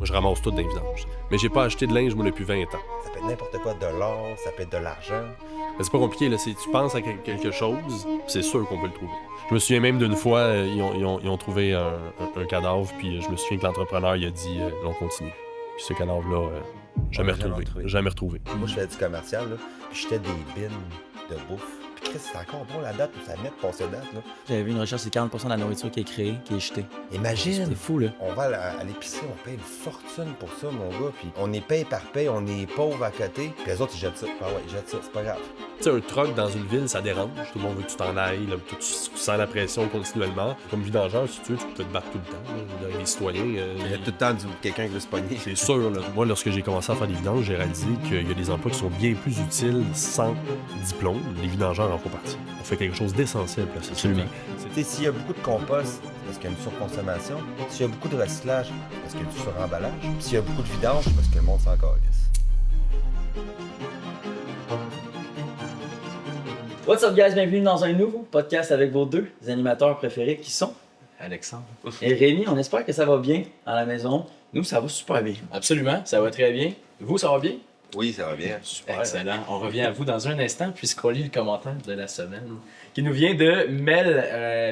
Moi, je ramasse tout dans les vidanges. Mais j'ai pas acheté de linge, moi, depuis 20 ans. Ça peut être n'importe quoi, de l'or, ça peut être de l'argent. Mais c'est pas compliqué, là. Tu penses à quelque chose, c'est sûr qu'on peut le trouver. Je me souviens même d'une fois, ils ont trouvé un cadavre, puis je me souviens que l'entrepreneur, il a dit on continue. Puis ce cadavre-là, jamais retrouvé. Jamais retrouvé. Moi, je faisais du commercial, là, puis j'étais des bins de bouffe. Puis Chris, c'est encore bon la date où ça met de passer date, là. J'avais vu une recherche, c'est 40% de la nourriture qui est créée, qui est jetée. Imagine! C'est fou, là. On va à l'épicerie, on paye une fortune pour ça, mon gars. Puis on est paye par paye, on est pauvre à côté. Puis les autres, ils jettent ça. Ah ouais, ils jettent ça, c'est pas grave. Tu sais, un truck dans une ville, ça dérange. Tout le monde veut que tu t'en ailles, là, tu sens la pression continuellement. Comme vidangeur, si tu veux, tu peux te battre tout le temps. Là. Les citoyens. Il y a tout le temps quelqu'un qui veut se pogner. C'est sûr, là. Moi, lorsque j'ai commencé à faire des vidanges, j'ai réalisé qu'il y a des emplois qui sont bien plus utiles sans diplôme. Les vidangeurs en font partie. On fait quelque chose d'essentiel pour la société. Tu sais, s'il y a beaucoup de compost, c'est parce qu'il y a une surconsommation. S'il y a beaucoup de recyclage, c'est parce qu'il y a du suremballage. Puis s'il y a beaucoup de vidange, c'est parce que le monde s'en calisse. What's up, guys? Bienvenue dans un nouveau podcast avec vos deux animateurs préférés qui sont Alexandre. et Rémi. On espère que ça va bien à la maison. Nous, ça va super bien. Absolument, ça va très bien. Vous, ça va bien? Oui, ça va bien. Super. Excellent. On revient à vous dans un instant puisqu'on lit le commentaire de la semaine qui nous vient de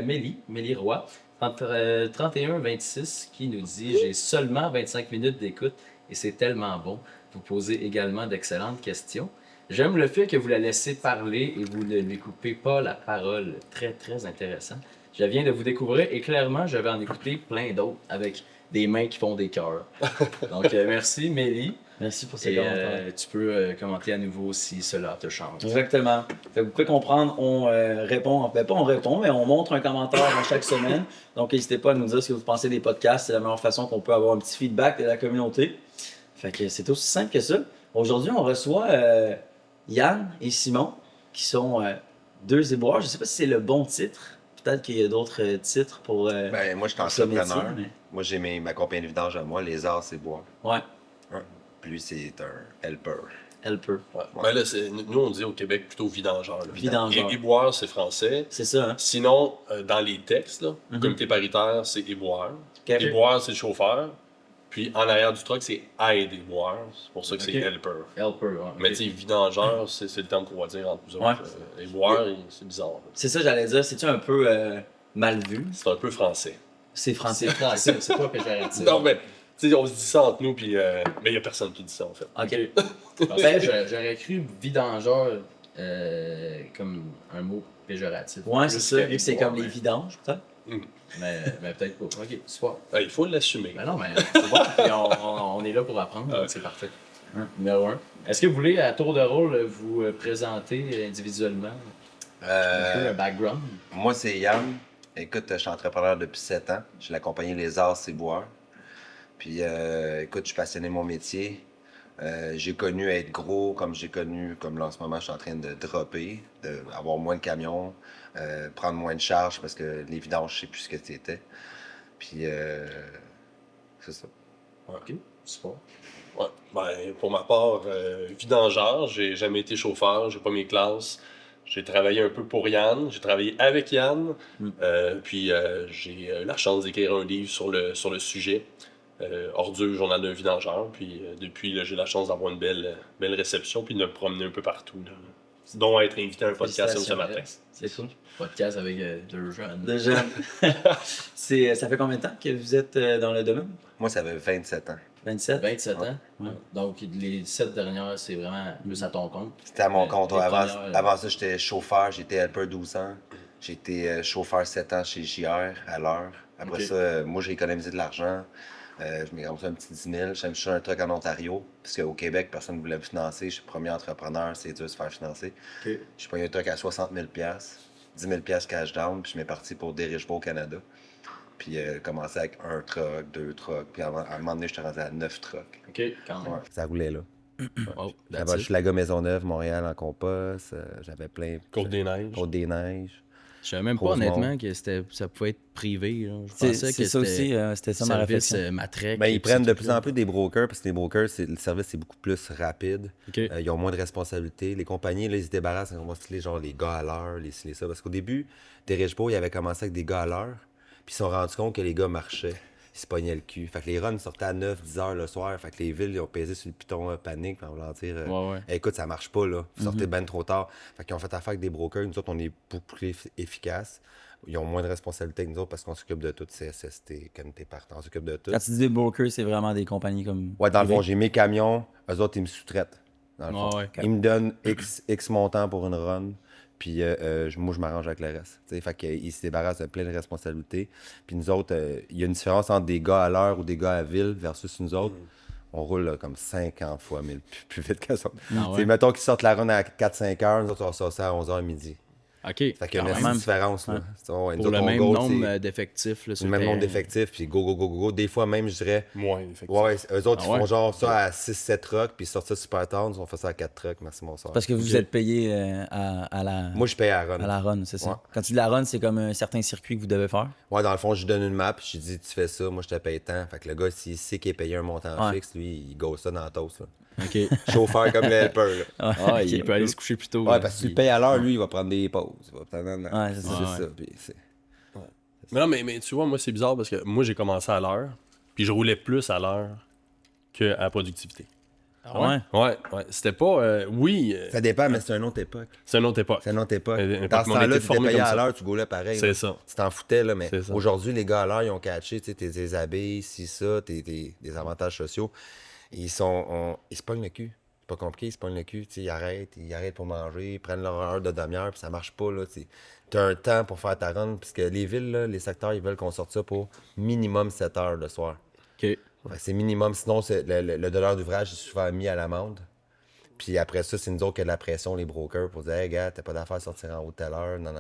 Mélie Roy, 31-26, qui nous dit « J'ai seulement 25 minutes d'écoute et c'est tellement bon. Vous posez également d'excellentes questions. J'aime le fait que vous la laissez parler et vous ne lui coupez pas la parole. Très, très intéressant. Je viens de vous découvrir et clairement, je vais en écouter plein d'autres avec des mains qui font des cœurs. Donc, merci Mélie. Merci pour ces Et commentaires. tu peux commenter à nouveau si cela te chante. Exactement. Fait que vous pouvez comprendre, on répond, pas on répond, mais on montre un commentaire à chaque semaine. Donc, n'hésitez pas à nous dire ce que vous pensez des podcasts. C'est la meilleure façon qu'on peut avoir un petit feedback de la communauté. Fait que c'est aussi simple que ça. Aujourd'hui, on reçoit Yann et Simon, qui sont deux éboueurs. Je ne sais pas si c'est le bon titre. Peut-être qu'il y a d'autres titres pour. Ben, moi, je suis pour ce métier, entrepreneur. mais- Moi, j'ai ma compagnie de vidange à moi, Les Arts, c'est boire. Ouais, Puis lui, c'est un helper. elle peut. Ouais. Ben là, nous, on dit au Québec plutôt vidangeur. Là. Vidangeur. Éboire, c'est français. C'est ça, hein? Sinon, dans les textes, là, Mhm. comité paritaire, c'est éboire. Ok. Éboire, c'est le chauffeur. Puis en arrière du truck, c'est aide éboire. C'est pour ça que c'est Ok. helper. Helper, ouais. Mais tu sais, vidangeur, c'est le terme qu'on va dire entre nous autres. Ouais. Éboire, c'est bizarre. là. C'est ça, j'allais dire. C'est-tu un peu mal vu? C'est un peu français. C'est français. C'est français, c'est pas péjoratif. Non, mais tu sais, on se dit ça entre nous, puis mais il n'y a personne qui dit ça, en fait. OK. Parce que j'aurais cru vidangeur comme un mot péjoratif. Ouais, Plus c'est ça. que Vu que c'est éboire, comme les mais- vidanges, peut-être. Mais peut-être pas. Ok, super. Il faut l'assumer. Ben non, mais c'est bon. Puis on est là pour apprendre, donc c'est parfait. Numéro 1. Est-ce que vous voulez, à tour de rôle, vous présenter individuellement un peu un background? Moi, c'est Yann. Écoute, je suis entrepreneur depuis 7 ans. J'ai la compagnie Les Arts, c'est boire. Puis, écoute, je suis passionné de mon métier. J'ai connu être gros comme j'ai connu, comme là en ce moment, je suis en train de dropper, avoir moins de camions, prendre moins de charges parce que les vidanges, je sais plus ce que c'était. Puis, c'est ça. Ok, super. Ouais. Ben, pour ma part, vidangeur, j'ai jamais été chauffeur, j'ai pas mes classes. J'ai travaillé un peu pour Yann, j'ai travaillé avec Yann, puis j'ai eu la chance d'écrire un livre sur le sujet, Ordure, journal d'un vidangeur, puis depuis, là, j'ai la chance d'avoir une belle réception, puis de me promener un peu partout, là. Dont être invité à un podcast comme ce matin. C'est cool. Podcast avec deux jeunes. De jeunes. Ça fait combien de temps que vous êtes dans le domaine? Moi, ça fait 27 ans. 27? 27 ans. Ouais. Donc, les 7 dernières, c'est vraiment plus à ton compte. C'était à mon compte. les Avant, premières, avant ça, j'étais chauffeur, j'étais helper 12 ans. J'ai été chauffeur 7 ans chez JR à l'heure. Après Ok. ça, moi, j'ai économisé de l'argent. Je m'ai ramassé un petit 10 000. J'ai acheté un truck en Ontario. Parce qu'au Québec, personne ne voulait me financer. Je suis le premier entrepreneur, c'est dur de se faire financer. Ok. J'ai pris un truck à 60 000 10 000 cash down. Puis je m'ai parti pour Dirigeable au Canada. Puis commencé avec un truck, 2 trucks. Puis à un moment donné, j'étais rendu à 9 trucks. Ok, quand même. Ça roulait là. Wow, J'avais that's it. Hochelaga Maisonneuve, Montréal en compost. J'avais plein. Côte-des-Neiges. Côte-des-Neiges. Je savais même pas Rosemont. honnêtement que ça pouvait être privé. Là. Je C'est pensais que ça aussi, c'était ça ma service réflexion. Matrec. Ben, et ils puis prennent ces de plus en trucs-là. plus des brokers parce que les brokers, le service est beaucoup plus rapide. Ok. Ils ont moins de responsabilités. Les compagnies, là, ils se débarrassent quand on va filer genre les gars à l'heure, les ci, les ça. Parce qu'au début, Dirigeable, ils avaient commencé avec des gars à l'heure, puis ils se sont rendus compte que les gars marchaient. ils se pognaient le cul. Fait que les runs sortaient à 9-10 heures le soir. Fait que les villes, ils ont pesé sur le piton panique, en voulant dire Ouais. écoute, ça marche pas, là. Vous sortez ben trop tard. Fait qu'ils ont fait affaire avec des brokers. Nous autres, on est beaucoup plus efficaces. Ils ont moins de responsabilités que nous autres parce qu'on s'occupe de tout. CSST, Comité Partant, on s'occupe de tout. Quand tu dis des brokers, c'est vraiment des compagnies comme. Ouais, dans le fond, privées. j'ai mes camions. Eux autres, ils me sous-traitent. Dans le fond. Ouais. Ils me donnent X montant pour une run. Puis moi, je m'arrange avec le reste. T'sais, fait qu'ils se débarrassent de plein de responsabilités. Puis nous autres, il y a une différence entre des gars à l'heure ou des gars à ville versus nous autres. On roule là, comme 50 fois 1000 plus vite que ça. Ah ouais? Mettons qu'ils sortent la run à 4-5 heures, nous autres, on sort ça à 11h midi. OK. Fait qu'il y a Quand une même. différence. Là. Ouais, nous Pour autres, le on même go, nombre d'effectifs. Là, c'est sur le même nombre terrain. d'effectifs, puis go. Des fois même, je dirais, Moins, effectivement. ouais, eux autres, Ah ils ouais? font genre ça à 6-7 trucks, puis ils sortent ça Super Towns, on fait ça à 4 trucks, merci bonsoir. Parce que vous êtes payé à la. Moi, je paye à la run. À la run, c'est ça. Ouais. Quand tu dis la run, c'est comme un certain circuit que vous devez faire. Ouais, dans le fond, je lui donne une map, je lui dis, tu fais ça, moi, je te paye tant. Fait que le gars, s'il sait qu'il est payé un montant Ouais. fixe, lui, il go ça dans la toast. Là. OK. Chauffeur comme le helper. Là. Ah, il Ok. peut aller se coucher plus tôt. Ouais, là. parce que tu le payes à l'heure, lui, il va prendre des pauses. Il va prendre... Ouais, c'est ça. ça. Puis c'est... Mais non, mais tu vois, moi, c'est bizarre parce que moi, j'ai commencé à l'heure, puis je roulais plus à l'heure qu'à la productivité. Ah ouais? Ouais. C'était pas. Oui, Ça dépend, mais c'est une autre époque. c'est une autre époque. C'est une autre époque. Époque, Dans ce mais on a temps-là, été tu formés payé comme à ça. l'heure, tu gaulais pareil. C'est là. ça. Tu t'en foutais, là, mais C'est ça. aujourd'hui, les gars à l'heure, ils ont catché, tu sais, tes abeilles, si ça, des avantages sociaux. Et ils se pognent le cul. C'est pas compliqué, ils se pognent le cul. Tu sais, ils arrêtent pour manger, ils prennent leur heure de demi-heure, puis ça marche pas, là. Tu as un temps pour faire ta run, puisque les villes, là, les secteurs, ils veulent qu'on sorte ça pour minimum 7 heures le soir. OK. Fait que c'est minimum, sinon le dollar d'ouvrage est souvent mis à l'amende. Puis après ça, c'est nous autres qui a de la pression, les brokers, pour dire hey gars, t'as pas d'affaire à sortir en haut de telle heure, non.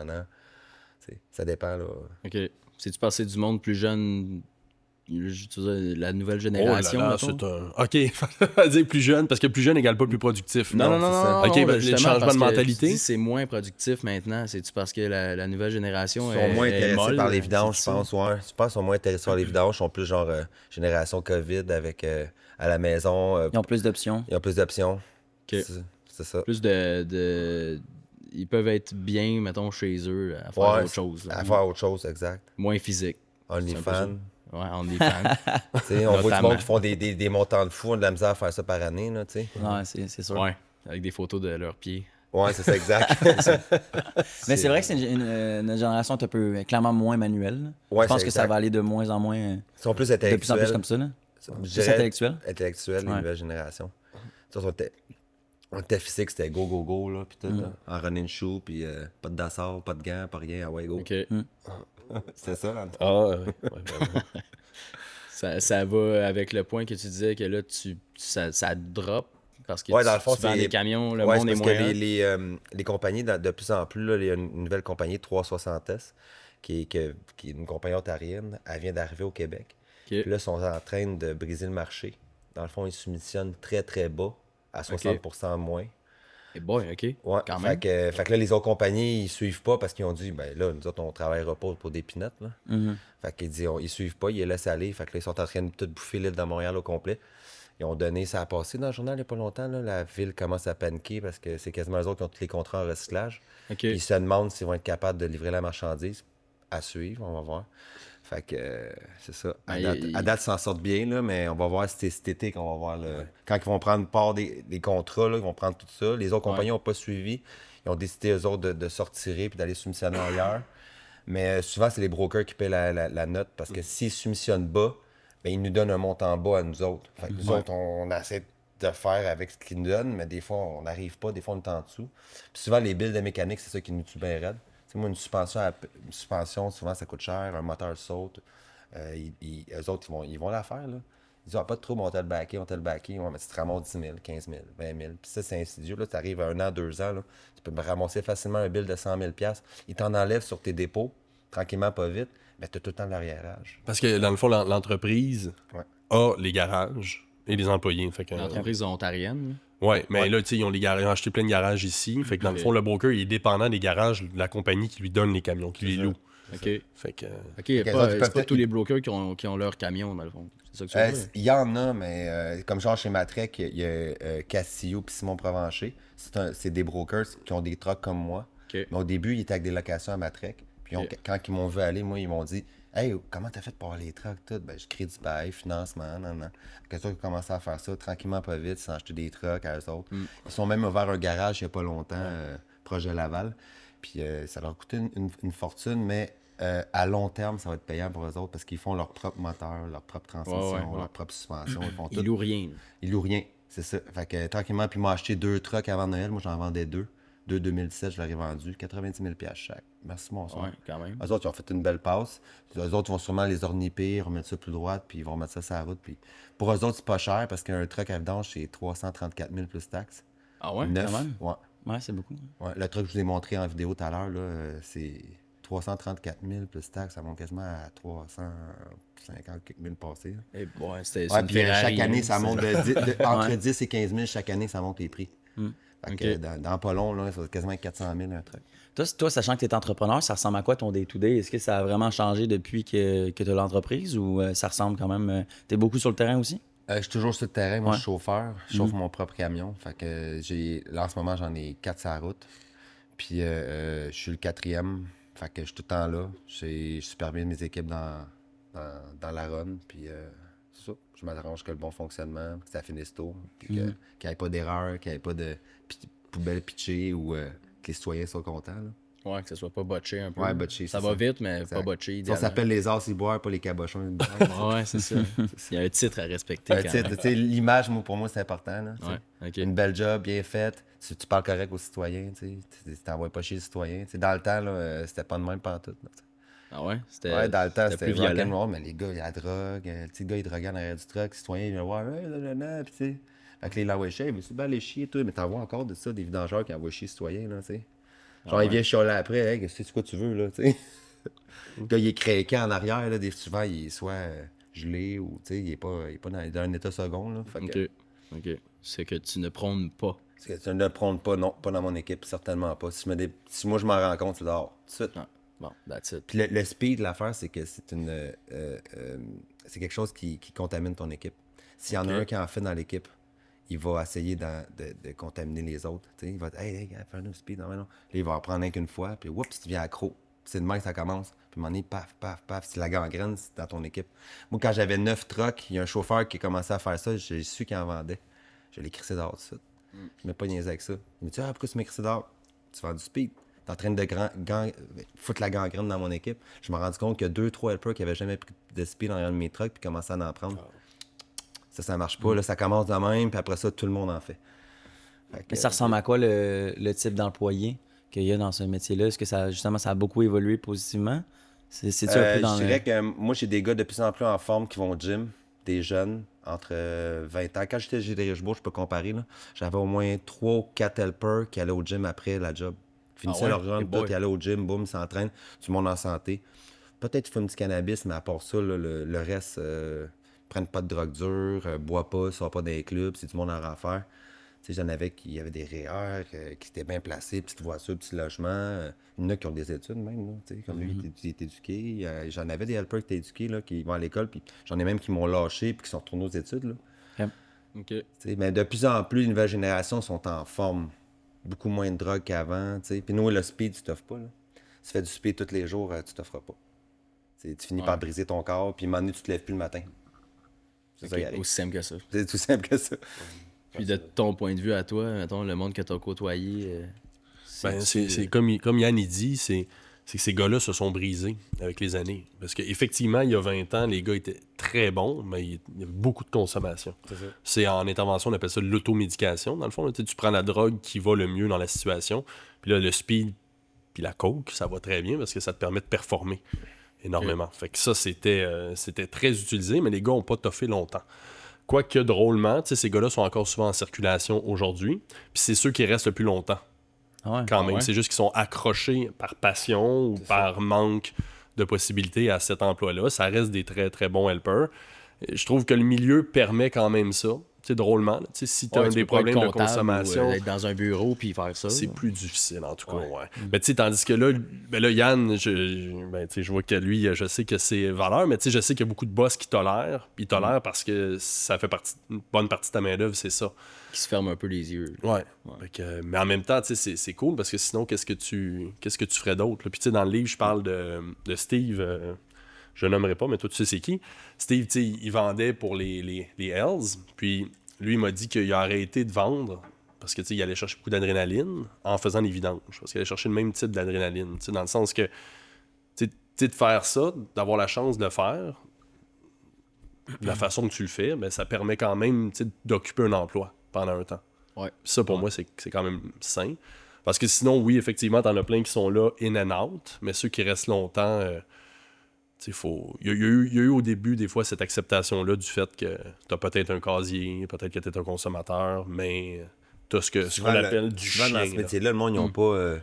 T'sais, ça dépend là. OK. C'est-tu passé du monde plus jeune, tu veux dire, la nouvelle Oh génération, là là, mettons? c'est un. OK, dire plus jeune, parce que plus jeune égale pas plus productif. Non, c'est ça. Ok, non, ben, justement, le changement parce de que mentalité. tu dis c'est moins productif maintenant. C'est-tu parce que la nouvelle génération Ils sont moins est intéressés molle, par les vidanges, je c'est-tu? pense. Ouais. Je pense qu'ils sont moins intéressés par les vidanges. Ils sont plus genre génération COVID avec à la maison. Ils ont plus d'options. Ils ont plus d'options. Ok. C'est ça. Plus de... Ils peuvent être bien, mettons, chez eux, à faire Ouais, autre chose. là. À faire autre chose, exact. Moins physique. OnlyFans. Ouais, on est fan. T'sais, on voit du Notamment. monde qui font des montants de fou, on a de la misère à faire ça par année. Là, t'sais. Ouais, c'est sûr. Ouais, avec des photos de leurs pieds. Ouais, c'est ça, exact. Mais c'est vrai que c'est une génération un peu clairement moins manuelle. Ouais, Je pense c'est que ça exact. va aller de moins en moins. Ils sont plus De plus en intellectuels. plus comme ça, là. Je Plus dirais intellectuel. intellectuels, les Ouais. nouvelles générations. Ça, on était physique, c'était go, là, puis tout, là. En running shoe, puis pas de dassard, pas de gants, pas rien, ah ouais, go. OK. C'était ça, là. Ah, ouais. Ça va avec le point que tu disais que là, ça drop parce que Ouais, dans le fond, tu vends c'est- des camions, le Ouais, monde c'est est parce moins... que les compagnies, de plus en plus, là, il y a une nouvelle compagnie, 360S, qui est une compagnie ontarienne. Elle vient d'arriver au Québec. Ok. Puis là, ils sont en train de briser le marché. Dans le fond, ils soumissionnent très, très bas, à 60% moins. Eh boy, OK. Ouais, Quand fait même. que là, les autres compagnies, ils suivent pas parce qu'ils ont dit, ben là, nous autres, on travaillera pas pour des pinottes, là. Fait qu'ils disent, ils suivent pas, ils les laissent aller. Fait que là, ils sont en train de tout bouffer l'île de Montréal au complet. Ils ont donné, ça a passé dans le journal il y a pas longtemps, là, la ville commence à paniquer parce que c'est quasiment eux autres qui ont tous les contrats en recyclage. OK. Ils se demandent s'ils vont être capables de livrer la marchandise. À suivre, on va voir. Fait que c'est ça. À date, ils s'en sortent bien, là, mais on va voir si c'est cet été qu'on va voir. Quand ils vont prendre part des contrats, là, ils vont prendre tout ça. Les autres compagnies n'ont pas suivi. Ils ont décidé, eux autres, de se retirer et d'aller soumissionner ailleurs. Mais souvent, c'est les brokers qui paient la note parce que s'ils soumissionnent bas, ben, ils nous donnent un montant bas à nous autres. Fait que nous autres, on essaie de faire avec ce qu'ils nous donnent, mais des fois, on n'arrive pas, des fois, on est en dessous. Puis souvent, les billes de mécanique, c'est ça qui nous tue bien raide. Tu sais, moi, une suspension, souvent, ça coûte cher. Un moteur saute. Eux autres, ils vont la faire. Là. Ils disent, pas de trouble, on t'a le backé. Ouais, mais tu te ramasses 10 000, 15 000, 20 000. Puis ça, c'est insidieux. Tu arrives à 1 an, 2 ans. Là, tu peux ramasser facilement un bill de 100 000 $. Ils t'en enlèvent sur tes dépôts, tranquillement, pas vite. Mais tu as tout le temps de l'arriérage. Parce que dans le fond, l'entreprise Ouais. a les garages et les employés. Fait que, L'entreprise ontarienne. ouais, mais Ouais. là, tu sais, ils ont acheté plein de garages ici. Fait que dans le fond, le broker, il est dépendant des garages de la compagnie qui lui donne les camions, qui les loue. OK. Fait que. OK, les c'est autres, ils pas peuvent- tous les brokers qui ont leur camion, dans le fond. C'est ça que tu veux dire? Il y en a, mais comme genre chez Matrec, il y a Castillo et Simon Provencher. C'est des brokers qui ont des trucks comme moi. OK. Mais au début, ils étaient avec des locations à Matrec. Puis Ok. quand ils m'ont vu aller, moi, ils m'ont dit Hey, comment t'as fait pour avoir les trucks, tout? Ben, je crée du bail, financement, nan. Quand tu as commencé à faire ça, tranquillement, pas vite, sans acheter des trucks à eux autres. Ils sont même ouvert un garage il n'y a pas longtemps, projet Laval. Puis ça leur coûtait une fortune, mais à long terme, ça va être payant pour eux autres parce qu'ils font leur propre moteur, leur propre transmission, leur propre suspension. Ils font tout. Ils louent rien. Ils louent rien, c'est ça. Fait que tranquillement, puis ils m'ont acheté 2 trucks avant Noël. Moi, j'en vendais 2. 2 2017, je leur ai vendu 90 000 chaque. Merci, bonsoir. Ouais, quand même. Eux autres, ils ont fait une belle passe. Eux autres, ils vont sûrement les orniper, remettre ça plus droit, puis ils vont mettre ça sur la route. Puis pour eux autres, c'est pas cher parce qu'un truck à vidange, c'est 334 000 plus taxes. Ah ouais? Neuf. quand même. Ouais. Ouais, c'est beaucoup. Ouais. Le truck que je vous ai montré en vidéo tout à l'heure, là, c'est 334 000 plus taxes. Ça monte quasiment à 350 000 passés. Eh, ouais, c'était Ouais, une puis Ferrari, chaque année, hein, ça c'est- monte entre 10 et 15 000 chaque année, ça monte les prix. Fait que, Ok. dans pas long, là, ça va être quasiment 400 000 un truck. Toi, sachant que tu es entrepreneur, ça ressemble à quoi ton day-to-day? Est-ce que ça a vraiment changé depuis que tu as l'entreprise ou ça ressemble quand même. Tu es beaucoup sur le terrain aussi? Je suis toujours sur le terrain, moi Ouais. je suis chauffeur, je chauffe mon propre camion. Fait que là en ce moment j'en ai 4 sur la route. Puis je suis le 4e. Fait que je suis tout le temps là. Je supervise mes équipes dans la run. Puis c'est ça. Je m'arrange que le bon fonctionnement, que ça finisse tôt. Puis qu'il n'y ait pas d'erreur, qu'il n'y ait pas de poubelle pitchée ou que les citoyens soient contents. Là. Ouais, que ça soit pas botché un peu. Ouais, botché, Ça c'est va ça. vite, mais Exact. pas botché. Ça idéalement. s'appelle les as boire, pas les cabochons. Ouais, c'est ça. Il y a un titre à respecter quand même. Tu sais, l'image, pour moi, c'est important. Là, tu sais. Ouais, ok. Une belle job, bien faite. Tu parles correct aux citoyens. Tu t'envoies pas chez les citoyens. Tu sais, dans le temps, là, c'était pas de même pantoute. Là, tu sais. Ah ouais? Ouais, dans le temps, c'était plus violent. rock'n'roll, mais les gars, il y a la drogue. Le petit gars, il droguait en arrière du truck. Les citoyens, ils viennent voir. Puis tu sais. Fait que les l'envoient chier. Mais c'est bien les chier, toi. Mais t'en vois encore de ça, des vidangeurs qui envoient chier les citoyens, là, tu sais. Genre, il vient chialer après. Hey, c'est quoi tu veux, là, tu sais. Le gars, il est craqué en arrière, là. Souvent, il est soit gelé ou, tu sais, il est pas dans un état second, là. Fait que, Ok. C'est que tu ne prônes pas. parce que tu ne le prônes pas, non, pas dans mon équipe, certainement pas. Si moi je m'en rends compte, c'est dehors, tout de suite. Ah, bon, that's it. Puis le speed, l'affaire, c'est que c'est quelque chose qui contamine ton équipe. S'il y en a un qui en fait dans l'équipe, il va essayer de contaminer les autres. T'sais. Il va dire, hey, fais un speed. Non, non. Là, il va en prendre un qu'une fois, puis oups, tu deviens accro. C'est de même que ça commence. Puis à un moment donné, paf, paf, paf, c'est la gangrène c'est dans ton équipe. Moi, quand j'avais 9 trucks, il y a un chauffeur qui a commencé à faire ça, j'ai su qu'il en vendait. Je l'ai crissé dehors tout de suite. Je ne pas niaiser avec ça. Il me dit, pourquoi tu m'as crissé dehors? Tu vends du speed. T'es en train de foutre la gangrène dans mon équipe. Je me suis rendu compte qu'il y a 2-3 helpers qui n'avaient jamais pris de speed dans un de mes trucks, puis commençaient à en prendre. Ça marche pas. Là, ça commence de même, puis après ça, tout le monde en fait. Mais ça ressemble à quoi le type d'employé qu'il y a dans ce métier-là? Est-ce que ça, justement, ça a beaucoup évolué positivement? C'est-tu un peu dans je dirais que moi, j'ai des gars de plus en plus en forme qui vont au gym, des jeunes, entre 20 ans. Quand j'étais chez des Richebourg, je peux comparer, là, j'avais au moins 3 ou 4 helpers qui allaient au gym après la job. Ils finissaient ouais? leur run, Hey tout, boy. ils allaient au gym, boum, ils s'entraînent, tout le monde en santé. Peut-être ils fument du cannabis, mais à part ça, là, le reste, prennent pas de drogue dure, boivent pas, sortent pas dans les clubs, c'est tout le monde en affaire. Tu sais, j'en avais qui avaient des REER, qui étaient bien placés, petites voitures, petits logements. Il y en a qui ont des études même, là, tu sais, comme lui, il est éduqué. J'en avais des helpers qui étaient éduqués, là, qui vont à l'école, puis j'en ai même qui m'ont lâché puis qui sont retournés aux études. Là. Ok. Tu sais, mais de plus en plus, les nouvelles générations sont en forme. Beaucoup moins de drogue qu'avant. Tu sais. Puis nous, le speed, tu t'offres pas. Là. Si tu fais du speed tous les jours, tu t'offres pas. Tu sais, tu finis par briser ton corps, puis à un moment donné, tu te lèves plus le matin. C'est ça qui arrive. Aussi simple que ça. C'est tout simple que ça. Puis de ton point de vue à toi, mettons, le monde que tu as côtoyé, Ben, c'est comme Yann il dit, c'est que ces gars-là se sont brisés avec les années. Parce qu'effectivement, il y a 20 ans, les gars étaient très bons, mais il y avait beaucoup de consommation. C'est en intervention, on appelle ça l'automédication. Dans le fond, là, tu prends la drogue qui va le mieux dans la situation. Puis là, le speed puis la coke, ça va très bien parce que ça te permet de performer énormément. Fait que ça, c'était très utilisé, mais les gars n'ont pas toffé longtemps. Quoique drôlement, ces gars-là sont encore souvent en circulation aujourd'hui. Puis c'est ceux qui restent le plus longtemps. Ah ouais. Quand même. ouais? C'est juste qu'ils sont accrochés par passion ou par manque de possibilités à cet emploi-là. Ça reste des très, très bons helpers. Je trouve que le milieu permet quand même ça. Tu sais, drôlement. Là. Si tu as des problèmes de consommation, être dans un bureau puis faire ça. c'est plus difficile, en tout cas. Ouais. Mais tu sais, tandis que là, Yann, je vois que lui, je sais que c'est valeur, mais je sais qu'il y a beaucoup de boss qui tolèrent. Puis ils tolèrent parce que ça fait une bonne partie de ta main-d'œuvre, c'est ça. Qui se ferment un peu les yeux. Ouais. Fait que, mais en même temps, c'est cool parce que sinon, qu'est-ce que tu ferais d'autre? Là? Puis tu sais, dans le livre, je parle de Steve. je nommerai pas, mais toi, tu sais c'est qui. Steve, tu sais, il vendait pour les Hells. Puis lui, il m'a dit qu'il a arrêté de vendre parce que, tu sais, il allait chercher beaucoup d'adrénaline en faisant des vidanges. Parce qu'il allait chercher le même type d'adrénaline. Tu sais, dans le sens que, tu sais, de faire ça, d'avoir la chance de le faire, de la façon que tu le fais, ben, ça permet quand même, tu sais, d'occuper un emploi pendant un temps. Ouais. Puis ça, pour moi, c'est quand même sain. Parce que sinon, oui, effectivement, t'en as plein qui sont là in and out, mais ceux qui restent longtemps, il y a eu au début, des fois, cette acceptation-là du fait que t'as peut-être un casier, peut-être que t'es un consommateur, mais t'as ce qu'on appelle du souvent, chien. dans ce là. métier-là, le monde, ils n'ont pas...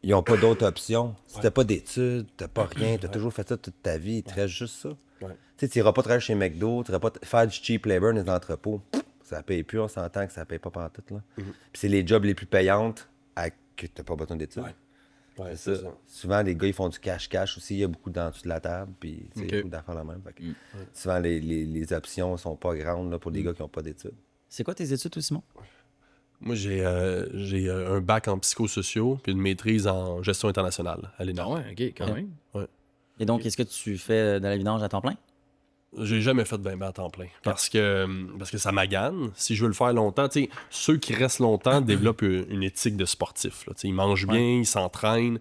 Ils ont pas d'autres options. Si t'as pas d'études, t'as pas rien, t'as toujours fait ça toute ta vie, il te reste juste ça. Ouais. Tu sais, t'iras pas travailler chez McDo, t'iras pas faire du cheap labor dans les entrepôts. Ça paye plus, on s'entend que ça paye pas pantoute, là. Puis c'est les jobs les plus payantes que t'as pas besoin d'études. Ouais, C'est ça. Souvent, les gars, ils font du cash-cash aussi. Il y a beaucoup dans dessous de la table, puis il y a beaucoup d'affaires la même. Fait que souvent, les options sont pas grandes là, pour des gars qui n'ont pas d'études. C'est quoi tes études, toi, Simon? Moi, j'ai un bac en psychosociaux puis une maîtrise en gestion internationale à l'ENA. Ah ouais, ok, quand même. Et donc, est-ce que tu fais de la vidange à temps plein? J'ai jamais fait de bain à temps plein. Parce que ça m'agane. Si je veux le faire longtemps, tu sais, ceux qui restent longtemps développent une éthique de sportif. Là. Ils mangent bien, ils s'entraînent.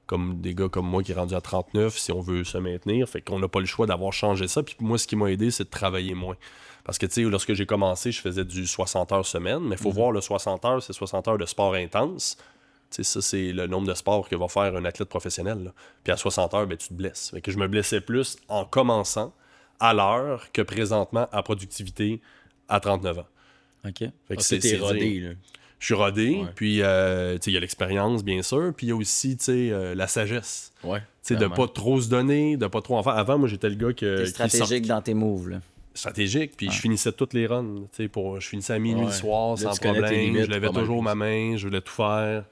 Comme des gars comme moi qui est rendu à 39, si on veut se maintenir. Fait qu'on n'a pas le choix d'avoir changé ça. Puis moi, ce qui m'a aidé, c'est de travailler moins. Parce que, tu sais, lorsque j'ai commencé, je faisais du 60 heures semaine. Mais il faut voir, le 60 heures, c'est 60 heures de sport intense. Tu sais, ça, c'est le nombre de sports que va faire un athlète professionnel. Là. Puis à 60 heures, ben, tu te blesses. Fait que je me blessais plus en commençant à l'heure que présentement à productivité à 39 ans. OK. Fait que T'es rodé, là. Je suis rodé, Ouais. puis tu sais, il y a l'expérience, bien sûr, puis il y a aussi, tu sais, la sagesse. Ouais. Tu sais, de clairement. pas trop se donner, de pas trop en faire. Avant, moi, j'étais le gars T'es qui stratégique dans tes moves, là. stratégique, puis je finissais toutes les runs. Tu sais, je finissais à minuit Ouais. le soir, Là, sans tu connais tes problème. limites Je levais pas mal toujours plus. ma main, je voulais tout faire.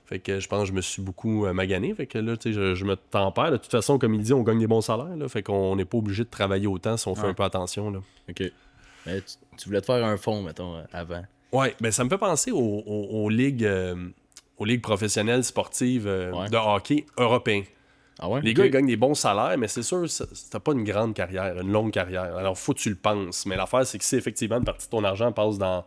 Fait que je pense que je me suis beaucoup magané. Fait que là, tu sais, je me tempère. De toute façon, comme il dit, on gagne des bons salaires. Là, fait qu'on n'est pas obligé de travailler autant si on fait un peu attention. Là. Ok. Mais tu voulais te faire un fond, mettons, avant. Ouais, ben ça me fait penser aux ligues professionnelles sportives de hockey européens. Ah ouais? Les Ok. gars, ils gagnent des bons salaires, mais c'est sûr, t'as pas une grande carrière, une longue carrière. Alors, faut que tu le penses. Mais l'affaire, c'est que si effectivement une partie de ton argent passe dans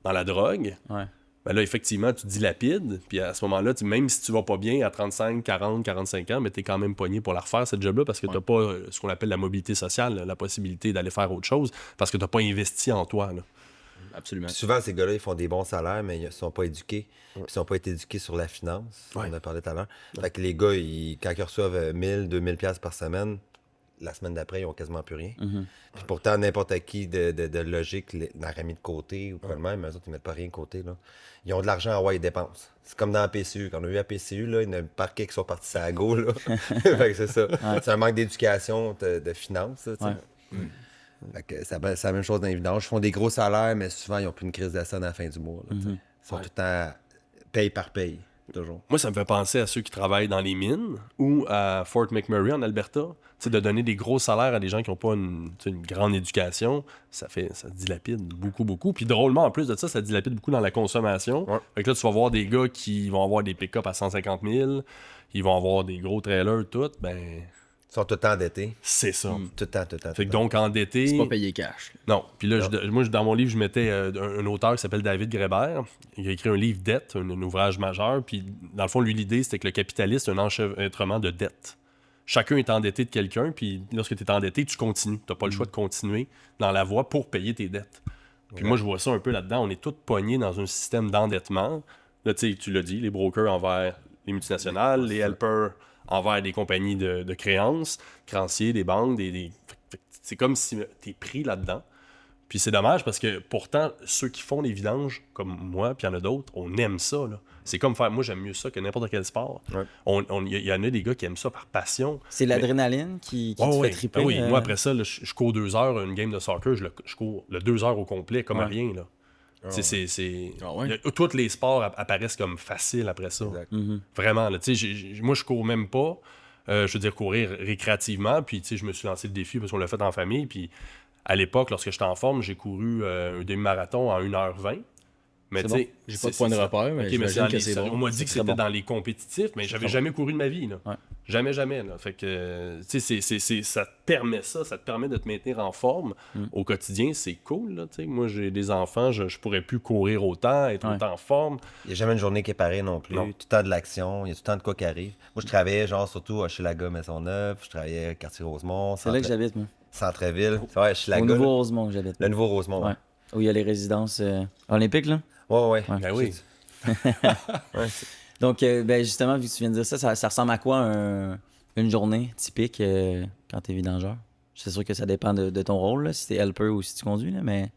la drogue, Ouais. ben là, effectivement, tu dilapides. Puis à ce moment-là, même si tu vas pas bien à 35, 40, 45 ans, mais t'es quand même pogné pour la refaire, cette job-là, parce que t'as pas ce qu'on appelle la mobilité sociale, la possibilité d'aller faire autre chose, parce que t'as pas investi en toi. Là. Absolument. Puis souvent, ces gars-là, ils font des bons salaires, mais ils sont pas éduqués. Puis ils sont pas été éduqués sur la finance. Ouais. On en a parlé tout à l'heure. Fait que les gars, quand ils reçoivent 1000, 2000 pièces par semaine, la semaine d'après, ils ont quasiment plus rien. Puis pourtant, n'importe qui de logique l'aurait mis de côté ou quoi de même, mais eux autres, ils mettent pas rien de côté. Là. Ils ont de l'argent, ouais, ils dépensent. C'est comme dans la PCU. Quand on a eu la PCU, là, il y en a un parquet qui sont partis à la go. Là. Fait que c'est ça. C'est un manque d'éducation, de finances. Là, tu sais. Fait que c'est la même chose dans les vidanges. Ils font des gros salaires, mais souvent, ils n'ont plus une crise de scène à la fin du mois. Là, tu sais. Ils sont tout le temps paye par paye, toujours. Moi, ça me fait penser à ceux qui travaillent dans les mines ou à Fort McMurray en Alberta. Tu sais, de donner des gros salaires à des gens qui n'ont pas une grande éducation, ça dilapide beaucoup, beaucoup. Puis drôlement, en plus de ça, ça dilapide beaucoup dans la consommation. Ouais. Fait que là, tu vas voir des gars qui vont avoir des pick-up à 150 000, ils vont avoir des gros trailers, tout. Ben, Ils sont tout le temps endettés. c'est ça. Tout le temps, tout le temps. Fait que donc, endetté... C'est pas payé cash. Non. Puis là, moi, dans mon livre, je mettais un auteur qui s'appelle David Graeber. Il a écrit un livre Dette, un ouvrage majeur. Puis, dans le fond, lui, l'idée, c'était que le capitaliste, c'est un enchevêtrement de dettes. Chacun est endetté de quelqu'un. Puis, lorsque tu es endetté, tu continues. Tu n'as pas le choix de continuer dans la voie pour payer tes dettes. Puis, moi, je vois ça un peu là-dedans. On est tous pognés dans un système d'endettement. Là, tu l'as dit, les brokers envers les multinationales, les helpers envers des compagnies de créances, créanciers, des banques, c'est comme si t'es pris là-dedans. Puis c'est dommage parce que pourtant, ceux qui font les vidanges, comme moi, puis il y en a d'autres, on aime ça. Là. C'est comme faire... Moi, j'aime mieux ça que n'importe quel sport. Ouais. Il y en a des gars qui aiment ça par passion. C'est l'adrénaline qui te Ouais. fait triper. Ben oui, moi, après ça, là, je cours 2 heures une game de soccer, je cours le 2 heures au complet, comme à rien. Là. Ah ouais? Tous les sports apparaissent comme faciles après ça. Exact. Vraiment. Là, moi, je cours même pas. Je veux dire, courir récréativement. Puis, je me suis lancé le défi parce qu'on l'a fait en famille. Puis, à l'époque, lorsque j'étais en forme, j'ai couru un demi-marathon en 1h20. Mais tu sais, J'ai pas de point de repère, mais OK, mais j'imagine que c'est on bon. m'a dit C'est que très c'était bon. dans les compétitifs, mais j'avais jamais couru de ma vie. Là. Ouais. Jamais, jamais. Là. Fait que, tu sais, ça te permet ça te permet de te maintenir en forme au quotidien. C'est cool, là, tu sais. Moi, j'ai des enfants, je pourrais plus courir autant, être autant en forme. Il n'y a jamais une journée qui est pareille non plus. Non. Tout le temps de l'action, il y a tout le temps de quoi qui arrive. Moi, je travaillais, genre, surtout à Hochelaga, Maisonneuve, je travaillais à Quartier-Rosemont, C'est là que j'habite, moi. Centre-ville. C'est vrai, Au Hochelaga. Nouveau là. Rosemont que j'habite. Le nouveau Rosemont. Ouais. Où il y a les résidences olympiques, là. Ouais. Ben oui. Ouais, Donc, ben justement, vu que tu viens de dire ça ressemble à quoi une journée typique quand t'es vidangeur? C'est sûr que ça dépend de ton rôle, là, si t'es helper ou si tu conduis, là, mais...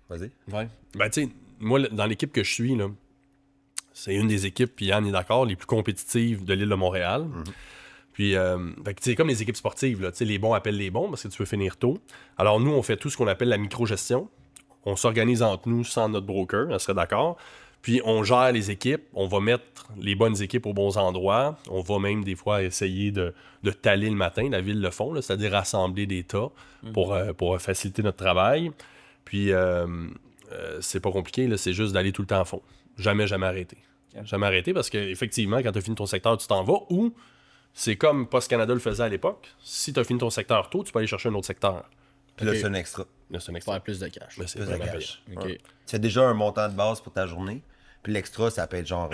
Vas-y. Ouais. Ben, tu sais, moi, dans l'équipe que je suis, là, c'est une des équipes, puis Yann est d'accord, les plus compétitives de l'île de Montréal. Puis, fait que, tu sais, comme les équipes sportives, là, tu sais, les bons appellent les bons parce que tu veux finir tôt. Alors, nous, on fait tout ce qu'on appelle la micro-gestion. On s'organise entre nous sans notre broker, elle serait d'accord. Puis, on gère les équipes, on va mettre les bonnes équipes aux bons endroits. On va même, des fois, essayer de taler le matin, la ville le font, là, c'est-à-dire rassembler des tas pour faciliter notre travail. Puis, c'est pas compliqué, là, c'est juste d'aller tout le temps à fond. Jamais arrêter. Jamais arrêter parce qu'effectivement, quand tu as fini ton secteur, tu t'en vas ou c'est comme Post Canada le faisait à l'époque. Si tu as fini ton secteur tôt, tu peux aller chercher un autre secteur. Puis là, Ok. c'est un extra. Là, c'est un extra. Faire plus de cash. Mais c'est Plus de vraiment cash. payant. Ok. Ouais. Tu fais déjà un montant de base pour ta journée. Puis l'extra, ça peut être genre...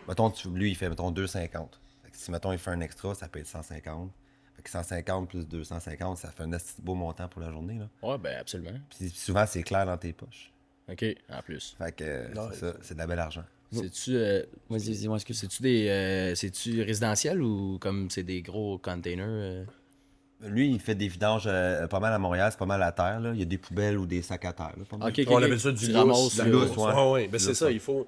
mettons, lui, il fait, mettons, 2,50. Fait que si, mettons, il fait un extra, ça peut être 150. Fait que 150 plus 250, ça fait un assez beau montant pour la journée, là. Ouais, ben absolument. Puis souvent, c'est clair dans tes poches. Ok, en plus. Fait que c'est ça, c'est de la belle argent. C'est-tu Vas-y, dis-moi, excuse. c'est-tu résidentiel ou comme c'est des gros containers? Lui, il fait des vidanges pas mal à Montréal, c'est pas mal à terre, là. Il y a des poubelles ou des sacs à terre, là. Pas mal. Ok, On appelle ça du tu lousse. ramasses, du lousse, ouais. Ouais. Ben, c'est ça, il faut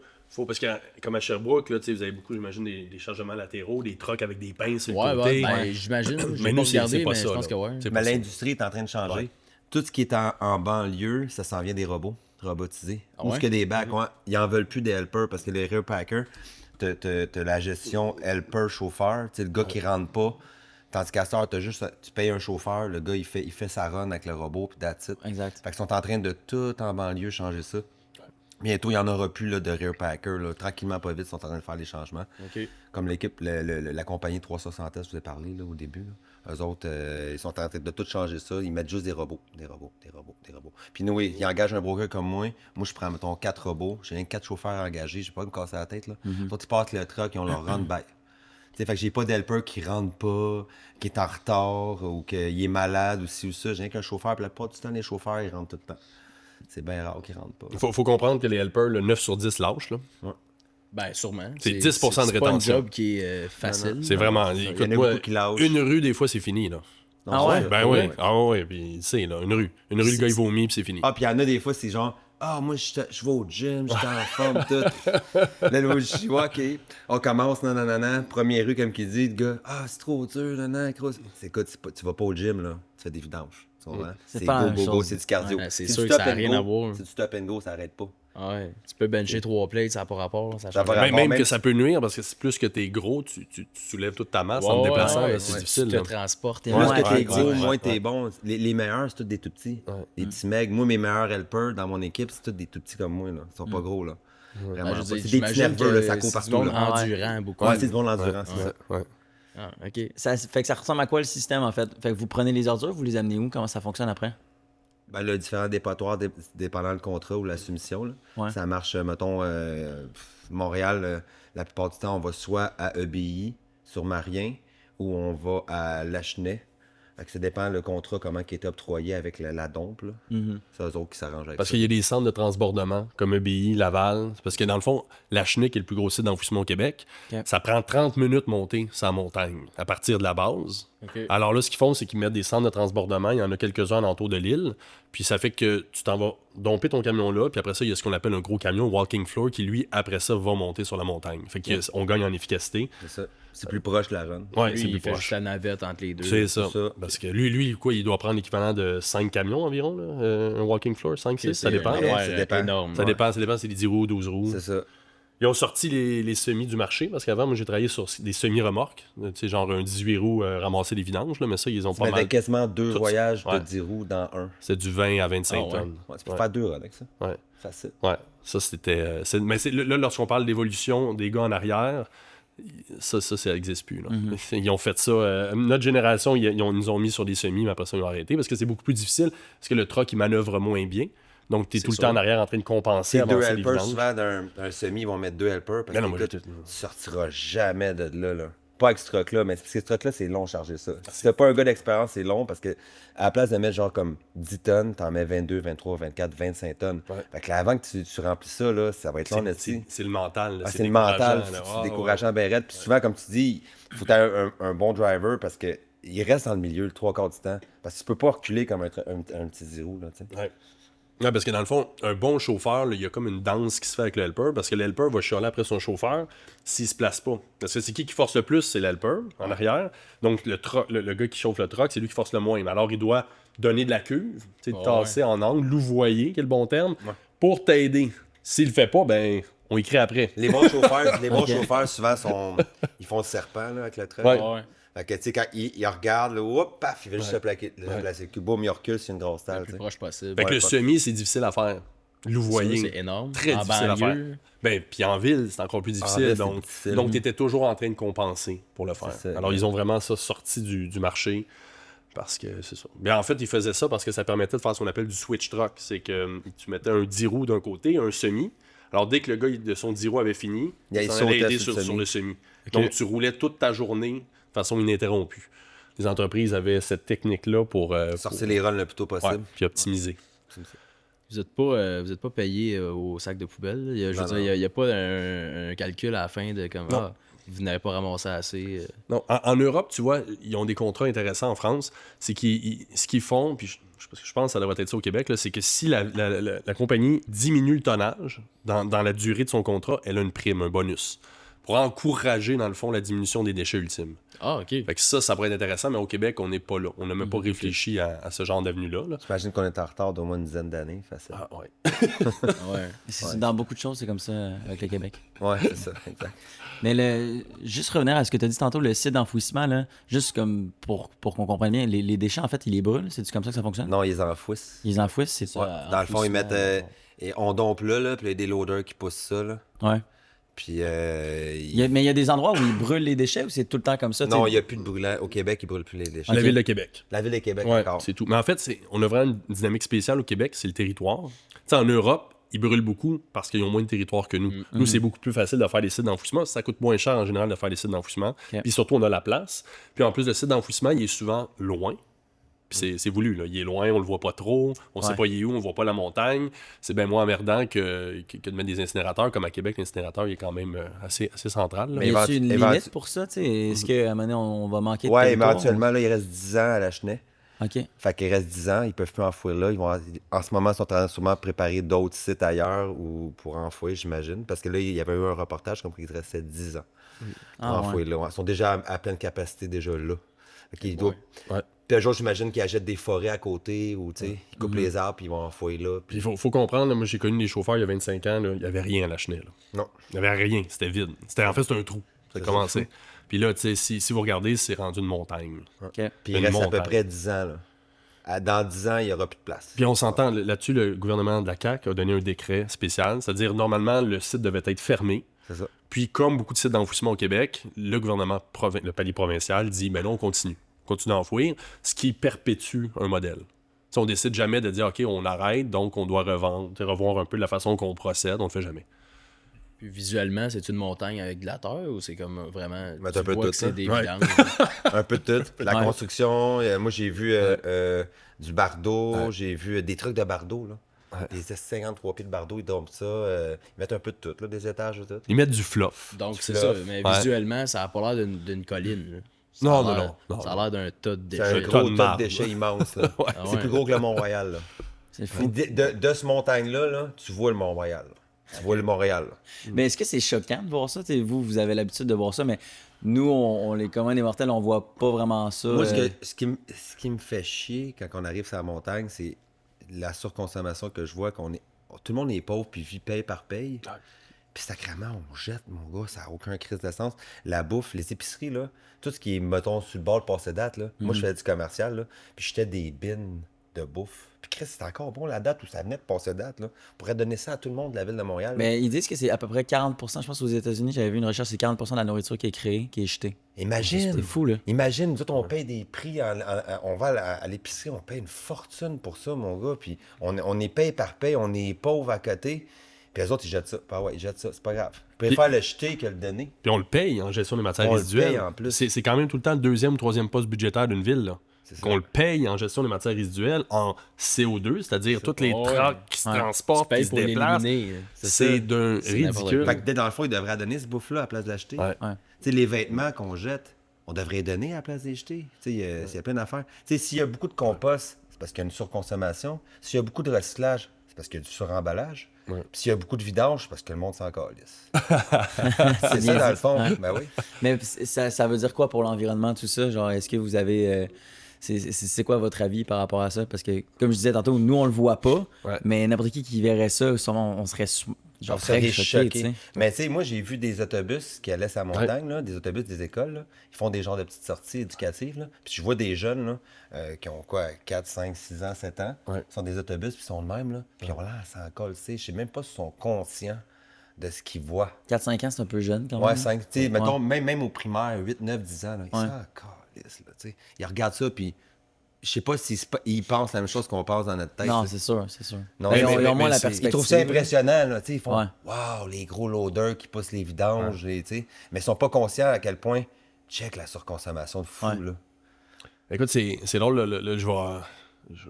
parce que comme à Sherbrooke, là, tu sais, vous avez beaucoup, j'imagine, des chargements latéraux, des trucks avec des pinces sur Ouais, le côté. ben, j'imagine. Mais J'ai nous, pas c'est regardé, pas mais ça, je pense là. que ouais. C'est Mais pas ça. l'industrie est en train de changer. Ouais. Tout ce qui est en banlieue, ça s'en vient des robots, robotisés. Ah Ou ouais? ce que des bacs, ouais. Ils en veulent plus des helpers parce que les rear packers, t'as la gestion helper-chauffeur, tu sais, le gars qui rentre pas. Tandis qu'à ça, tu payes un chauffeur, le gars, il fait sa run avec le robot, puis that's it. Exact. Fait qu'ils sont en train de tout en banlieue changer ça. Bientôt, il n'y en aura plus là, de rear packer. Là. Tranquillement, pas vite, ils sont en train de faire les changements. Ok. Comme l'équipe, la compagnie 360S, je vous ai parlé là, au début. Là. Eux autres, ils sont en train de tout changer ça. Ils mettent juste des robots. Puis nous, ils engagent un broker comme moi. Moi, je prends, mettons, 4 robots. J'ai rien que 4 chauffeurs engagés. Je vais pas me casser la tête. Là. D'autres, ils partent le truck, ils ont leur run back. Fait que j'ai pas d'helper qui rentre pas, qui est en retard ou qu'il est malade ou ci ou ça. J'ai rien qu'un chauffeur. Puis la plupart du temps, les chauffeurs, ils rentrent tout le temps. C'est bien rare qu'ils rentrent pas. Il faut comprendre que les helpers, le 9 sur 10 lâchent. Là. Ben, sûrement. C'est 10% de C'est pas un rétention. job qui est facile. C'est vraiment. Il y en Écoute, a moi, beaucoup qui lâchent. une rue, des fois, c'est fini. Là. Non, Ah ouais? ça, Ben oui. Ah oui, puis c'est là, une rue. Une rue, le gars, il vomit, puis c'est fini. Ah, puis il y en a des fois, c'est genre, moi, je vais au gym, j'étais en forme, tout. Là, je dis, ouais, OK. On commence, non. Première rue, comme qu'il dit, le gars, c'est trop dur, C'est quoi, tu vas pas au gym, là. Tu fais des vidanges. Tu comprends? C'est pas la même go, chose. c'est du cardio. Ouais, c'est du sûr que ça stop n'a and rien go. à voir. C'est du stop and go, ça arrête pas. Ouais. Tu peux bencher 3 plates, ça n'a pas rapport. Ça Ça change va rien. rapport. Même même que si- ça peut nuire parce que c'est plus que t'es gros, tu soulèves toute ta masse en te Ouais, déplaçant, ouais, là, c'est ouais. difficile. Tu te là. transportes. T'es Plus moins que t'es athlétique. gros, ouais, moins ouais. t'es bon. Les meilleurs, c'est tous des tout petits. Des petits mecs. Moi, mes meilleurs helpers dans mon équipe, c'est tous des tout petits comme moi. Là. Ils sont pas gros, là. Vraiment Ben, pas. je veux dire, C'est des petits j'imagine nerveux, là, ça que court c'est partout. du monde Là. endurant beaucoup. Ouais, c'est du bon l'endurance, c'est ça. Ouais. Ah, ok. Fait que ça ressemble à quoi le système, en fait? Fait que vous prenez les ordures, vous les amenez où? Comment ça fonctionne après? Ben, le différent dépotoir, dépendant le contrat ou la soumission, là. Ouais. Ça marche, mettons, Montréal, la plupart du temps, on va soit à EBI, sur Marien, ou on va à Lachenay. Fait que ça dépend le contrat, comment il est octroyé avec la dompe. Là. C'est eux autres qui s'arrangent avec Parce ça. qu'il y a des centres de transbordement, comme EBI, Laval. C'est parce que dans le fond, la Chenille, qui est le plus gros site d'enfouissement au Québec, Ok. ça prend 30 minutes monter sa montagne, à partir de la base. Ok. Alors là, ce qu'ils font, c'est qu'ils mettent des centres de transbordement. Il y en a quelques-uns autour de l'île. Puis ça fait que tu t'en vas domper ton camion là. Puis après ça, il y a ce qu'on appelle un gros camion, walking floor, qui lui, après ça, va monter sur la montagne. Fait qu'on gagne en efficacité. C'est ça. C'est plus proche de la run. Ouais, Lui, c'est il plus fait proche. juste la navette entre les deux. C'est ça. ça. Parce que lui, quoi, il doit prendre l'équivalent de 5 camions environ, là, un walking floor, 5, 6, ça dépend. ouais, là. ça dépend. Énorme. Ça dépend, c'est les 10 roues, 12 roues. C'est ça. Ils ont sorti les semis du marché, parce qu'avant, moi, j'ai travaillé sur des semi-remorques. Tu sais, genre un 18 roues ramasser des vidanges, là, mais ça, ils ont Tu pas mettais mal. quasiment 2 Tout- voyages ouais. de 10 roues dans un. C'est du 20 à 25 Ah ouais. tonnes. Ouais, tu peux Ouais. faire 2 runs avec ça. Ouais. Facile. Ouais, ça c'était. Mais là, lorsqu'on parle d'évolution des gars en arrière, ça n'existe plus. Là. Ils ont fait ça. Notre génération, ils nous ont mis sur des semis, mais après ça, ils ont arrêté parce que c'est beaucoup plus difficile, parce que le truck, il manœuvre moins bien. Donc, tu es tout le temps en arrière en train de compenser. C'est 2 avancer les helpers, vidanges. souvent, d'un semi, ils vont mettre 2 helpers. Parce Non, que moi, tu sortiras jamais de là. Pas avec ce truck-là, mais parce que ce truck-là, c'est long charger ça. Si t'as pas un gars d'expérience, c'est long parce que à la place de mettre genre comme 10 tonnes, t'en mets 22, 23, 24, 25 tonnes. Ouais. Fait que là, avant que tu remplis ça, là, ça va être long aussi. C'est le mental. Là. C'est le mental, décourageant, là. c'est décourageant ben raide. Puis souvent, comme tu dis, il faut avoir un bon driver parce que il reste dans le milieu le 3/4 du temps. Parce que tu peux pas reculer comme un petit zéro. Là, tu sais. Ouais. Ouais, parce que dans le fond, un bon chauffeur, là, il y a comme une danse qui se fait avec le helper, parce que le helper va chialer après son chauffeur s'il se place pas. Parce que c'est qui force le plus? C'est le helper, en arrière. Donc, le gars qui chauffe le truck, c'est lui qui force le moins. Mais alors, il doit donner de la cuve, tasser en angle, louvoyer, qui est le bon terme, pour t'aider. S'il le fait pas, ben, on écrit après. Les bons chauffeurs, souvent, ils font le serpent là, avec le truck. Ouais. Fait que, tu sais, quand il regarde, là, hop, paf, il va juste se placer. Boum, il recule, c'est une grosse Le talle. plus tu sais. proche possible. Fait que le semi, c'est difficile à faire. Louvoyer. Ça, c'est énorme. Très en difficile à faire. banlieue, Ben, puis en ville, c'est encore plus difficile. ville, c'est donc, difficile. donc tu étais toujours en train de compenser pour le faire. C'est ça, Alors, ouais. ils ont vraiment ça sorti du marché parce que c'est ça. Ben, en fait, ils faisaient ça parce que ça permettait de faire ce qu'on appelle du switch truck. C'est que tu mettais un 10 roues d'un côté, un semi. Alors, dès que le gars de son 10 roues avait fini, Il s'en allait sautait aider sur le sur le semi. Ok. Donc, tu roulais toute ta journée de façon ininterrompue. Les entreprises avaient cette technique-là pour Sortir les runs le plus tôt ouais, possible. puis optimiser. vous êtes pas payé au sac de poubelle. Il y a, je veux Non, dire, il y a pas un calcul à la fin de comme vous n'avez pas ramassé assez. Non, en Europe, tu vois, ils ont des contrats intéressants en France. C'est ce qu'ils font, puis je pense que ça devrait être ça au Québec, là, c'est que si la compagnie diminue le tonnage dans la durée de son contrat, elle a une prime, un bonus, pour encourager, dans le fond, la diminution des déchets ultimes. Ah, ok. Fait que ça pourrait être intéressant, mais au Québec, on n'est pas là. On n'a même pas réfléchi à ce genre d'avenue-là. Là. J'imagine qu'on est en retard d'au moins une dizaine d'années. Facile. Ah, ouais. Ouais. Dans beaucoup de choses, c'est comme ça avec le Québec. Ouais, c'est ça, exact. Mais juste revenir à ce que tu as dit tantôt, le site d'enfouissement, là, juste comme pour qu'on comprenne bien, les déchets, en fait, ils les brûlent. C'est comme ça que ça fonctionne? Non, ils les enfouissent. Ils enfouissent, c'est ça? Ouais. Dans le fond, ils mettent. enfouissement, Et on dompe là, puis il y a des loaders qui poussent ça. Là. Ouais. Puis. Mais il y a des endroits où ils brûlent les déchets ou c'est tout le temps comme ça? Non, t'sais? il n'y a plus de brûlant. Au Québec, ils ne brûlent plus les déchets. La ville de Québec. La ville de Québec, Ouais, encore. c'est tout. Mais en fait, on a vraiment une dynamique spéciale au Québec, c'est le territoire. Tu sais, en Europe, ils brûlent beaucoup parce qu'ils ont moins de territoire que nous. Nous, c'est beaucoup plus facile de faire des sites d'enfouissement. Ça coûte moins cher en général de faire des sites d'enfouissement. Ok. Puis surtout, on a la place. Puis en plus, le site d'enfouissement, il est souvent loin. Puis c'est voulu, là. Il est loin, on le voit pas trop, on sait pas il est où, on voit pas la montagne. C'est bien moins emmerdant que de mettre des incinérateurs. Comme à Québec, l'incinérateur, il est quand même assez central. Là. Mais y a-t-il une éventu- limite pour ça? T'sais? Est-ce qu'à un moment donné, on va manquer de Ouais, territoire? éventuellement, là, il reste 10 ans à la Chenet. OK. Fait qu'il reste 10 ans, ils peuvent plus enfouir là. En ce moment, ils sont en train de sûrement préparer d'autres sites ailleurs ou pour enfouir, j'imagine. Parce que là, il y avait eu un reportage comme qu'il restait 10 ans pour Ah, enfouir là. Ils sont déjà à pleine capacité déjà là. Fait qu'ils doivent... Ouais. Puis un jour, j'imagine qu'ils achètent des forêts à côté ou ils coupent les arbres puis ils vont enfouir là. Puis il faut comprendre, là, moi j'ai connu des chauffeurs il y a 25 ans, là, il n'y avait rien à la Chenet. Là. Non. Il n'y avait rien, c'était vide. En fait, c'était un trou. Ça C'est commençait. Puis là, tu sais, si vous regardez, c'est rendu une montagne. OK. Puis il Une reste à peu montagne. près 10 ans. Là. Dans 10 ans, il n'y aura plus de place. Puis on s'entend, là-dessus, le gouvernement de la CAQ a donné un décret spécial, c'est-à-dire, normalement, le site devait être fermé. C'est ça. Puis, comme beaucoup de sites d'enfouissement au Québec, le gouvernement, le palier provincial dit, ben là, on continue à enfouir, ce qui perpétue un modèle. T'sais, on décide jamais de dire, OK, on arrête, donc on doit revoir un peu la façon qu'on procède, on le fait jamais. Puis visuellement, c'est une montagne avec de la terre ou c'est comme vraiment. Mais Tu un peu vois tout, que c'est hein. des Ouais. vidanges. Un peu de tout. La Ouais. construction, moi j'ai vu du bardeau, j'ai vu des trucs de bardeau. Là. Des 53 pieds de bardeau, ils dompent ça. Ils mettent un peu de tout, là, des étages et tout. Ils mettent du fluff. Donc c'est fleuve. ça. Mais Ouais. visuellement, ça n'a pas l'air d'une colline. là. Ça Non, a non, l'air- non. Ça a l'air d'un tas de C'est un déchets. tas gros de tas de marbre. déchets immense. Là. Ah C'est ouais. plus gros que le Mont-Royal. Là. C'est fou. Puis de ce montagne-là, là, tu vois le Mont-Royal. là. Tu vois le Montréal. Là. Mais est-ce que c'est choquant de voir ça? T'sais, vous avez l'habitude de voir ça, mais nous, on les communs des mortels, on voit pas vraiment ça. Moi, ce qui me fait chier quand on arrive sur la montagne, c'est la surconsommation que je vois. Tout le monde est pauvre puis vit paye par paye. Ouais. Puis sacrément, on jette, mon gars, ça n'a aucun crise de sens. La bouffe, les épiceries, là, tout ce qui est, mettons, sur le bord de passer date, là. Moi, je fais du commercial, là, puis j'étais des bins de bouffe. Puis Chris, c'est encore bon la date où ça venait de passer date. Là. On pourrait donner ça à tout le monde de la ville de Montréal. là. Mais ils disent que c'est à peu près 40%, je pense aux États-Unis, j'avais vu une recherche, c'est 40% de la nourriture qui est créée, qui est jetée. Imagine. C'est fou, là. Imagine, nous autres, on paye des prix, on va à l'épicerie, on paye une fortune pour ça, mon gars. Puis on est paye par paye, on est pauvre à côté. Puis les autres, ils jettent ça. Bah ouais, ils jettent ça, c'est pas grave. Ils préfèrent le jeter que le donner. Puis on le paye en gestion des matières On le résiduelles. paye en plus. C'est quand même tout le temps le deuxième ou troisième poste budgétaire d'une ville. Là. C'est ça. Qu'on le paye en gestion des matières résiduelles en CO2, c'est-à-dire toutes les Ouais. trucks qui se Ouais. transportent, qui Paye se pour déplacent. l'éliminer. C'est d'un C'est n'importe ridicule. Fait que dans le fond, ils devraient donner ce bouffe-là à la place de l'acheter. Ouais. Ouais. Tu sais, les vêtements qu'on jette, on devrait les donner à la place de les jeter. Tu sais, il y a plein d'affaires. Tu sais, s'il y a beaucoup de compost, c'est parce qu'il y a une surconsommation. S'il y a beaucoup de recyclage, c'est parce qu'il y a du suremballage. Ouais. Puis s'il y a beaucoup de vidange, c'est parce que le monde s'en calisse. C'est ça, dans le fond. Ouais. Ben oui. Mais ça veut dire quoi pour l'environnement, tout ça? Genre, est-ce que vous avez... c'est quoi votre avis par rapport à ça? Parce que, comme je disais tantôt, nous, on le voit pas, Ouais. mais n'importe qui verrait ça, sûrement, on serait Genre, très serait choqué, tu choqué. sais. Mais tu sais, moi, j'ai vu des autobus qui allaient sur la montagne, là, des autobus des écoles. Là. Ils font des genres de petites sorties éducatives. Là. Puis je vois des jeunes là, qui ont quoi, 4, 5, 6 ans, 7 ans. Ouais. Ils sont des autobus, puis ils sont de même. Là. Puis ils ont l'air sans colle. Je sais même pas s'ils sont conscients de ce qu'ils voient. 4-5 ans, c'est un peu jeune quand même. Ouais, 5. Tu sais, Ouais. mettons, même au primaire, 8, 9, 10 ans, là, ils Ouais. sont en calisse, là, tu sais. Ils regardent ça, puis je sais pas s'ils pensent la même chose qu'on pense dans notre tête. Non, là. c'est sûr, c'est sûr. Non, Mais mais- ils ont moins la c'est- perspective. Ils trouvent ça impressionnant, là, tu sais, ils font Ouais. waouh, les gros loaders qui poussent les vidanges, tu sais, mais ils sont pas conscients à quel point check la surconsommation de fou Ouais. là. Écoute, c'est drôle, là, je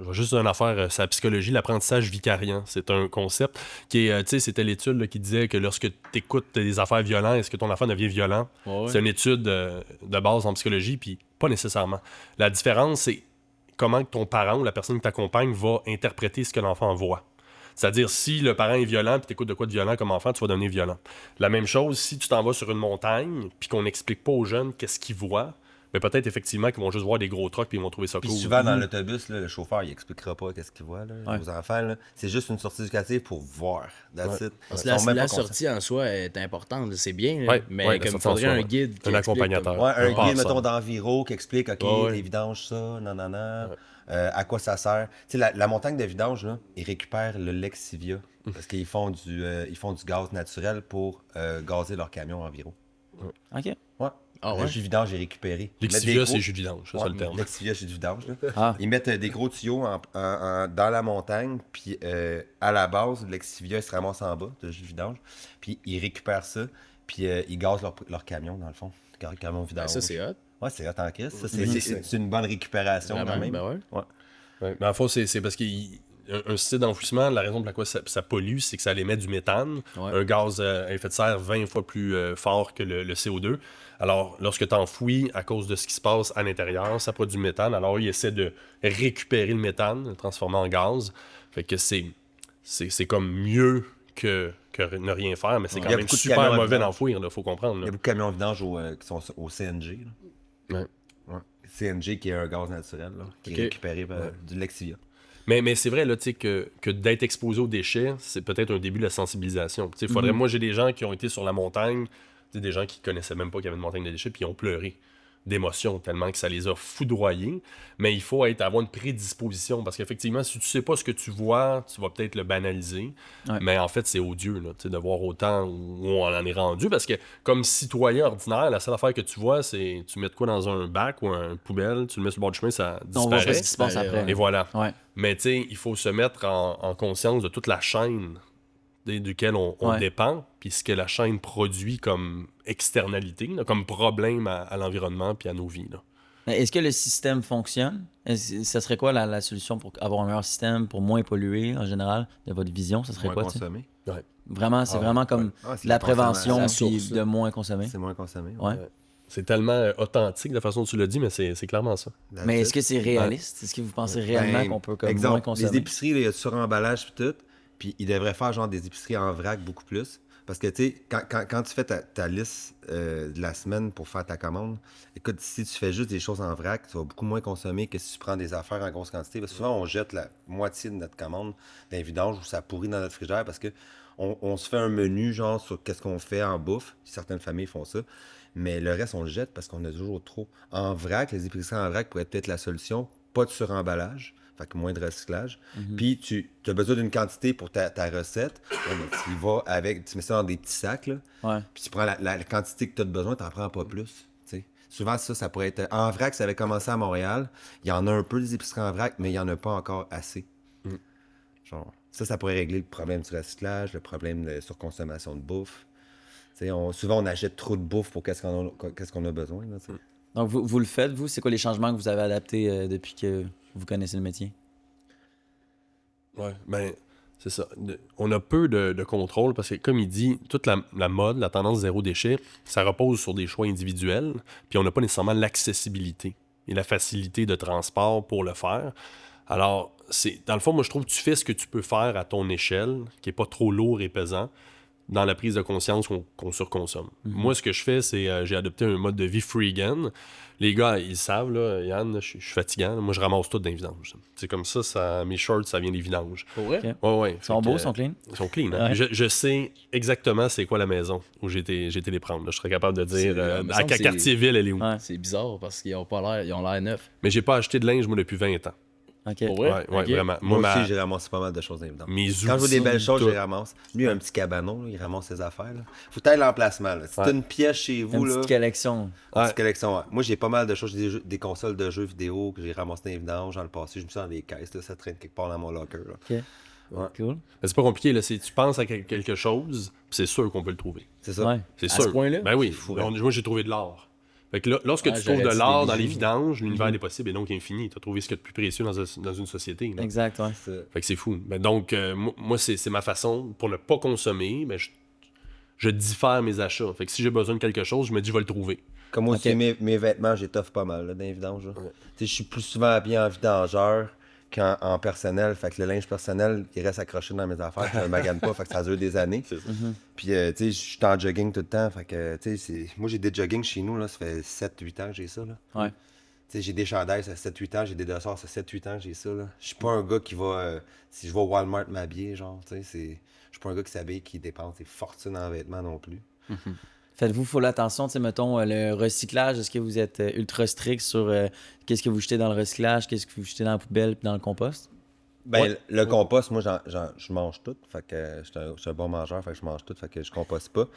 vais juste une affaire, c'est la psychologie, l'apprentissage vicariant. C'est un concept qui est, tu sais, c'était l'étude là, qui disait que lorsque tu écoutes des affaires violentes, est-ce que ton enfant devient violent? Ouais. C'est une étude de base en psychologie, puis pas nécessairement. La différence, c'est comment ton parent ou la personne qui t'accompagne va interpréter ce que l'enfant voit. C'est-à-dire, si le parent est violent puis t'écoutes de quoi de violent comme enfant, tu vas devenir violent. La même chose, si tu t'en vas sur une montagne puis qu'on n'explique pas aux jeunes qu'est-ce qu'ils voient, mais peut-être effectivement qu'ils vont juste voir des gros trucks puis ils vont trouver ça Puis cool. souvent dans l'autobus là, le chauffeur il expliquera pas qu'est-ce qu'il voit là, Ouais. aux enfants là. C'est juste une sortie éducative pour voir. That's Ouais. it. Parce Ils que la, sont même la pas conscients. sortie en soi est importante, c'est bien, là, Ouais, mais ouais, la comme il sortie en faudrait soi, un ouais. guide. qui Un explique accompagnateur. comme- Ouais, un Ah, guide, ça. mettons, d'enviro qui explique, OK, Ouais. les vidanges, ça, nanana, à quoi ça sert. Tu sais, la montagne de vidange, là, ils récupèrent le Lexivia parce qu'ils font du gaz naturel pour gazer leur camion environ. OK. Ouais. Ah Le ouais? jus de vidange est récupéré. Ils mettent des Lexivia, gros- c'est jus de vidange, c'est ça le terme. Lexivia, jus de vidange. Là. Ah, Ils mettent des gros tuyaux dans la montagne, puis à la base, le Lexivia, il se ramasse en bas, le jus de vidange, puis ils récupèrent ça, puis ils gazent leur camion, dans le fond. Leur camion vidange. Ça, c'est hot. Ouais, c'est hot en Christ. Ça, Mhm. c'est une bonne récupération quand Vraiment, même. ben ouais. Ouais, mais en fait, c'est parce qu'un site d'enfouissement, la raison pour laquelle ça pollue, c'est que ça émet du méthane, Ouais. un gaz à effet de serre 20 fois plus fort que le CO2. Alors, lorsque tu enfouis à cause de ce qui se passe à l'intérieur, ça produit du méthane. Alors, ils essaient de récupérer le méthane, le transformer en gaz. Fait que c'est comme mieux que ne rien faire, mais c'est Il y quand a même beaucoup de super camions à mauvais vidange. d'enfouir, il faut comprendre. Il y là. a beaucoup de camions de vidange qui sont au CNG. Là. Ouais. Ouais. CNG qui est un gaz naturel là, qui Ok. est récupéré par du Lexivia. Mais c'est vrai là, tu sais, que d'être exposé aux déchets, c'est peut-être un début de la sensibilisation. Tu sais, faudrait, Moi, j'ai des gens qui ont été sur la montagne, tu sais, des gens qui connaissaient même pas qu'il y avait une montagne de déchets, puis ils ont pleuré d'émotion tellement que ça les a foudroyés. Mais il faut avoir une prédisposition, parce qu'effectivement, si tu sais pas ce que tu vois, tu vas peut-être le banaliser. Ouais. Mais en fait, c'est odieux là, tu sais, de voir autant où on en est rendu, parce que comme citoyen ordinaire, la seule affaire que tu vois, c'est tu mets de quoi dans un bac ou une poubelle, tu le mets sur le bord du chemin, ça on voit disparaît. pas ce qui se passe après. Et voilà. Ouais. Mais tu sais, il faut se mettre en conscience de toute la chaîne duquel on Ouais. dépend, puis ce que la chaîne produit comme externalité, là, comme problème à l'environnement puis à nos vies. Là. Mais est-ce que le système fonctionne? Ça serait quoi la solution pour avoir un meilleur système, pour moins polluer en général, de votre vision? Ça serait Moins quoi? tu sais? consommé. Vraiment, c'est Ah, vraiment comme ouais. Ah, c'est la prévention consommation. puis La source, de moins consommer. C'est moins consommé. Ouais. C'est tellement authentique de la façon dont tu l'as dit, mais c'est clairement ça. That's Mais it. est-ce que c'est réaliste? Est-ce que vous pensez réellement Ben, qu'on peut comme moins exemple, consommer? les épiceries, là, il y a du suremballage puis tout. Puis ils devraient faire genre des épiceries en vrac beaucoup plus. Parce que, tu sais, quand tu fais ta liste de la semaine pour faire ta commande, écoute, si tu fais juste des choses en vrac, tu vas beaucoup moins consommer que si tu prends des affaires en grosse quantité. Parce que souvent, on jette la moitié de notre commande dans les vidanges ou ça pourrit dans notre frigidaire parce que on se fait un menu, genre, sur qu'est-ce qu'on fait en bouffe. Certaines familles font ça. Mais le reste, on le jette parce qu'on a toujours trop. En vrac, les épiceries en vrac pourraient être peut-être la solution. Pas de suremballage. fait que moins de recyclage. Puis tu as besoin d'une quantité pour ta recette, tu y vas avec, tu mets ça dans des petits sacs, là, Ouais. puis tu prends la quantité que tu as besoin, tu n'en prends pas plus. T'sais. Souvent, ça pourrait être... En vrac, ça avait commencé à Montréal. Il y en a un peu des épiceries en vrac, mais il n'y en a pas encore assez. Genre, ça pourrait régler le problème du recyclage, le problème de surconsommation de bouffe. Souvent, on achète trop de bouffe pour qu'est-ce qu'on a besoin. Là, Donc, vous le faites, vous? C'est quoi les changements que vous avez adaptés depuis que vous connaissez le métier? Ouais, ben, c'est ça. On a peu de contrôle parce que, comme il dit, toute la mode, la tendance zéro déchet, ça repose sur des choix individuels, puis on n'a pas nécessairement l'accessibilité et la facilité de transport pour le faire. Alors, dans le fond, moi, je trouve que tu fais ce que tu peux faire à ton échelle, qui n'est pas trop lourd et pesant, dans la prise de conscience qu'on surconsomme. Moi, ce que je fais, c'est j'ai adopté un mode de vie freegan. Les gars, ils savent, là, Yann, je suis fatigant. Moi, je ramasse tout dans les vidanges. C'est comme ça, mes shorts, ça vient des vidanges. Pour vrai? Ok. Ouais. Ils sont beaux, ils sont clean? Ils sont clean. Hein? Ouais. Je sais exactement c'est quoi la maison où j'ai été les prendre. Là. Je serais capable de dire me à semble que Cartierville, elle est où. Ouais. C'est bizarre parce qu'ils ont l'air neufs. Mais j'ai pas acheté de linge, moi, depuis 20 ans. OK. Pour vrai? Ouais, Ok. vraiment. Moi ma- aussi, j'ai ramassé pas mal de choses dans les vidanges. mes outils, Quand je vois des belles choses, tout. je les ramasse. Lui, il a un petit cabanon, là, il ramasse ses affaires. Là. Faut être l'emplacement. Là. Si t'as une pièce chez vous, Une là, petite collection. une Ouais. petite collection. Ouais. Moi, j'ai pas mal de choses. J'ai des consoles de jeux vidéo que j'ai ramassées dans les vidanges dans le passé. Je me suis dans des caisses. Là, ça traîne quelque part dans mon locker. Là. OK. Ouais. Cool. Mais c'est pas compliqué. Là. Tu penses à quelque chose, puis c'est sûr qu'on peut le trouver. C'est ça. Ouais. C'est À sûr. ce point-là? Ben oui. fou, Moi, j'ai trouvé de l'or. Fait que là, lorsque Ah, tu trouves de j'aurais dit l'or des dans les bijoux. vidanges, l'univers des possibles est donc infini. Tu as trouvé ce qu'il y a de plus précieux dans une société. Là. Exact, ouais. Fait que c'est fou. Ben donc, moi, c'est ma façon pour ne pas consommer. Ben, je diffère mes achats. Fait que si j'ai besoin de quelque chose, je me dis, je vais le trouver. Comme aussi, Ok. mes vêtements, j'étoffe pas mal là, dans les vidanges. Je suis plus souvent habillé en vidangeur qu'en personnel. Fait que le linge personnel, il reste accroché dans mes affaires. Je ne le magane pas. Fait que ça dure des années. C'est ça. Puis, tu sais, je suis en jogging tout le temps. Fait que, tu sais, moi, j'ai des joggings chez nous. Là, ça fait 7-8 ans que j'ai ça. Là. Ouais. Tu sais, j'ai des chandails, ça fait 7-8 ans. J'ai des dossards, ça fait 7-8 ans que j'ai ça. Là. Je suis pas un gars qui va... si je vais au Walmart m'habiller, genre, tu sais, je suis pas un gars qui s'habille, qui dépense des fortunes en vêtements non plus. Faites-vous full attention, tu sais, mettons, le recyclage, est-ce que vous êtes ultra strict sur qu'est-ce que vous jetez dans le recyclage, qu'est-ce que vous jetez dans la poubelle puis dans le compost? Ben, Ouais. le compost, moi, je mange tout. Fait que je suis un bon mangeur, fait que je mange tout, fait que je composte pas.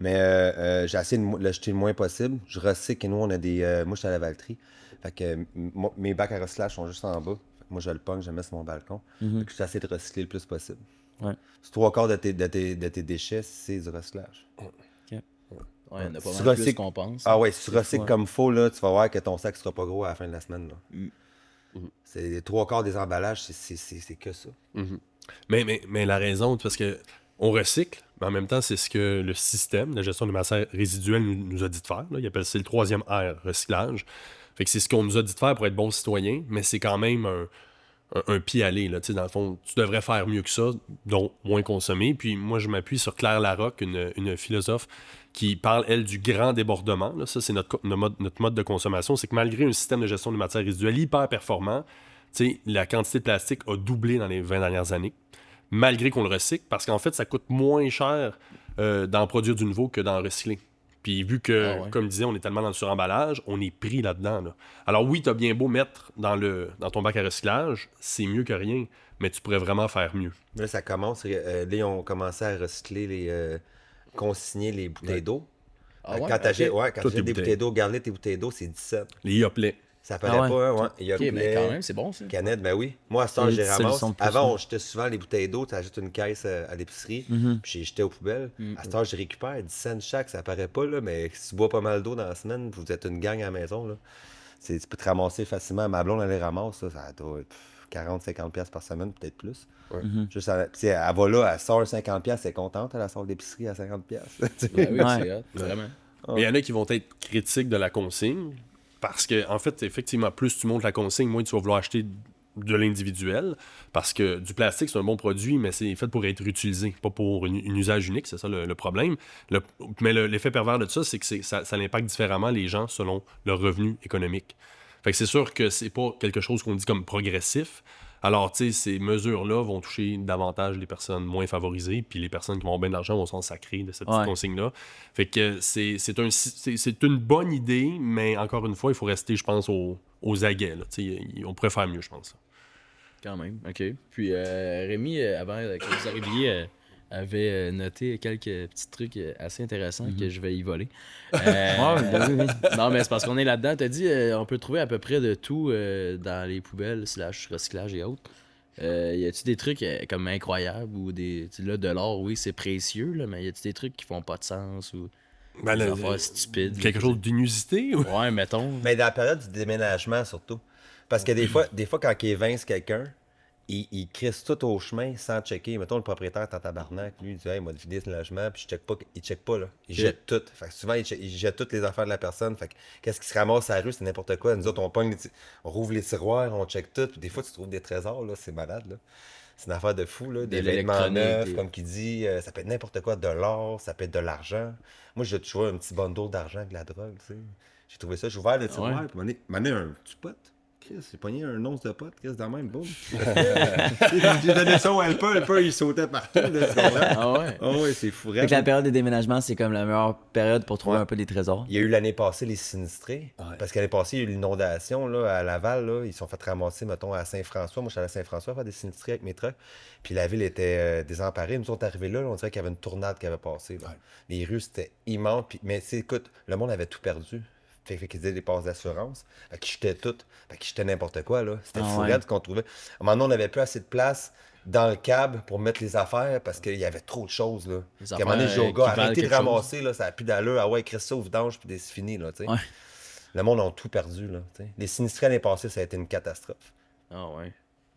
Mais j'ai essayé de le jeter le moins possible. Je recycle et nous, on a des... moi, je suis à la Valtrie. Fait que mes bacs à recyclage sont juste en bas. Fait que moi, je le pogne, je le mets sur mon balcon. Fait que j'essaie de recycler le plus possible. Ouais. C'est 3/4 de tes déchets, c'est du recyclage. Ouais, il y en a pas Tu mal plus recycles- qu'on pense. Ah ouais, si tu recycles fou, comme faut, là, tu vas voir que ton sac sera pas gros à la fin de la semaine. Là. C'est les 3/4 des emballages, c'est que ça. Mais la raison, parce que on recycle, mais en même temps, c'est ce que le système de gestion des matières résiduelles nous a dit de faire. Là. Il appelle ça le 3e R, recyclage. Fait que c'est ce qu'on nous a dit de faire pour être bons citoyens, mais c'est quand même un pis-aller. Là. Tu sais, dans le fond, tu devrais faire mieux que ça, donc moins consommer. Puis moi, je m'appuie sur Claire Larocque, une philosophe qui parle, elle, du grand débordement. Là. Ça, c'est notre mode de consommation. C'est que malgré un système de gestion des matières résiduelles hyper performant, tu sais, la quantité de plastique a doublé dans les 20 dernières années, malgré qu'on le recycle, parce qu'en fait, ça coûte moins cher d'en produire du nouveau que d'en recycler. Puis vu que, Ah ouais. comme je disais, on est tellement dans le suremballage, on est pris là-dedans. Là. Alors oui, t'as bien beau mettre dans ton bac à recyclage, c'est mieux que rien, mais tu pourrais vraiment faire mieux. Là, ça commence. Là, ils ont commencé à recycler consigner les bouteilles d'eau. Ah ouais? Quand t'achètes Ok. quand Toutes t'achètes les des bouteilles. bouteilles d'eau, garde tes bouteilles d'eau, c'est 17. Les Yoplait. Ça paraît Ah ouais. pas, hein, ouais. Il y a Ok, mais poulet, quand même, c'est bon ça. canette, ben oui. Moi, à ce temps, C'est je les une ramasse. solution de plus, Avant, ouais. on jetait souvent les bouteilles d'eau, tu achètes une caisse à l'épicerie, puis j'ai jeté aux poubelles. À ce temps, je récupère 10 cents chaque, ça paraît pas, là, mais si tu bois pas mal d'eau dans la semaine, vous êtes une gang à la maison, là. Tu peux te ramasser facilement. Ma blonde, elle les ramasse, ça doit être 40-50$ par semaine, peut-être plus. Juste elle va là, elle sort 50$, elle est contente, elle sort d'épicerie à 50$. Ben oui, Ouais. c'est hot, vraiment. Mais il y en a qui vont être critiques de la consigne, parce que, en fait, effectivement, plus tu montes la consigne, moins tu vas vouloir acheter de l'individuel, parce que du plastique, c'est un bon produit, mais c'est fait pour être utilisé, pas pour un usage unique, c'est ça le problème. Mais l'effet pervers de ça, c'est que ça impacte différemment les gens selon leur revenu économique. Fait que c'est sûr que c'est pas quelque chose qu'on dit comme progressif. Alors, tu sais, ces mesures-là vont toucher davantage les personnes moins favorisées, puis les personnes qui vont avoir bien de l'argent vont s'en sacrer de cette petite Ouais. consigne-là. Fait que c'est une bonne idée, mais encore une fois, il faut rester, je pense, aux aguets. Là. Tu sais, on pourrait faire mieux, je pense. Quand même, ok. Puis Rémi, avant que vous arriviez, avait noté quelques petits trucs assez intéressants que je vais y voler. Non, mais c'est parce qu'on est là-dedans. T'as dit, on peut trouver à peu près de tout dans les poubelles, / recyclage et autres. Y a-tu des trucs comme incroyables ou des. Là, de l'or, oui, c'est précieux, là, mais y a-tu des trucs qui font pas de sens ou des affaires stupides? Quelque chose d'inusité? Ou... Ouais, mettons. Mais dans la période du déménagement, surtout. Parce que des fois quand il évince quelqu'un, il crisse tout au chemin sans checker. Mettons, le propriétaire est en tabarnak. Lui, il dit, hey, il m'a vidé ce logement, puis il check pas, là. Il jette tout. Fait que souvent, il jette toutes les affaires de la personne. Fait que qu'est-ce qui se ramasse à la rue, c'est n'importe quoi. Nous autres, on rouvre les tiroirs, on check tout. Puis des fois, tu trouves des trésors, là. C'est malade, là. C'est une affaire de fou, là. Des vêtements neufs, comme qui dit. Ça peut être n'importe quoi, de l'or, ça peut être de l'argent. Moi, j'ai toujours un petit bundle d'argent avec de la drogue, tu sais. J'ai trouvé ça, j'ai ouvert le tiroir, puis m'en est un petit pote. J'ai pogné un once de pote, Chris, dans même, boum. J'ai donné ça au helper, il sautait partout. Là, ah ouais? Ah ouais, c'est fou. Fait que la période des déménagements, c'est comme la meilleure période pour trouver un peu des trésors. Il y a eu l'année passée les sinistrés, parce qu'année passée, il y a eu l'inondation là, à Laval. Là, ils se sont fait ramasser, mettons, à Saint-François. Moi, je suis allé à Saint-François faire des sinistrés avec mes trucks. Puis la ville était désemparée. Nous sommes arrivés là, on dirait qu'il y avait une tornade qui avait passé. Là. Les rues, c'était immense. Puis... Mais écoute, le monde avait tout perdu. Fait qu'ils disaient des passes d'assurance. Fait qu'ils jetaient tout. Fait qu'ils jetaient n'importe quoi, là. C'était fou ce qu'on trouvait. À un moment donné, on n'avait plus assez de place dans le cab pour mettre les affaires parce qu'il y avait trop de choses, là. À un moment donné, je dis au gars, arrêtez de ramasser, là, ça n'a plus d'allure. Ah ouais, écris ça au vidange, puis c'est fini, là, tu sais. Le monde a tout perdu, là, tu sais. Les sinistrés l'année passée, ça a été une catastrophe. Ah ouais.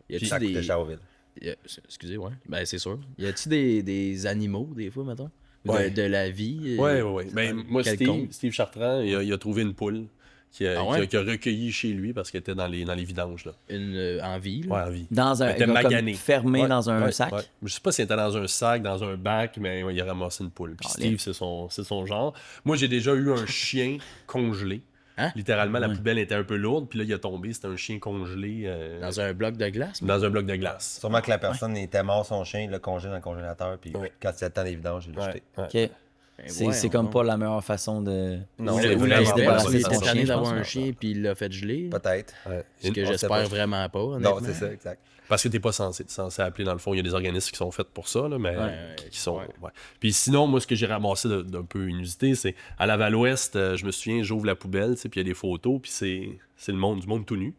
Puis ça coûtait cher aux villes. Excusez, ouais. Ben, c'est sûr. Y a-tu des animaux, des fois, mettons? De la vie? Oui. Ben, moi, Steve Chartrand, il a trouvé une poule qui a recueilli chez lui parce qu'elle était dans les vidanges. Là. En vie? Là? Ouais, en vie. Dans un, comme fermé dans un sac? Ouais. Je sais pas si elle était dans un sac, dans un bac, mais il a ramassé une poule. Puis Steve, c'est son genre. Moi, j'ai déjà eu un chien congelé. Hein? Littéralement, la poubelle était un peu lourde, puis là, il a tombé, c'était un chien congelé. Dans un bloc de glace? Dans un bloc de glace. Sûrement que la personne était morte, son chien, il l'a congelé dans le congélateur, puis quand il attend les vidanges, il l'a jeté. OK. C'est comme pas la meilleure façon de... Non, vous l'avez débarrassé son chien d'avoir un chien, puis il l'a fait geler? Peut-être. Ce que j'espère vraiment pas, honnêtement. Non, c'est ça, exact. Parce que t'es pas censé appeler, dans le fond. Il y a des organismes qui sont faits pour ça, là, mais qui sont... Ouais. Puis sinon, moi, ce que j'ai ramassé d'un peu inusité, c'est à Laval-Ouest, je me souviens, j'ouvre la poubelle, puis il y a des photos, puis c'est du monde tout nu.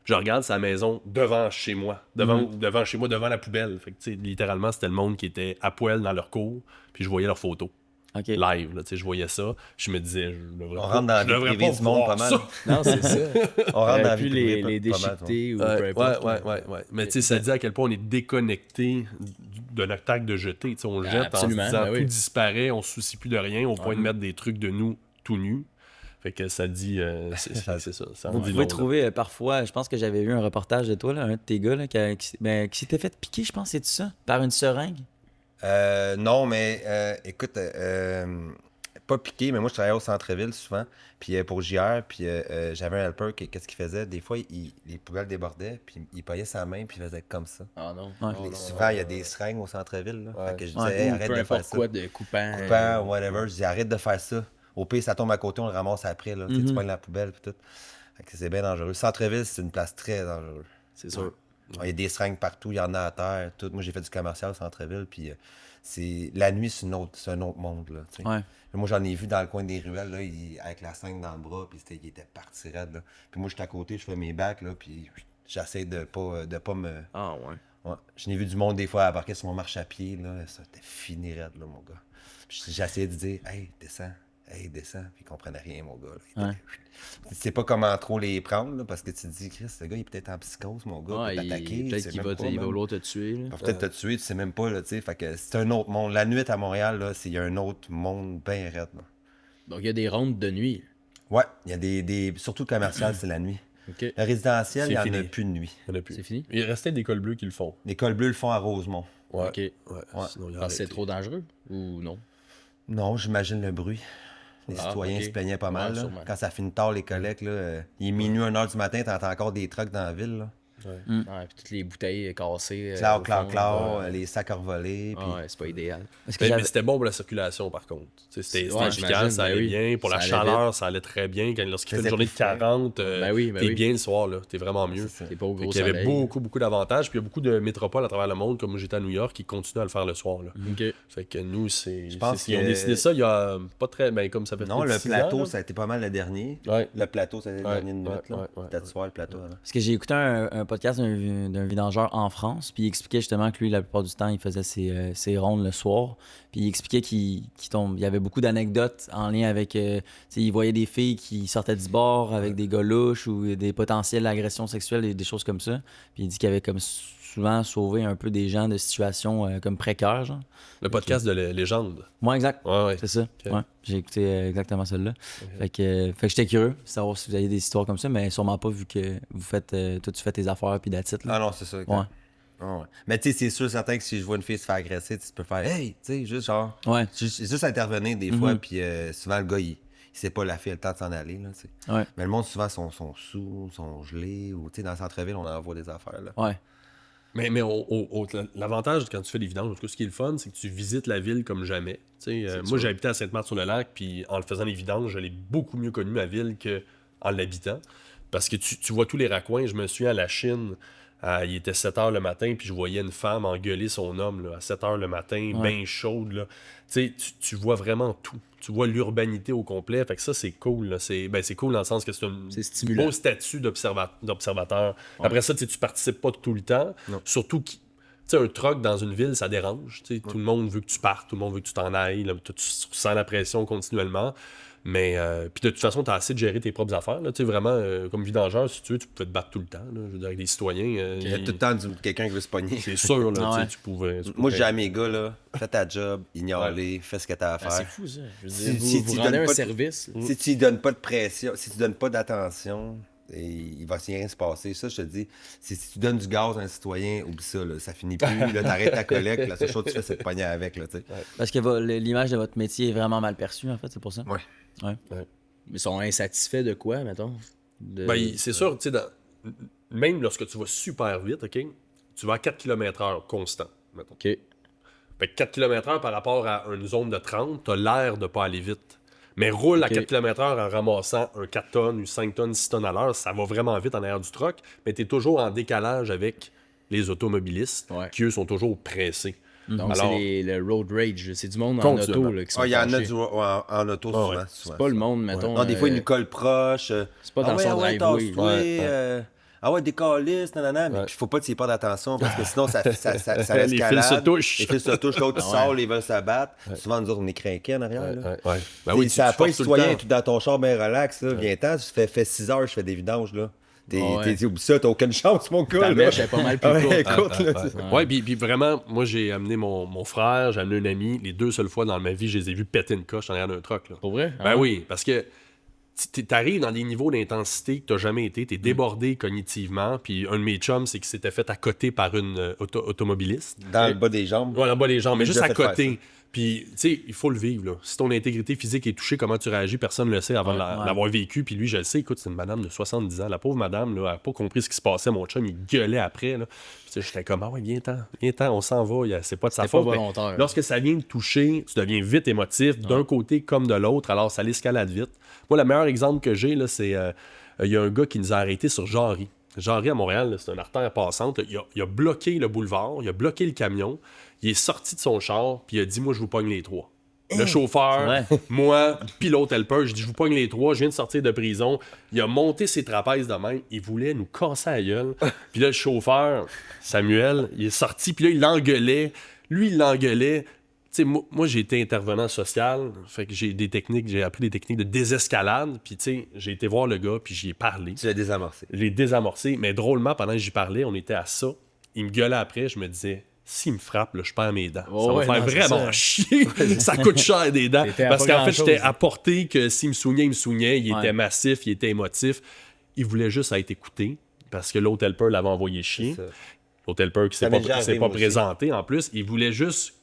Je regarde sa maison devant chez moi, devant chez moi, devant la poubelle. Fait que, littéralement, c'était le monde qui était à poil dans leur cour, puis je voyais leurs photos. Live, là, je voyais ça, je me disais, je devrais dans la vie privée du monde pas mal. Non, c'est ça. On rentre dans la vie privée les déchiqueter ou peu importe. Ouais. Mais ça dit à quel point on est déconnecté de notre acte de jeter. On jette en se disant, tout disparaît, on se soucie plus de rien, au point de mettre des trucs de nous tout nus. Fait que ça dit, c'est ça. Vous pouvez trouver parfois, je pense que j'avais vu un reportage de toi, là, un de tes gars là, qui s'était fait piquer, je pense, c'est ça, par une seringue. Non, mais écoute, pas piqué, mais moi je travaillais au centre-ville souvent, puis pour JR, puis j'avais un helper, qu'est-ce qu'il faisait? Des fois, les poubelles débordaient, puis il payait sa main, puis il faisait comme ça. Ah non. Souvent, il y a des seringues au centre-ville, là. Fait que je disais, hey, arrête de faire ça. Quoi, de coupant, whatever. Je dis, arrête de faire ça. Au pire, ça tombe à côté, on le ramasse après, là. Tu pognes la poubelle, puis tout. Fait que c'est bien dangereux. Centre-ville, c'est une place très dangereuse. C'est sûr. Il y a des seringues partout, il y en a à terre, tout. Moi, j'ai fait du commercial au centre-ville, puis la nuit, c'est un autre monde, là, tu sais. Moi, j'en ai vu dans le coin des ruelles, là, avec la seringue dans le bras, puis il était parti raide, là. Puis moi, j'étais à côté, je fais mes bacs, là, puis j'essaie de pas me... Ah ouais. Je n'ai vu du monde, des fois, embarquer sur mon marche à pied, là, ça était fini raide, là, mon gars. Puis j'essayais de dire, hey, descends. Hey, descends, puis ils comprenaient rien, mon gars. Tu sais pas comment trop les prendre, là, parce que tu te dis, Chris, ce gars, il est peut-être en psychose, mon gars, peut t'attaquer. Peut-être qu'il va vouloir te tuer. Peut-être te tuer, tu sais même pas, là, tu sais. Fait que c'est un autre monde. La nuit à Montréal, là, il y a un autre monde bien raide, là. Donc, il y a des rondes de nuit. Ouais, il y a des... Surtout le commercial, c'est la nuit. Okay. Le résidentiel, il n'y en a plus de nuit. C'est fini? Il restait des cols bleus qui le font. Les cols bleus le font à Rosemont. Ouais. OK. Sinon, parce que c'est trop dangereux ou non? Non, j'imagine le bruit. Les citoyens se plaignaient pas mal. Là. Quand ça finit tard, les collectes, là, il est minuit, 1h du matin, t'entends encore des trucks dans la ville. Là. Ouais, puis toutes les bouteilles cassées. Claude, au Claude, fond, les sacs revolés. Puis... ouais, c'est pas idéal. Parce que Mais j'avais- c'était bon pour la circulation, par contre. C'était Ouais, efficace, j'imagine, ça ben allait oui. bien. Pour Ça la allait chaleur, ça allait très bien. Lorsqu'il fait Faisait une journée de plus frais. 40, Ben oui, ben t'es oui. bien le soir, là. T'es vraiment mieux. C'est ça. T'es pas au Fait gros qu'il y avait soleil. beaucoup d'avantages. Puis il y a beaucoup de métropoles à travers le monde, comme j'étais à New York, qui continuent à le faire le soir. Là. OK. Fait que nous, Je pense ils ont que- décidé ça il y a pas très. Ben, comme ça fait Non, peut-être le 6 plateau, ans, là. ça a été pas mal le dernier. Ouais. Le plateau, ça a été le Ouais, dernier de nuit. ouais, là. ouais, ouais, C'était de soir, le plateau. Avant. Parce que j'ai écouté un podcast d'un vidangeur en France, puis il expliquait justement que lui, la plupart du temps, il faisait ses rondes le soir. Puis il expliquait qu'il y avait beaucoup d'anecdotes en lien avec. Tu sais, il voyait des filles qui sortaient du bord avec des gars louches ou des potentielles agressions sexuelles et des choses comme ça. Puis il dit qu'il avait comme souvent sauvé un peu des gens de situations comme précaires, genre. Le podcast de Légende. Moi, exact. Ouais, ouais. C'est ça. Ok. Ouais. J'ai écouté exactement celle-là. Fait que j'étais curieux de savoir si vous aviez des histoires comme ça, mais sûrement pas vu que vous faites. Toi, tu fais tes affaires puis that's it, là. Ah non, c'est ça. exact. Ouais. Ah ouais. Mais tu sais, c'est sûr, certain que si je vois une fille se faire agresser, tu peux faire hey, tu sais, juste genre. Ouais. Juste intervenir des fois, puis souvent le gars, il sait pas la fille a le temps de s'en aller. Là, tu sais. Ouais. Mais le monde, souvent, sont sous, sont gelés, ou tu sais, dans le centre-ville, on envoie des affaires. Là. Ouais. Mais l'avantage quand tu fais des vidanges, en tout cas, ce qui est le fun, c'est que tu visites la ville comme jamais. Tu sais, moi, j'ai habité à Sainte-Marthe-sur-le-Lac, puis en le faisant les vidanges, je l'ai beaucoup mieux connu ma ville qu'en l'habitant. Parce que tu vois tous les raccoins. Je me souviens à la Chine, il était 7 h le matin, puis je voyais une femme engueuler son homme là, à 7 h le matin, Ouais. bien chaude. Là. Tu sais, tu vois vraiment tout. Tu vois l'urbanité au complet. Fait que ça, c'est cool. Là. C'est cool dans le sens que c'est un C'est stimulant. beau statut d'observateur. Après ça, tu participes pas tout le temps. Non. Surtout que, tu sais, un truck dans une ville, ça dérange. Tu sais, tout le monde veut que tu partes, tout le monde veut que tu t'en ailles. Là, tu ressens la pression continuellement. Mais, puis de toute façon, tu as assez de gérer tes propres affaires. Là. Tu sais, vraiment, comme vidangeur, si tu veux, tu pouvais te battre tout le temps. Là. Je veux dire, avec des citoyens. Il y a tout le temps quelqu'un qui veut se pogner. C'est sûr, là, Ah tu sais, ouais. tu pouvais. Moi, j'ai à mes gars, là, fais ta job, ignore-les, fais ce que t'as à Ah, c'est faire. fou, ça. Je veux Si- dire, si vous tu rendez donnes un pas de- service. là. Si tu lui donnes pas de pression, si tu donnes pas d'attention, il va rien se passer. Ça, je te dis, si tu donnes du gaz à un citoyen, oublie ça, là, ça finit plus. Là, t'arrêtes ta collecte, la seule chose que tu fais, c'est de pogner avec. Là, tu sais. Parce que l'image de votre métier est vraiment mal perçue, en fait, c'est pour ça. Ouais. Mais ils sont insatisfaits de quoi, mettons? C'est sûr, tu sais, même lorsque tu vas super vite, OK, tu vas à 4 km/h constant, mettons. OK. Fait que 4 km/h par rapport à une zone de 30, t'as l'air de pas aller vite. Mais roule à Ok. 4 km/h en ramassant un 4 tonnes, ou 5 tonnes, 6 tonnes à l'heure, ça va vraiment vite en arrière du truck, mais t'es toujours en décalage avec les automobilistes, Ouais. qui eux sont toujours pressés. Donc, Alors- c'est le road rage. C'est du monde en Continuellement. auto là, qui sont Ah, il y en a fâchés. en auto Ah, souvent. ouais. souvent. C'est pas le monde, mettons. Non, des fois, ils nous collent proche. C'est pas dans ouais, son ouais, driveway. tasse-toi, Ouais, ah ouais, des calices, nanana. Mais Ouais. il faut pas que tu y aies pas d'attention parce que sinon, ça Les escalade. fils se touchent. Les fils se touchent, l'autre Ah ouais. sort, ils veulent se battre. Souvent, nous autres, on est crinqués en arrière. là. Ouais. Ben Oui, oui, ça tu pas les forces tout le citoyens, temps. tout dans ton char, bien relax. Là. Viens-t'en, tu fais 6 heures, je fais des vidanges. Là. Ouais. Oublie ça, t'as aucune chance, mon gars. Ta là. mèche est pas mal plus Ah ouais, courte. écoute, là, Ouais, ouais, puis vraiment, moi, j'ai amené mon frère, j'ai amené un ami. Les 2 seules fois dans ma vie, je les ai vus péter une coche en arrière d'un truck. Là. Pour vrai? Ben Ah. oui, parce que t'arrives dans des niveaux d'intensité que t'as jamais été, t'es débordé cognitivement, puis un de mes chums, c'est qu'il s'était fait à côté par une automobiliste. dans le bas des jambes. Ouais, en bas des jambes, mais J'ai juste à déjà fait faire côté. Puis, tu sais, il faut le vivre, là. Si ton intégrité physique est touchée, comment tu réagis, personne ne le sait avant de l'avoir vécu. Puis lui, je le sais, écoute, c'est une madame de 70 ans. La pauvre madame, là, elle n'a pas compris ce qui se passait. Mon chum, il gueulait après, là. Puis, tu sais, j'étais comme, ah ouais, viens-t'en, on s'en va. C'est pas de sa C'était pas faute. Mais volontaire. lorsque ça vient de toucher, tu deviens vite émotif, d'un côté comme de l'autre, alors ça l'escalade vite. Moi, le meilleur exemple que j'ai, là, c'est, il y a un gars qui nous a arrêtés sur Jarry. Jarry à Montréal, là, c'est une artère passante. Il a bloqué le boulevard, il a bloqué le camion, il est sorti de son char, puis il a dit, moi, je vous pogne les 3. Le chauffeur, Ouais. moi, pilote helper, je dis, je vous pogne les 3, je viens de sortir de prison. Il a monté ses trapèzes de même, il voulait nous casser la gueule. Puis là, le chauffeur, Samuel, il est sorti, puis là, il l'engueulait. Lui, il l'engueulait. Tu sais, moi, j'ai été intervenant social, fait que j'ai appris des techniques de désescalade, puis tu sais, j'ai été voir le gars, puis j'y ai parlé. Tu l'as désamorcé. Je l'ai désamorcé, mais drôlement, pendant que j'y parlais, on était à ça. Il me gueulait après, je me disais, s'il me frappe, là, je perds mes dents. Oh ça va ouais, faire non, c'est vraiment ça. chier. Ça coûte cher des dents. T'étais à Parce pas qu'en fait, grand-chose. j'étais à portée que s'il me souignait, il me souignait. Il Ouais. était massif, il était émotif. Il voulait juste être écouté parce que l'autre helper l'avait envoyé chier. C'est ça. L'autre helper qui Ça s'est m'est pas, déjà s'est arrivé, pas moi aussi. présenté en plus. Il voulait juste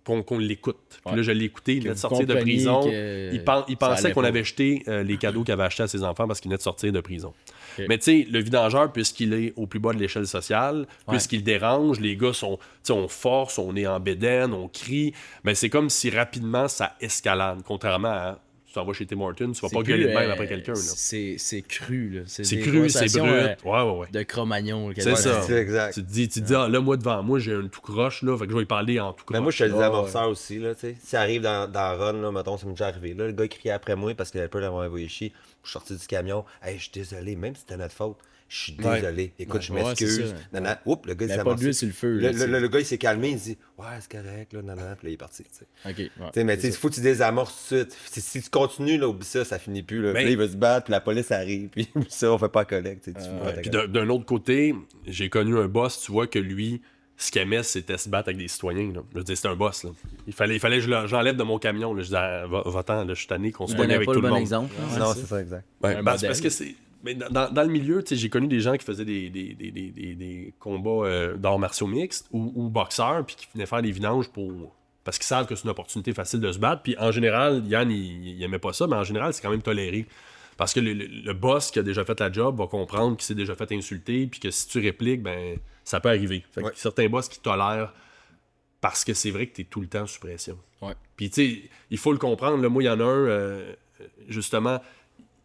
qu'on l'écoute. Puis Ouais. là, je l'ai écouté, il venait de vous sortir de compreniez prison. que Il ça pensait allait qu'on pas. avait jeté les cadeaux qu'il avait achetés à ses enfants parce qu'il venait de sortir de prison. Ok. Mais tu sais, le vidangeur, puisqu'il est au plus bas de l'échelle sociale, Ouais. puisqu'il dérange, les gars sont, tu sais, on force, on est en bédaine, on crie, mais c'est comme si rapidement ça escalade, contrairement à tu t'en vas chez Tim Hortons, tu vas C'est pas plus, gueuler de même après quelqu'un. Là. C'est cru, là. C'est des cru, c'est conversations, brut. Ouais. de Cro-Magnon. là, C'est quasiment. ça. C'est exact. Tu te dis, ah, là, moi, devant moi, j'ai un tout croche, là, fait que je vais lui parler en tout croche. Mais moi, je suis le Ouais, désamorceur aussi, là, tu sais. Si ça arrive dans Run, là, mettons, ça m'est déjà arrivé, là, le gars, il criait après moi parce qu'il avait peur d'avoir envoyé chier. Je suis sorti du camion. Hey, je suis désolé, même si c'était notre faute. Je suis Ouais. désolé. Écoute, Ouais, je ouais, m'excuse. c'est ça. Nanana. Oups, le gars, il Mais s'est pas amorcé. d'huile sur le feu. là, Le gars, il s'est calmé, il dit ouais, c'est correct, là, nanana. Puis là, il est parti, tu sais. Ok, ouais. Tu sais, mais tu sais, il faut que tu désamorces tout de suite. Si tu continues, là, oublie ça, ça finit plus. Là. Mais- Puis là, il va se battre, puis la police arrive, puis ça, on fait pas collecte. Tu sais, tu fous pas ta Puis gueule. d'un autre côté, j'ai connu un boss, tu vois, que lui, ce qu'il aimait, c'était se battre avec des citoyens. Là. Je veux dire, c'était un boss. Là. Il fallait que j'enlève de mon camion. Là. Je disais, ah, va-t'en, là, je suis tanné qu'on se Tu poigne donnais avec pas tout le le bon monde. exemple. hein, Non, ouais. c'est ça, exact. Ouais, Un parce modèle. que c'est. Mais dans le milieu, tu sais, j'ai connu des gens qui faisaient des combats d'arts martiaux mixtes ou boxeurs, puis qui venaient faire des vidanges parce qu'ils savent que c'est une opportunité facile de se battre. Puis en général, Yann, il aimait pas ça, mais en général, c'est quand même toléré. Parce que le boss qui a déjà fait la job va comprendre qu'il s'est déjà fait insulter, puis que si tu répliques, ben ça peut arriver. Fait que Ouais. certains boss qui tolèrent parce que c'est vrai que tu es tout le temps sous pression. Ouais. Puis tu sais, il faut le comprendre. Là, moi, il y en a un, justement,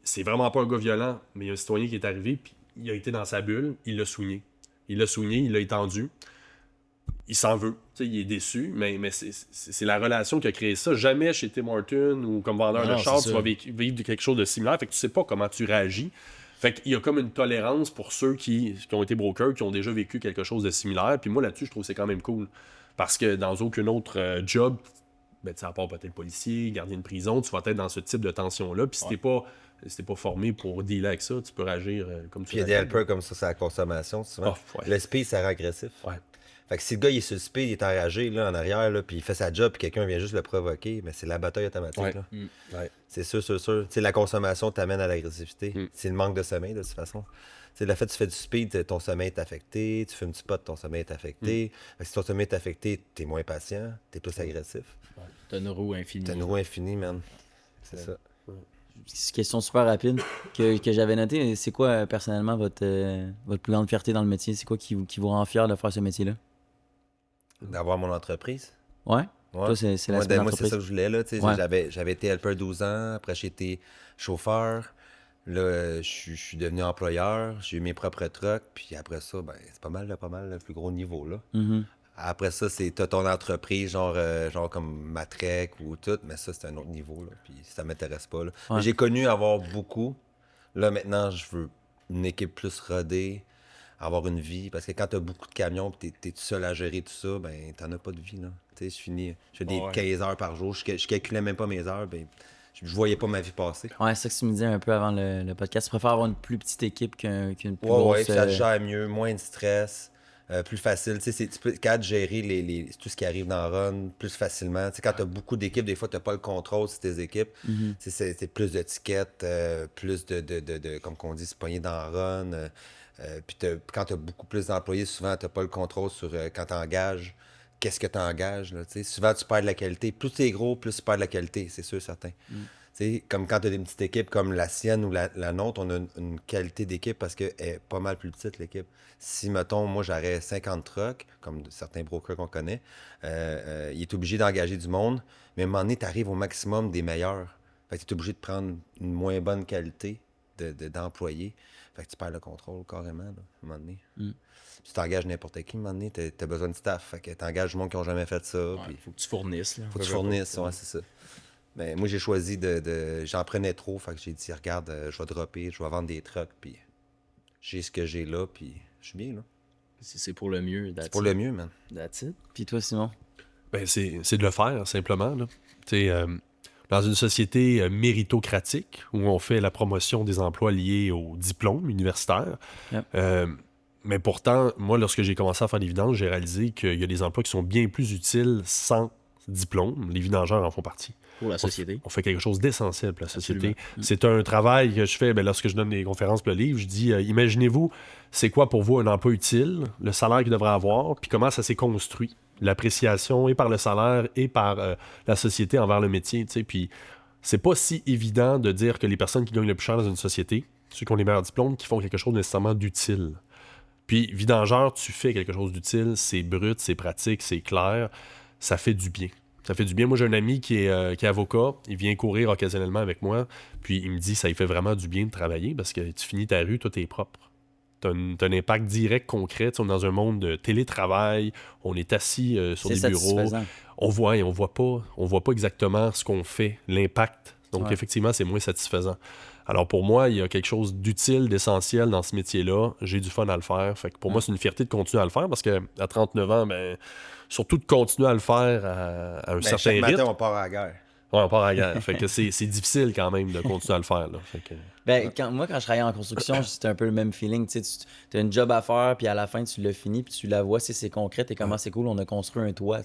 c'est vraiment pas un gars violent, mais il y a un citoyen qui est arrivé, puis il a été dans sa bulle, il l'a soigné. Il l'a étendu. Il s'en veut. Tu sais, il est déçu, mais c'est la relation qui a créé ça. Jamais chez Tim Hortons ou comme vendeur Non, de char, c'est tu ça. vas vivre de quelque chose de similaire. Fait que tu sais pas comment tu réagis. Fait qu'il y a comme une tolérance pour ceux qui ont été brokers, qui ont déjà vécu quelque chose de similaire. Puis moi, là-dessus, je trouve que c'est quand même cool. Parce que dans aucun autre job, ben, tu sais, à part peut-être policier, gardien de prison, tu vas être dans ce type de tension-là. Puis si t'es pas formé pour dealer avec ça, tu peux réagir comme tu Puis il y a des helpers comme ça, c'est la consommation, souvent. Oh, ouais. Le speed, ça rend agressif. Ouais. Fait que si le gars, il est sur le speed, il est enragé, là, en arrière, là, puis il fait sa job, puis quelqu'un vient juste le provoquer, mais c'est la bataille automatique, Ouais. là. Ouais. C'est sûr. Tu sais, la consommation t'amène à l'agressivité. C'est le manque de sommeil, de toute façon. Tu sais, le fait que tu fais du speed, ton sommeil est affecté. Tu fumes du pot, ton sommeil est affecté. Fait que si ton sommeil est affecté, t'es moins patient, t'es plus agressif. T'as une roue infinie. T'as une roue infinie, man. C'est ça. C'est une question super rapide que j'avais notée. C'est quoi, personnellement, votre plus grande fierté dans le métier? C'est quoi qui vous rend fier de faire ce métier-là? D'avoir mon entreprise. Ouais? Ouais. Toi, c'est la Moi, semaine moi, c'est d'entreprise. ça que je voulais. Là, tu sais. Ouais. J'avais été helper 12 ans. Après, j'ai été chauffeur. Là, je suis devenu employeur. J'ai eu mes propres trucks. Puis après ça, ben, c'est pas mal le plus gros niveau. Là. Mhm. Après ça, t'as ton entreprise, genre comme Matrec ou tout. Mais ça, c'est un autre niveau. Là, puis ça m'intéresse pas. Là. Ouais. Mais j'ai connu avoir beaucoup. Là, maintenant, je veux une équipe plus rodée. Avoir une vie. Parce que quand t'as beaucoup de camions et t'es tout seul à gérer tout ça, ben t'en as pas de vie. Là. Tu sais, je fais des 15 heures par jour. Je calculais même pas mes heures. Ben, je voyais pas ma vie passer. Ouais, c'est ça que tu me disais un peu avant le podcast. Tu préfères avoir une plus petite équipe qu'une plus Ouais, grosse... ça te gère mieux, moins de stress, plus facile. Tu sais, tu peux capable de gérer tout ce qui arrive dans Run plus facilement. Tu sais, quand t'as beaucoup d'équipes, des fois, t'as pas le contrôle sur tes équipes. Mhm. Tu sais, c'est plus d'étiquettes, plus de comme qu'on dit, se pogner dans Run. Puis quand tu as beaucoup plus d'employés, souvent, tu n'as pas le contrôle sur quand tu engages. Qu'est-ce que tu engages? Là, souvent, tu perds de la qualité. Plus tu es gros, plus tu perds de la qualité, c'est sûr, certain. Comme quand tu as des petites équipes comme la sienne ou la nôtre, on a une qualité d'équipe parce qu'elle est pas mal plus petite, l'équipe. Si, mettons, moi, j'aurais 50 trucks, comme certains brokers qu'on connaît, il est obligé d'engager du monde, mais à un moment donné, tu arrives au maximum des meilleurs. Fait que tu es obligé de prendre une moins bonne qualité d'employés. Fait que tu perds le contrôle carrément, là, à un moment donné. Tu t'engages n'importe qui, à un moment donné, t'as besoin de staff. Fait que t'engages du monde qui n'ont jamais fait ça. Ouais, Puis faut que tu fournisses. Là. faut que tu fournisses, ouais, c'est ça. Mais moi, j'ai choisi j'en prenais trop, fait que j'ai dit, regarde, je vais dropper, je vais vendre des trucks, puis j'ai ce que j'ai là, puis je suis bien, là. C'est pour le mieux. C'est pour le mieux, man. That's it. Puis toi, Simon? Ben, c'est de le faire, simplement. Là. Dans une société méritocratique où on fait la promotion des emplois liés au diplôme universitaire. Yep. Mais pourtant, moi, lorsque j'ai commencé à faire des vidanges, j'ai réalisé qu'il y a des emplois qui sont bien plus utiles sans diplôme. Les vidangeurs en font partie. Pour la société. On fait quelque chose d'essentiel pour la société. Absolument. C'est un travail que je fais lorsque je donne des conférences pour le livre. Je dis, imaginez-vous, c'est quoi pour vous un emploi utile, le salaire qu'il devrait avoir, puis comment ça s'est construit l'appréciation et par le salaire et par la société envers le métier, tu sais. Puis c'est pas si évident de dire que les personnes qui gagnent le plus cher dans une société, ceux qui ont les meilleurs diplômes, qui font quelque chose nécessairement d'utile. Puis vidangeur, tu fais quelque chose d'utile, c'est brut, c'est pratique, c'est clair, ça fait du bien. Ça fait du bien. Moi, j'ai un ami qui est avocat, il vient courir occasionnellement avec moi, puis il me dit ça lui fait vraiment du bien de travailler parce que tu finis ta rue, tout est propre. T'as un impact direct, concret. On est dans un monde de télétravail, on est assis sur des bureaux, on voit pas exactement ce qu'on fait, l'impact. Donc effectivement, c'est moins satisfaisant. Alors pour moi, il y a quelque chose d'utile, d'essentiel dans ce métier-là. J'ai du fun à le faire. Fait que pour moi, c'est une fierté de continuer à le faire parce qu'à 39 ans, surtout de continuer à le faire à un certain rythme. Chaque matin, on part à la guerre. Ouais, on part à la guerre. Fait que c'est difficile quand même de continuer à le faire. Là. Fait que... Moi, quand je travaillais en construction, c'était un peu le même feeling. Tu as une job à faire, puis à la fin, tu l'as fini, puis tu la vois, c'est concret. Et comment c'est cool, on a construit un toit.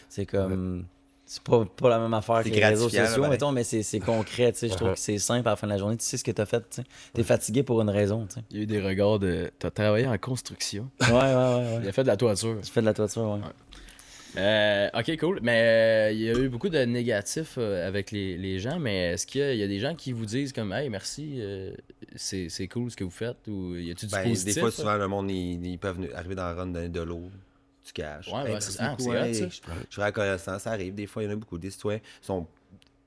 C'est comme... C'est pas la même affaire que les réseaux sociaux, mettons, mais c'est concret. Je trouve que c'est simple à la fin de la journée. Tu sais ce que tu as fait. Tu es fatigué pour une raison. T'sais. Il y a eu des regards de. Tu as travaillé en construction. Ouais. Il a fait de la toiture. Tu fais de la toiture, OK, cool. Mais il y a eu beaucoup de négatifs avec les gens, mais est-ce qu'il y a des gens qui vous disent comme « Hey, merci, c'est cool ce que vous faites » ou y a-tu du positif? Des fois, souvent, le monde, ils peuvent arriver dans la run donner de l'eau. Du cash. Ouais, c'est ça. je suis reconnaissant, ça arrive. Des fois, il y en a beaucoup. Des citoyens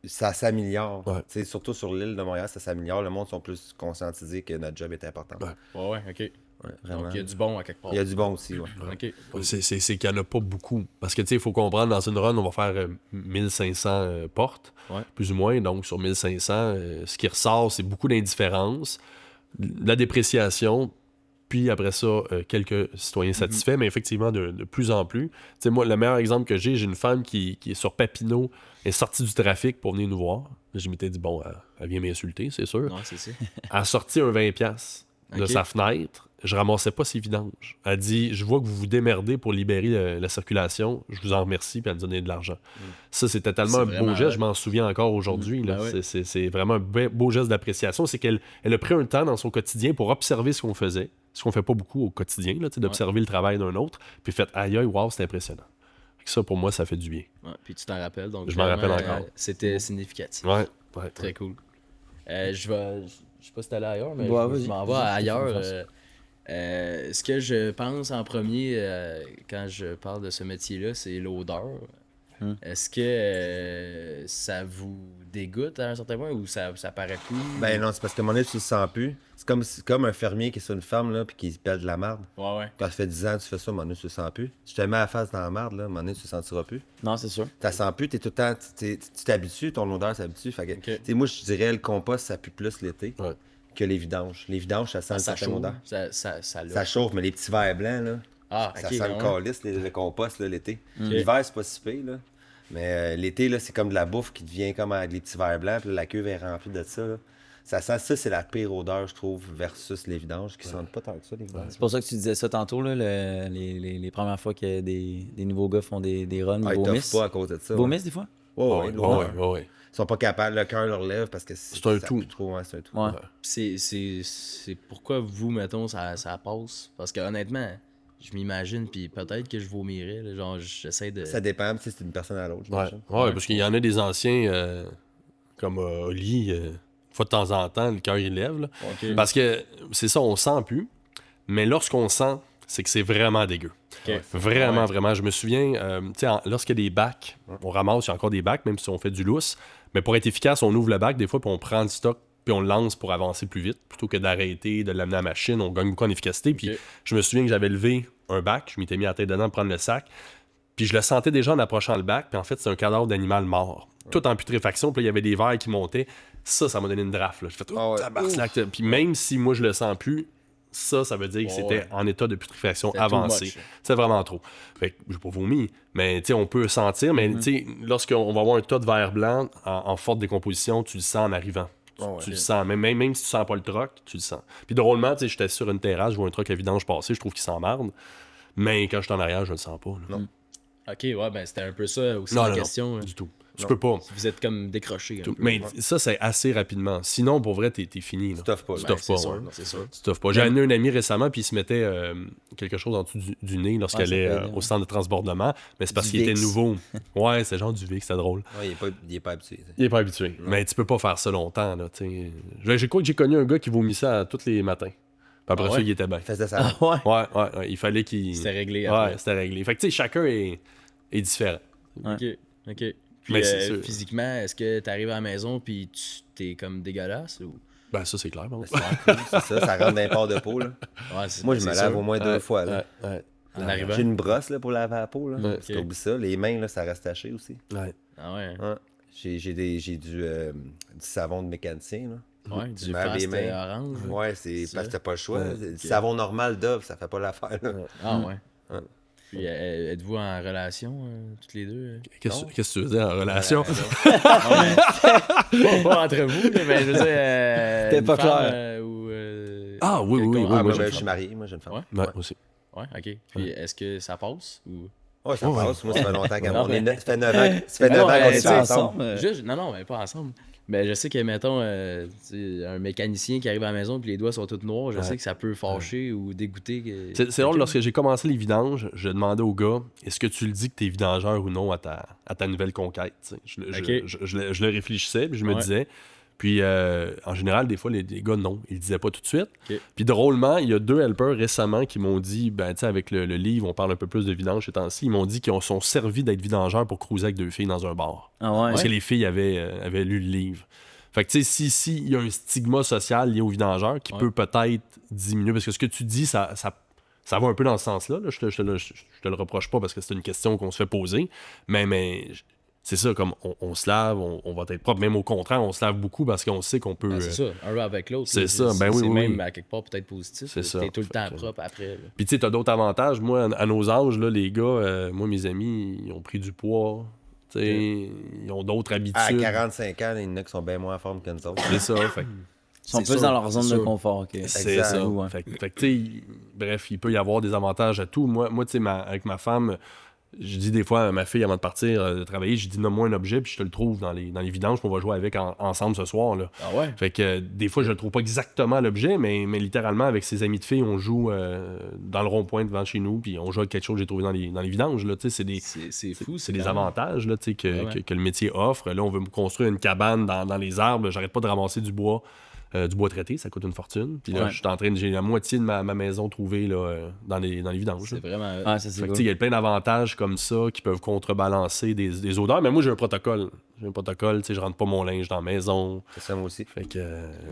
ça s'améliore. Surtout sur l'île de Montréal, ça s'améliore. Le monde sont plus conscientisés que notre job est important. Ouais, OK. Vraiment. Donc, il y a du bon à quelque part. Il y a du bon aussi, OK. C'est qu'il n'y en a pas beaucoup. Parce que, tu sais, il faut comprendre, dans une run, on va faire 1500 portes, plus ou moins. Donc, sur 1500, ce qui ressort, c'est beaucoup d'indifférence, la dépréciation, puis après ça, quelques citoyens satisfaits, mais effectivement, de plus en plus. Tu sais, moi, le meilleur exemple que j'ai une femme qui est sur Papineau, est sortie du trafic pour venir nous voir. Je m'étais dit, bon, elle vient m'insulter, c'est sûr. Non, c'est ça. Elle a sorti un 20$ de sa fenêtre. Je ramassais pas ses vidanges. Elle dit, je vois que vous vous démerdez pour libérer la circulation. Je vous en remercie, puis elle me donnait de l'argent. Ça, c'était tellement un beau geste. Je m'en souviens encore aujourd'hui. C'est vraiment un beau geste d'appréciation. C'est qu'elle a pris un temps dans son quotidien pour observer ce qu'on faisait. Ce qu'on fait pas beaucoup au quotidien, d'observer le travail d'un autre. Puis fait, aïe, wow, c'est impressionnant. Ça, pour moi, ça fait du bien. Puis tu t'en rappelles. Donc je m'en rappelle encore. C'était significatif. Ouais. Très cool. Je sais pas si t'allais ailleurs, mais je m'en vais ailleurs. Ce que je pense en premier quand je parle de ce métier-là, c'est l'odeur. Est-ce que ça vous dégoûte à un certain point ou ça paraît plus? Ben non, c'est parce que à un moment donné, tu le sens plus. C'est comme un fermier qui est sur une ferme là, puis qui pèle de la marde. Ouais. Quand ça fait 10 ans que tu fais ça, à un moment donné, tu le sens plus. Si tu te mets la face dans la marde, là, à un moment donné, tu le sentiras plus. Non, c'est sûr. Tu la sens plus, t'es tout le temps. Tu t'habitues, ton odeur s'habitue. Fait que, moi, je dirais le compost, ça pue plus l'été que les vidanges. Les vidanges, ça sent une certaine odeur. Ça chauffe, mais les petits verres blancs, là. Ça sent le calice, le compost, là, l'été. L'hiver, c'est pas si pire, là. Mais l'été, là, c'est comme de la bouffe qui devient comme avec les petits verres blancs, puis la cuve est remplie de ça. Là. Ça, c'est la pire odeur, je trouve, versus les vidanges, qui sentent pas tant que ça, les vidanges. C'est pour ça que tu disais ça tantôt, là, les premières fois que des nouveaux gars font des runs, ils vomissent. Pas à cause de ça. Ils vomissent des fois? Oui. Ils sont pas capables, le cœur leur lève parce que c'est un tout. C'est un tout. Ouais. C'est pourquoi vous, mettons, ça passe? Parce que honnêtement, je m'imagine, puis peut-être que je vomirais. Là, genre, j'essaie de. Ça dépend, c'est d'une personne à l'autre. Ouais, parce qu'il y en a des anciens, comme Oli, une fois de temps en temps, le cœur il lève. Là. Okay. Parce que c'est ça, on sent plus. Mais lorsqu'on sent, c'est que c'est vraiment dégueu. Okay. Vraiment. Je me souviens, lorsqu'il y a des bacs, on ramasse, il y a encore des bacs, même si on fait du lousse. Mais pour être efficace, on ouvre le bac des fois, puis on prend le stock, puis on le lance pour avancer plus vite. Plutôt que d'arrêter, de l'amener à la machine, on gagne beaucoup en efficacité. Puis je me souviens que j'avais levé un bac, je m'étais mis la tête dedans pour prendre le sac. Puis je le sentais déjà en approchant le bac, puis en fait, c'est un cadavre d'animal mort. Tout en putréfaction, puis il y avait des verres qui montaient. Ça m'a donné une draft. Là. J'ai fait puis même si moi je le sens plus, ça veut dire que c'était en état de putréfaction avancée. C'est vraiment trop. Fait que j'ai pas vomi, mais on peut sentir, mais lorsqu'on va avoir un tas de verre blanc en forte décomposition, tu le sens en arrivant. Tu le sens. Même si tu sens pas le troc, tu le sens. Puis drôlement, j'étais sur une terrasse, je vois un troc à vidange passer, je trouve qu'il s'emmarde. Mais quand je suis en arrière, je le sens pas. Là. Non. OK, ouais, ben c'était un peu ça aussi la question. Du tout. Tu peux pas. Vous êtes comme décroché. un peu. Mais ça, c'est assez rapidement. Sinon, pour vrai, t'es fini. Là. Tu t'offres pas. Tu là. t'offres pas, c'est sûr, ouais. c'est sûr. Tu t'offres pas. J'ai amené un ami récemment, puis il se mettait quelque chose en dessous du nez lorsqu'elle Ouais, ça allait peut aider, au centre de transbordement. Mais c'est parce Du qu'il était Vicks. nouveau. Ouais, c'est genre du Vicks, c'était drôle. Ouais, il est pas habitué. tu sais. Il est pas habitué. Mais tu peux pas faire ça longtemps. Là, j'ai connu un gars qui vomissait tous les matins. Puis après Ah ça, ouais? il était bien. Il faisait ça. Ouais. Ouais. Il fallait qu'il. C'était réglé Ouais, après. c'était réglé. Fait que tu sais, chacun est différent. Ok. Puis Mais c'est sûr. physiquement, est-ce que t'arrives à la maison puis t'es comme dégueulasse ou... Ben, ça, c'est clair. Bon. C'est ça rentre dans les pores de peau. Là. Ouais, c'est- Moi, je me c'est lave sûr. au moins 2 fois. Là. Ouais. En arrivant. J'ai une brosse là, pour laver la peau. Là. Ouais. Parce qu'oublie ça. Les mains, là, ça reste taché aussi. Ouais. Ah ouais. Ouais. J'ai du savon de mécanicien. Là. Ouais, Tu du me laves Fast les mains. orange. Ouais, c'est Ça. parce que t'as pas le choix. Ouais. Du savon normal Dove, ça fait pas l'affaire. Là. Ah ouais. Ouais. Puis êtes-vous en relation, toutes les deux? Qu'est-ce que tu veux dire en relation? Pas entre vous, là, mais je veux dire. C'était une pas femme, clair. ou, Ah, oui, oui, oui. Ah, moi, moi, j'ai je une suis femme. marié. Moi, j'ai une femme. Ouais. Ouais, aussi. Ouais, ok. Puis est-ce que ça passe? Ou... Ouais, ça Ouais. passe. Moi, ça fait longtemps qu'on Non, est. mais- Ça fait 9 ans, ça fait 9 Non, ans mais qu'on tu est sais, ensemble. Juste, non, mais pas ensemble. Mais je sais que, mettons, tu sais, un mécanicien qui arrive à la maison et les doigts sont tous noirs, je Ouais. sais que ça peut fâcher ou dégoûter. C'est drôle, lorsque j'ai commencé les vidanges, je demandais au gars, est-ce que tu le dis que t'es vidangeur ou non à ta nouvelle conquête? Tu sais, Ok. je le réfléchissais, puis je me Ouais. disais. Puis, en général, des fois, les gars, non, ils le disaient pas tout de suite. Ok. Puis, drôlement, il y a 2 helpers récemment qui m'ont dit, ben, tu sais, avec le livre, on parle un peu plus de vidange ces temps-ci, ils m'ont dit qu'ils sont servis d'être vidangeurs pour cruiser avec 2 filles dans un bar. Ah ouais. Parce que les filles avaient lu le livre. Fait que, tu sais, si il y a un stigma social lié au vidangeur qui Ouais. peut peut-être diminuer, parce que ce que tu dis, ça va un peu dans ce sens-là. Là. Je te le reproche pas parce que c'est une question qu'on se fait poser. Mais c'est ça, comme on se lave, on va être propre. Même au contraire, on se lave beaucoup parce qu'on sait qu'on peut. Ben, c'est ça, un va avec l'autre. c'est là, ça, ben oui, c'est oui, même oui. à quelque part peut-être positif. C'est ça. T'es tout le temps Fait que- propre après. Là. Puis tu sais, t'as d'autres avantages. Moi, à nos âges, là, les gars, moi, mes amis, ils ont pris du poids. Tu sais, ils ont d'autres habitudes. À 45 ans, il y en a qui sont bien moins en forme que nous autres. C'est ça. Fait que Ils sont c'est plus sûr, dans leur zone c'est de sûr. confort. Que... c'est Exact. ça. Ouais. Fait que, tu sais, bref, il peut y avoir des avantages à tout. Moi tu sais, avec ma femme, je dis des fois à ma fille avant de partir de travailler, je dis nomme-moi un objet, puis je te le trouve dans les vidanges qu'on va jouer avec ensemble ce soir. Là. Ah ouais? Fait que des fois, je le trouve pas exactement l'objet, mais littéralement, avec ses amis de filles, on joue dans le rond-point devant chez nous, puis on joue avec quelque chose que j'ai trouvé dans les vidanges. Là, tu sais, C'est fou. c'est des quand même- avantages là, tu sais, Ouais, ouais. que le métier offre. Là, on veut me construire une cabane dans les arbres. J'arrête pas de ramasser du bois traité, ça coûte une fortune. Puis là, Ouais. je suis en train de. J'ai la moitié de ma maison trouvée là, dans les vidanges. C'est là. vraiment. Ah, ça, c'est Fait que, tu cool. sais, il y a plein d'avantages comme ça qui peuvent contrebalancer des odeurs. Mais moi, j'ai un protocole. Tu sais, je rentre pas mon linge dans la maison. C'est ça, moi aussi. Fait que.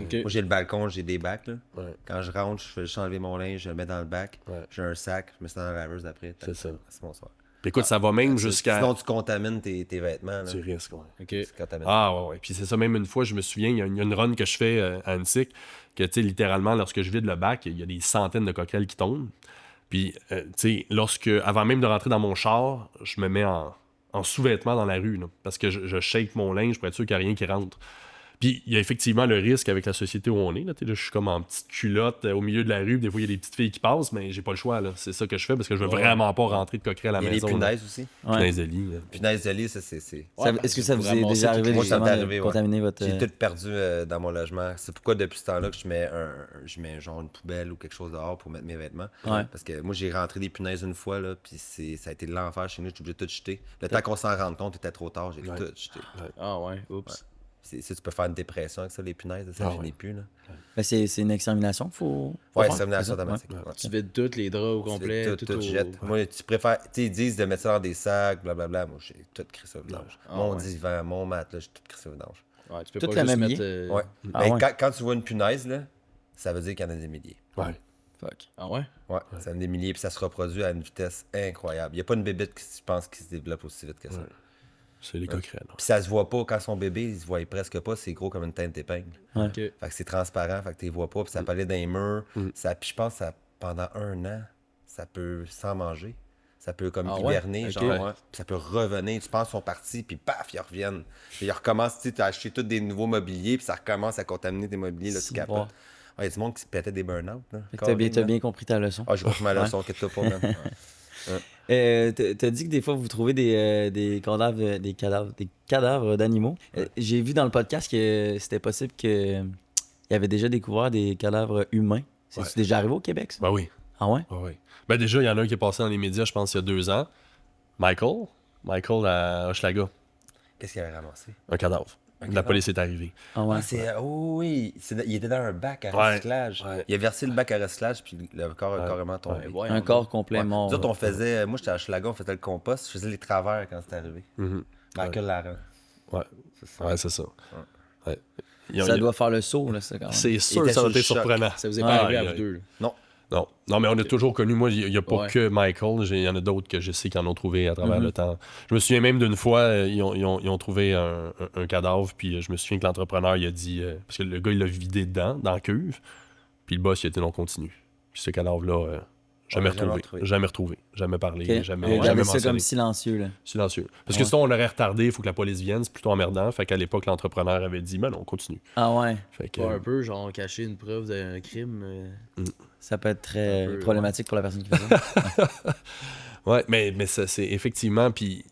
Ok. Moi, j'ai le balcon, j'ai des bacs. Là. Ouais. Quand je rentre, je fais juste enlever mon linge, je le mets dans le bac. Ouais. J'ai un sac, je mets ça dans la laveuse après. C'est ça. C'est mon soir. Puis écoute, ça va même jusqu'à. Sinon, tu contamines tes vêtements. Là. Tu risques, ouais. Ok. Tu contamines. Ah, ouais. Puis c'est ça, même une fois, je me souviens, il y a une run que je fais à Annecy, que, tu sais, littéralement, lorsque je vide le bac, il y a des centaines de coquerelles qui tombent. Puis, tu sais, avant même de rentrer dans mon char, je me mets en sous-vêtements dans la rue, là, parce que je shake mon linge pour être sûr qu'il n'y a rien qui rentre. Puis, il y a effectivement le risque avec la société où on est. Là, je suis comme en petite culotte au milieu de la rue. Des fois, il y a des petites filles qui passent, mais j'ai pas le choix. Là. C'est ça que je fais parce que je veux vraiment pas rentrer de coquerelles à Il y la a les maison. là. punaises aussi. Ouais. Punaises de lit. là. Punaises de lit, ça, c'est. Ça- Ouais, Est-ce que ça vous pour est ramasser déjà arrivé toutes Moi, ça m'est justement arrivé, de ouais. contaminer votre... J'ai tout perdu dans mon logement. C'est pourquoi depuis ce temps-là que je mets genre une poubelle ou quelque chose dehors pour mettre mes vêtements. Ouais. Parce que moi, j'ai rentré des punaises une fois, là, puis ça a été de l'enfer chez nous. J'étais obligé de tout jeter. Le temps qu'on s'en rende compte, était trop tard. J'ai tout jeté. Ah ouais, oups. Si tu peux faire une dépression avec ça, les punaises, ça Ah finit ouais. plus. Là. Ben, c'est une extermination qu'il faut Ouais, faire, extermination c'est ça? automatique. Ouais. Ouais. Tu vides tous les draps au complet. Tout, tout au... jettes. Moi, tu préfères. Tu sais, ils disent de mettre ça dans des sacs, blablabla. Moi, j'ai tout crissé au vidange. Ah, Mon ouais. divan, mon matelas, j'ai tout crissé au vidange. Ouais, tu peux Tout pas le juste même mettre. Ouais. Ah Mais ouais. quand tu vois une punaise, là, ça veut dire qu'il y en a des milliers. Ouais. Fuck. Ah ouais? Ouais, ça en a des milliers, puis ça se reproduit à une vitesse incroyable. Il n'y a pas une bébête qui je pense qui se développe aussi vite que ça. Ouais. C'est les coquerelles. Puis ça se voit pas quand son bébé, il se voit presque pas, c'est gros comme une teinte d'épingle. Ok. Fait que c'est transparent, fait que tu les vois pas, puis ça peut aller dans les murs. Ça, puis je pense que pendant 1 an, ça peut sans manger. Ça peut comme Ah ouais? hiberner, Ok. genre, ouais. Puis ça peut revenir. Tu penses qu'ils sont partis, puis paf, ils reviennent. Puis ils recommencent, tu as acheté tous des nouveaux mobiliers, puis ça recommence à contaminer tes mobiliers, là, tu C'est capotes. bon. Ouais, il y a du monde qui se pétait des burn-out. Fait que t'as bien compris ta leçon. Ah, j'ai compris ma leçon, quitte-toi pas, man. T'as dit que des fois, vous trouvez des cadavres d'animaux. J'ai vu dans le podcast que c'était possible qu'il y avait déjà découvert des cadavres humains. C'est déjà arrivé au Québec, ça? Ben oui. Ah ouais? Ben oui. Ben déjà, il y en a un qui est passé dans les médias, je pense, il y a 2 ans. Michael à Hochelaga. Qu'est-ce qu'il avait ramassé? Un cadavre. La police est arrivée. Ah ouais. Oui, il était dans un bac à Ouais, recyclage. ouais. Il a versé le bac à recyclage, puis le corps a carrément tombé. Un corps complet Ouais. mort. Nous autres, on faisait... Moi, j'étais à Schlaga, on faisait le compost. Je faisais les travers quand c'était arrivé. Mhm. Michael Laurent. Ouais. C'est ça. Ouais, c'est ça. Ouais. Ça doit faire le saut, là, ça, quand même. C'est sûr était que ça sur va le être choc. surprenant. Ça vous est pas arrivé à aïe, vous aïe. deux. Là. Non, mais on a toujours connu. Moi, il n'y a pas Ouais. que Michael. Il y en a d'autres que je sais qui en ont trouvé à travers le temps. Je me souviens même d'une fois, ils ont trouvé un cadavre. Puis je me souviens que l'entrepreneur, il a dit. Parce que le gars, il l'a vidé dedans, dans la cuve. Puis le boss, il a été non continu. Puis ce cadavre-là, jamais retrouvé. Jamais parlé. Ok. Jamais Gardez ça mentionné. comme silencieux, là. Silencieux. Parce Ouais. que sinon, on l'aurait retardé. Il faut que la police vienne. C'est plutôt emmerdant. Fait qu'à l'époque, l'entrepreneur avait dit, ben non, on continue. Ah ouais. Fait que, Pas un peu, genre, cacher une preuve d'un crime. Ça peut être très Un peu, problématique pour la personne qui fait ça. ouais, mais ça, c'est effectivement. Puis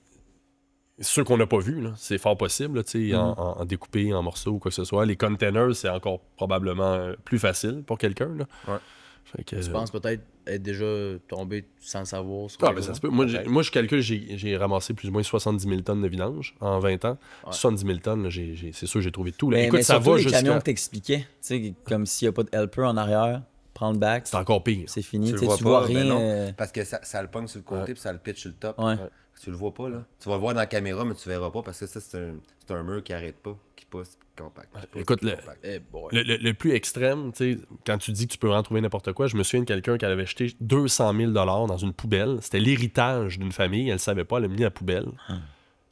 ceux qu'on n'a pas vus, là, c'est fort possible, là, tu sais, en découpé, en morceaux ou quoi que ce soit. Les containers, c'est encore probablement plus facile pour quelqu'un. Là. Ouais. Fait que, Tu penses peut-être être déjà tombé sans le savoir. Sur Ah, les ben, ça voies? se peut. Moi, je calcule, j'ai ramassé plus ou moins 70 000 tonnes de vidange en 20 ans. Ouais. 70 000 tonnes, là, c'est sûr, j'ai trouvé tout. Là. Mais, Écoute, mais ça surtout va les jusqu'à... camions que t'expliquais, tu sais, comme s'il n'y a pas de helper en arrière, prends le back, C'est encore pire. c'est fini. Tu le Tu sais, vois tu pas, vois ben rien. non. Parce que ça le pogne sur le côté, Ouais. puis ça le pitch sur le top. Ouais. Tu le vois pas, là. Tu vas le voir dans la caméra, mais tu verras pas, parce que ça, c'est un mur qui arrête pas, qui pousse, qui compact. qui pousse, Écoute, qui compact. Eh boy. Le plus extrême, tu sais, quand tu dis que tu peux en trouver n'importe quoi, je me souviens de quelqu'un qui avait jeté 200 000 dans une poubelle. C'était l'héritage d'une famille. Elle ne savait pas, elle a mis la poubelle.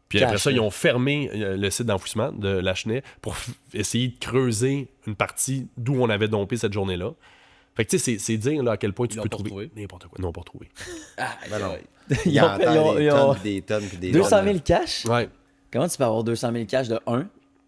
Puis après Cache, ça, là. ils ont fermé le site d'enfouissement de Lachenay pour essayer de creuser une partie d'où on avait dompé cette journée-là. Fait que tu sais, c'est dire là, à quel point tu Ils peux l'ont pas trouver retrouvé. n'importe quoi. Non, pas retrouvé. Ben non. Ils Il ont- entend ils ont- des ils tonnes, ont- puis des tonnes, puis des 200 tonnes. 000 cash? Ouais. Comment tu peux avoir 200 000 cash de 1? Ouais.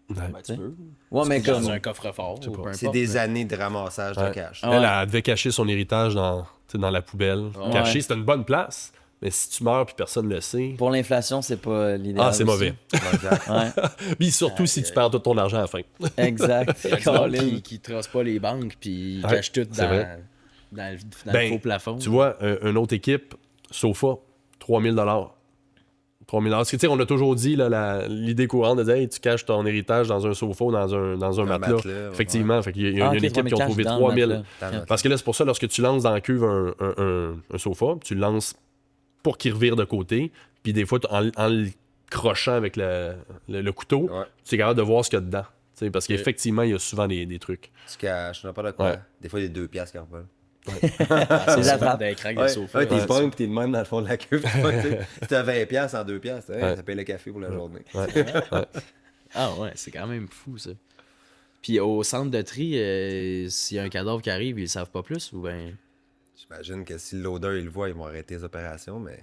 Ben, tu peux. Ouais, mais Dans comme. un coffre-fort. Je sais Ou pas. peu C'est importe, des mais- années de ramassage de Ouais. cash. Ah ouais. Elle devait cacher son héritage dans la poubelle. Ouais. Caché, c'était une bonne place. Mais si tu meurs puis personne ne le sait. Pour l'inflation, c'est pas l'idéal. Ah, c'est aussi. mauvais. Exact. Ouais, Puis surtout si tu perds tout ton argent à la fin. exact. Il y a du monde Colin. qui trace pas les banques puis ils Ouais, cachent tout c'est vrai. dans le Ben, faux plafond. Tu vois, une autre équipe, Sofa, 3 000 3 000 Parce que, tu sais, on a toujours dit, là, l'idée courante de dire, hey, tu caches ton héritage dans un sofa ou dans un matelas. matelas, Effectivement, fait qu'il y a Ah, une ok, équipe qui ont 3 000 trouvé cash dans 3 le 000. matelas. Parce que là, c'est pour ça, lorsque tu lances dans la cuve un sofa, tu le lances pour qu'il revire de côté, puis des fois, en le crochant avec le couteau, Ouais. tu es capable de voir ce qu'il y a dedans. Tu sais, parce qu'effectivement, il y a souvent des trucs. Tu caches, n'importe de quoi. Ouais. Des fois, il y a 2 piastres qui revolent. C'est la trappe. Des craques de Ouais, sofa. ouais, t'es Ouais, pognes pis t'es de même dans le fond de la queue. Si t'as 20 piastres en 2 piastres, Ouais. ça paye le café pour la journée. Ah ouais, c'est quand même fou ça. Puis au centre de tri, s'il y a un cadavre qui arrive, ils le savent pas plus ou ben. J'imagine que si l'odeur, ils le voient, ils vont arrêter les opérations, mais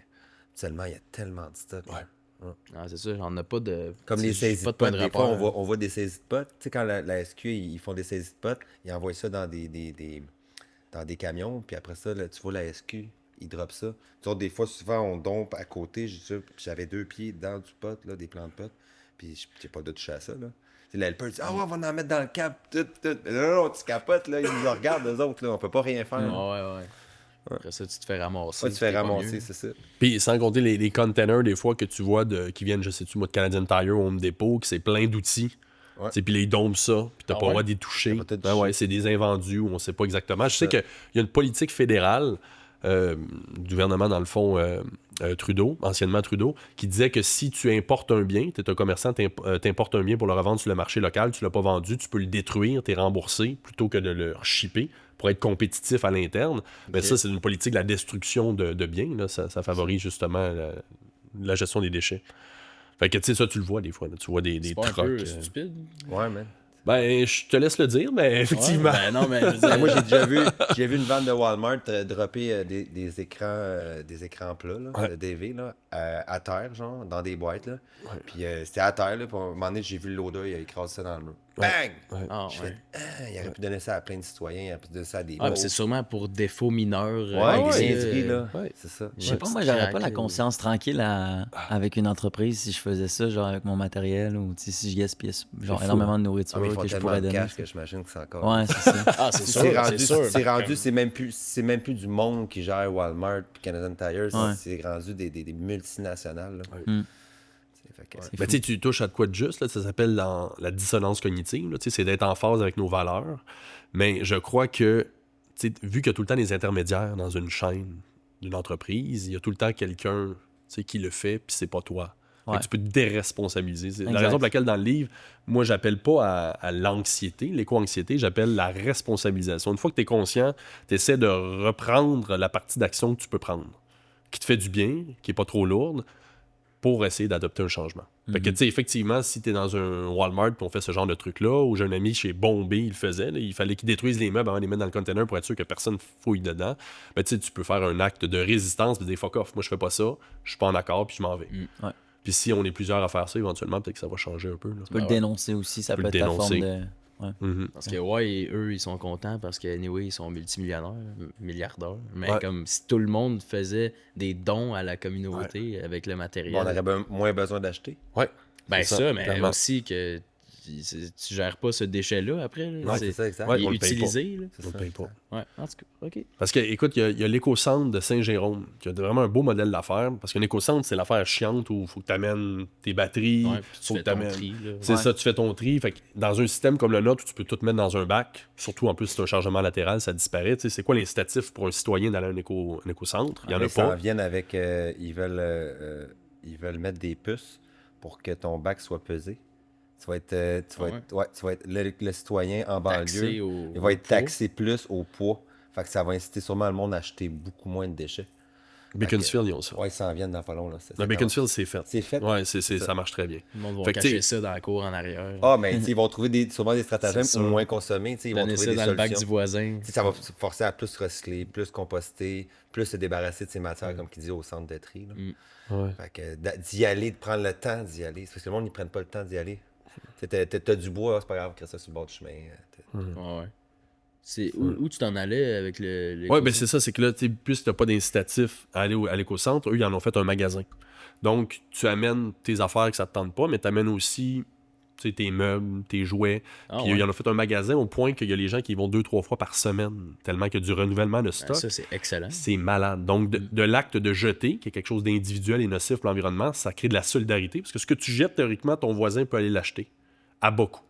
seulement, il y a tellement de stock. Ouais. Ah, c'est ça, on a pas de. Comme les saisies de pas point potes, de des fois, rapport. on voit des saisies de potes. Tu sais, quand la SQ, ils font des saisies de potes, ils envoient ça dans des camions, puis après ça, là, tu vois la SQ, ils droppent ça. Tu vois, des fois, souvent, on dompe à côté, j'avais 2 pieds dans du pot, là, des plants de pot, puis j'ai pas de toucher à ça, là. Tu sais, là, elle dit, ah ouais, on va en mettre dans le cap, tout. Mais non, tu capotes, là, ils nous regardent, eux autres, là, on peut pas rien faire. Ouais. Après ça, tu te fais ramasser. Ouais, tu fais c'est pas ramasser, mieux. c'est ça. Puis sans compter les containers, des fois, que tu vois qui viennent, je sais-tu, moi, de Canadian Tire ou Home Depot, que c'est plein d'outils. Ouais. Tu sais, puis là, ils dompent ça, puis t'as Ah pas le ouais? droit d'y toucher. T'as pas tout Ouais, touché. c'est des invendus où on sait pas exactement. Je sais Ça. qu'il y a une politique fédérale du gouvernement, dans le fond, Trudeau, anciennement Trudeau, qui disait que si tu importes un bien, tu es un commerçant, t'importes un bien pour le revendre sur le marché local, tu l'as pas vendu, tu peux le détruire, t'es remboursé, plutôt que de le shipper pour être compétitif à l'interne. Mais ça, c'est une politique de la destruction de biens. Là. Ça favorise justement la gestion des déchets. Fait que, tu sais, ça, tu le vois des fois. Là. Tu vois des C'est pas un trucks. peu stupide. Ouais, man. Ben, je te laisse le dire, mais effectivement. Ouais, ben non, mais je veux dire, Ah, moi, j'ai vu une vente de Walmart dropper des écrans plats, là, Ouais. de DV, là, à terre, genre, dans des boîtes. Là. Puis c'était à terre, là, puis à un moment donné, j'ai vu l'odeur, il a écrasé ça dans le mur. bang! Ah, Je ouais. fais, il aurait pu donner ça à plein de citoyens, il aurait pu donner ça à des Ah, mais pauvres. c'est sûrement pour défaut mineur. Ouais, gris, l'individu, là. ouais. C'est ça. Je sais pas, moi, j'aurais pas la conscience tranquille avec une entreprise si je faisais ça, genre avec mon matériel ou si je gaspillais genre fou, énormément de Ah, nourriture mais ils font que je tellement pourrais de donner. cash que j'imagine que c'est encore. Ouais, c'est ça. Ah, c'est sûr, C'est rendu, c'est sûr. c'est rendu, c'est même plus du monde qui gère Walmart puis Canadian Tire, Ouais. c'est rendu des multinationales. Là. Mm. Fait que- C'est Ben, fou. tu sais, tu touches à de quoi de juste, là, ça s'appelle la dissonance cognitive. Là, tu sais, c'est d'être en phase avec nos valeurs. Mais je crois que, tu sais, vu qu'il y a tout le temps des intermédiaires dans une chaîne d'une entreprise, il y a tout le temps quelqu'un, tu sais, qui le fait, puis c'est pas toi. Fait que Ouais. tu peux te déresponsabiliser. C'est la Exact. raison pour laquelle, dans le livre, moi, j'appelle pas à l'anxiété, l'éco-anxiété, j'appelle la responsabilisation. Une fois que tu es conscient, tu essaies de reprendre la partie d'action que tu peux prendre, qui te fait du bien, qui est pas trop lourde, pour essayer d'adopter un changement. Fait que, tu sais, effectivement, si tu es dans un Walmart et on fait ce genre de truc-là, ou j'ai un ami chez Bombay, il le faisait, là, il fallait qu'il détruise les meubles avant de les mettre dans le container pour être sûr que personne fouille dedans. Ben, tu sais, tu peux faire un acte de résistance et dire fuck off, moi je fais pas ça, je suis pas en accord puis je m'en vais. Ouais. Puis si on est plusieurs à faire ça, éventuellement, peut-être que ça va changer un peu. Là. Tu peux le dénoncer aussi, ça Tu peut peux être le ta forme dénoncer. de... Mhm. Parce que, ouais, et eux, ils sont contents parce que, anyway, ils sont multimillionnaires, milliardaires. Mais Ouais. comme si tout le monde faisait des dons à la communauté avec le matériel. Bon, on aurait moins besoin d'acheter. Ouais. Ben c'est ça, mais clairement. aussi que tu gères pas ce déchet-là après. Là. Ouais, c'est ça, exact. Ouais, Il on est le paye utilisé. Là. On le paye pas. Ouais, en tout cas, OK. Parce que, écoute, il y a l'éco-centre de Saint-Jérôme, qui a vraiment un beau modèle d'affaires. Parce qu'un éco-centre, c'est l'affaire chiante où il faut que tu amènes tes batteries, Ouais, puis tu faut fais que ton t'amènes- tri. Là. C'est Ouais. ça, tu fais ton tri. Fait que dans un système comme le nôtre, où tu peux tout mettre dans un bac, surtout en plus si c'est un chargement latéral, ça disparaît. Tu sais, c'est quoi l'incitatif pour un citoyen d'aller à un éco-centre? Il n'y en a Ils s'en pas. viennent avec. Ils veulent mettre des puces pour que ton bac soit pesé. Tu vas être le citoyen en Taxé banlieue. au- Il va au être poids. taxé plus au poids. Fait que ça va inciter sûrement le monde à acheter beaucoup moins de déchets. Beaconsfield, ils ont ça. Ouais, ils s'en viennent dans pas long. Là. Le Beaconsfield, c'est fait. C'est fait. Ouais, ça marche très bien. Le monde va Fait que, cacher tu sais- ça dans la cour en arrière. Ah, mais tu sais, ils vont trouver sûrement des stratagèmes C'est pour sûr. moins consommer. Tu sais, ils vont Donner trouver ça des dans le bac du solutions. voisin. Tu sais, ça va forcer à plus recycler, plus composter, plus se débarrasser de ces matières, comme qu'il dit, au centre de tri. Là. Ouais. Fait que d'y aller, de prendre le temps d'y aller. C'est parce que le monde, ils prennent pas le temps d'y aller. Tu sais, t'as du bois, c'est pas grave, crée ça sur le bord du chemin. Ouais, ouais. C'est où tu t'en allais avec le Oui, ben c'est ça, c'est que là, tu sais, puisque tu n'as pas d'incitatif à aller à l'éco-centre, eux, ils en ont fait un magasin. Donc, tu amènes tes affaires que ça ne te tente pas, mais tu amènes aussi tu sais, tes meubles, tes jouets. Ah, Puis ouais. ils en ont fait un magasin au point qu'il y a les gens qui y vont 2-3 fois par semaine, tellement qu'il y a du renouvellement de Ben, stock. ça, c'est excellent. C'est malade. Donc, de l'acte de jeter, qui est quelque chose d'individuel et nocif pour l'environnement, ça crée de la solidarité. Parce que ce que tu jettes, théoriquement, ton voisin peut aller l'acheter à beaucoup.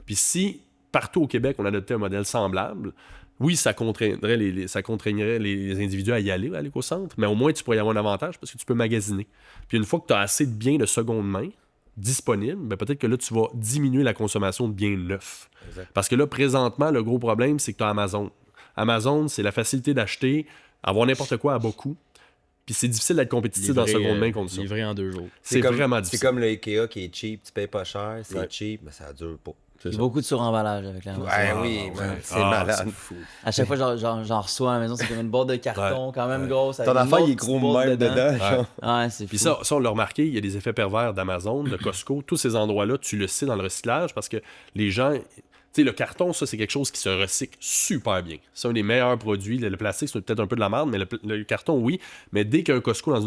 Puis si, partout au Québec, on adoptait un modèle semblable, oui, ça contraindrait les individus à y aller à l'éco-centre, mais au moins, tu pourrais y avoir un avantage parce que tu peux magasiner. Puis une fois que tu as assez de biens de seconde main disponibles, ben peut-être que là, tu vas diminuer la consommation de biens neufs. Exact. Parce que là, présentement, le gros problème, c'est que tu as Amazon. Amazon, c'est la facilité d'acheter, avoir n'importe quoi à beaucoup. Puis c'est difficile d'être compétitif dans seconde main contre ça. Livré en 2 jours. C'est comme- vraiment C'est difficile. comme le Ikea qui est cheap, tu payes pas cher, c'est Ouais. cheap, mais ça dure pas. Il y a beaucoup de suremballage avec la Ouais, oui, man, c'est malade. C'est fou. À chaque fois, j'en reçois à la maison, c'est comme une boîte de carton quand même grosse. Ton avec une affaire, il est autre gros petite boîte même dedans. genre. Ouais, c'est fou. Puis ça, on l'a remarqué, il y a des effets pervers d'Amazon, de Costco, tous ces endroits-là, tu le sais dans le recyclage parce que les gens. Tu sais, le carton, ça, c'est quelque chose qui se recycle super bien. C'est un des meilleurs produits. Le plastique, c'est peut-être un peu de la merde, mais le carton, oui. Mais dès qu'il y a un Costco dans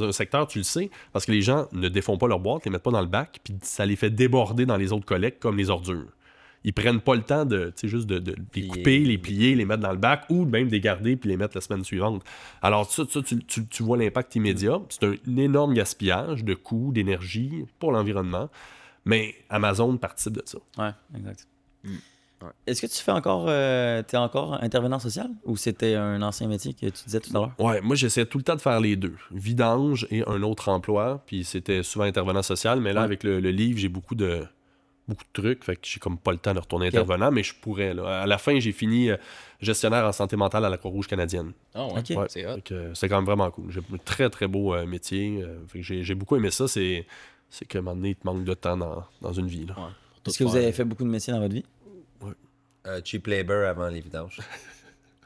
un secteur, tu le sais, parce que les gens ne défont pas leur boîte, les mettent pas dans le bac, puis ça les fait déborder dans les autres collectes comme les ordures. Ils prennent pas le temps de, tu sais, juste de les couper, les plier, les mettre dans le bac, ou même de les garder puis les mettre la semaine suivante. Alors ça tu vois l'impact immédiat. C'est un énorme gaspillage de coûts, d'énergie pour l'environnement. Mais Amazon participe de ça. Ouais, exact. Ouais. Est-ce que tu fais encore. T'es encore intervenant social ou c'était un ancien métier que tu disais tout à l'heure? Ouais, moi j'essaie tout le temps de faire les deux. Vidange et un autre emploi. Puis c'était souvent intervenant social. Mais là, Ouais. avec le livre, j'ai beaucoup de trucs. Fait que j'ai comme pas le temps de retourner intervenant, mais je pourrais. Là. À la fin, j'ai fini gestionnaire en santé mentale à la Croix-Rouge canadienne. Ah ouais, Ok. Ouais. c'est hot. Fait que c'est quand même vraiment cool. J'ai un très, très beau métier. Fait que j'ai beaucoup aimé ça. C'est qu'à un moment donné, il te manque de temps dans une vie. Là. Ouais, pour tout Est-ce que vous faire. avez fait beaucoup de métiers dans votre vie? Cheap labor avant les vidanges.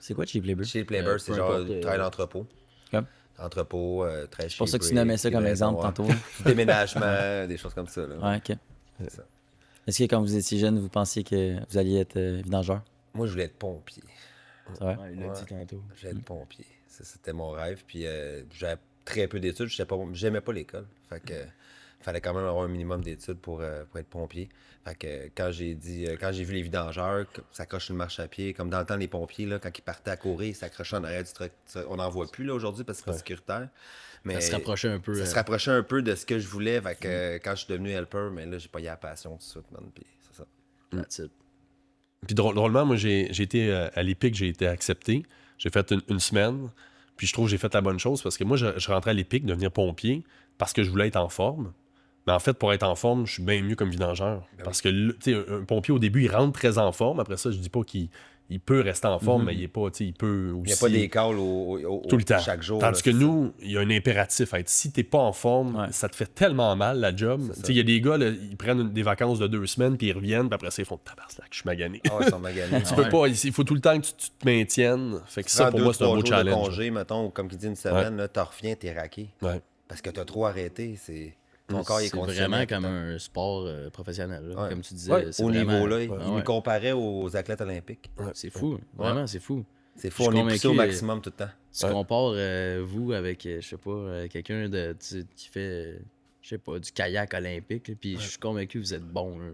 C'est quoi Cheap Labor? Cheap labor, c'est peu genre importe, travail d'entrepôt. Comme? Entrepôt, très cheap. C'est pour ça que tu nommais ça comme exemple tantôt. Déménagement, des choses comme ça. Là. Ouais, ok. Est-ce que quand vous étiez jeune, vous pensiez que vous alliez être vidangeur? Moi, je voulais être pompier. C'est vrai? Ouais, il l'a Ouais. dit tantôt. Je voulais être pompier. Ça, c'était mon rêve. Puis j'avais très peu d'études. J'aimais pas l'école. Fait que fallait quand même avoir un minimum d'études pour être pompier. Fait que quand j'ai vu les vidangeurs s'accrocher sur le marche à pied, comme dans le temps, les pompiers, là, quand ils partaient à courir, ils s'accrochaient en arrière du truck. On n'en voit plus là aujourd'hui parce que c'est pas sécuritaire. Mais Ça se rapprochait un peu. ça se rapprochait un peu de ce que je voulais. Fait que quand je suis devenu helper, mais là, j'ai pas eu la passion tout de suite, man. Puis c'est ça. That's it. Puis drôlement, moi, j'ai été à l'EPIC, j'ai été accepté. J'ai fait une semaine. Puis je trouve que j'ai fait la bonne chose parce que moi, je rentrais à l'EPIC devenir pompier parce que je voulais être en forme. Mais en fait, pour être en forme, je suis bien mieux comme vidangeur. Ben Parce que, tu sais, un pompier, au début, il rentre très en forme. Après ça, je dis pas qu'il peut rester en forme, mais il est pas, tu sais, il peut aussi... Il n'y a pas des calls tout le temps. chaque jour. Tandis là, que c'est nous, il y a un impératif à être. Si t'es pas en forme, Ouais. ça te fait tellement mal, la job. C'est Tu ça. sais, il y a des gars, là, ils prennent des vacances de 2 semaines, puis ils reviennent, puis après ça, ils font « Tabarnak, je suis magané. ça. Ah ouais, ils sont maganés. Tu peux pas, il faut tout le temps que tu te maintiennes. Fait que ça, pour moi, c'est un beau jours de challenge. congé, mettons, comme il dit une semaine, là, t'en reviens, t'es raqué. Ouais. Parce que t'as trop arrêté. Ton corps il est C'est conditionné vraiment tout le comme temps. un sport professionnel. Là. Ouais. Comme tu disais, Ouais, c'est Au vraiment... niveau, là, il Ah nous ouais. comparait aux athlètes olympiques. C'est fou. Vraiment, c'est fou. C'est Je fou, suis on est poussé au convaincu, maximum tout le temps. Tu Ouais. compares, vous, avec, je sais pas, quelqu'un qui fait, je sais pas, du kayak olympique, là, puis je suis convaincu que vous êtes bon. Là.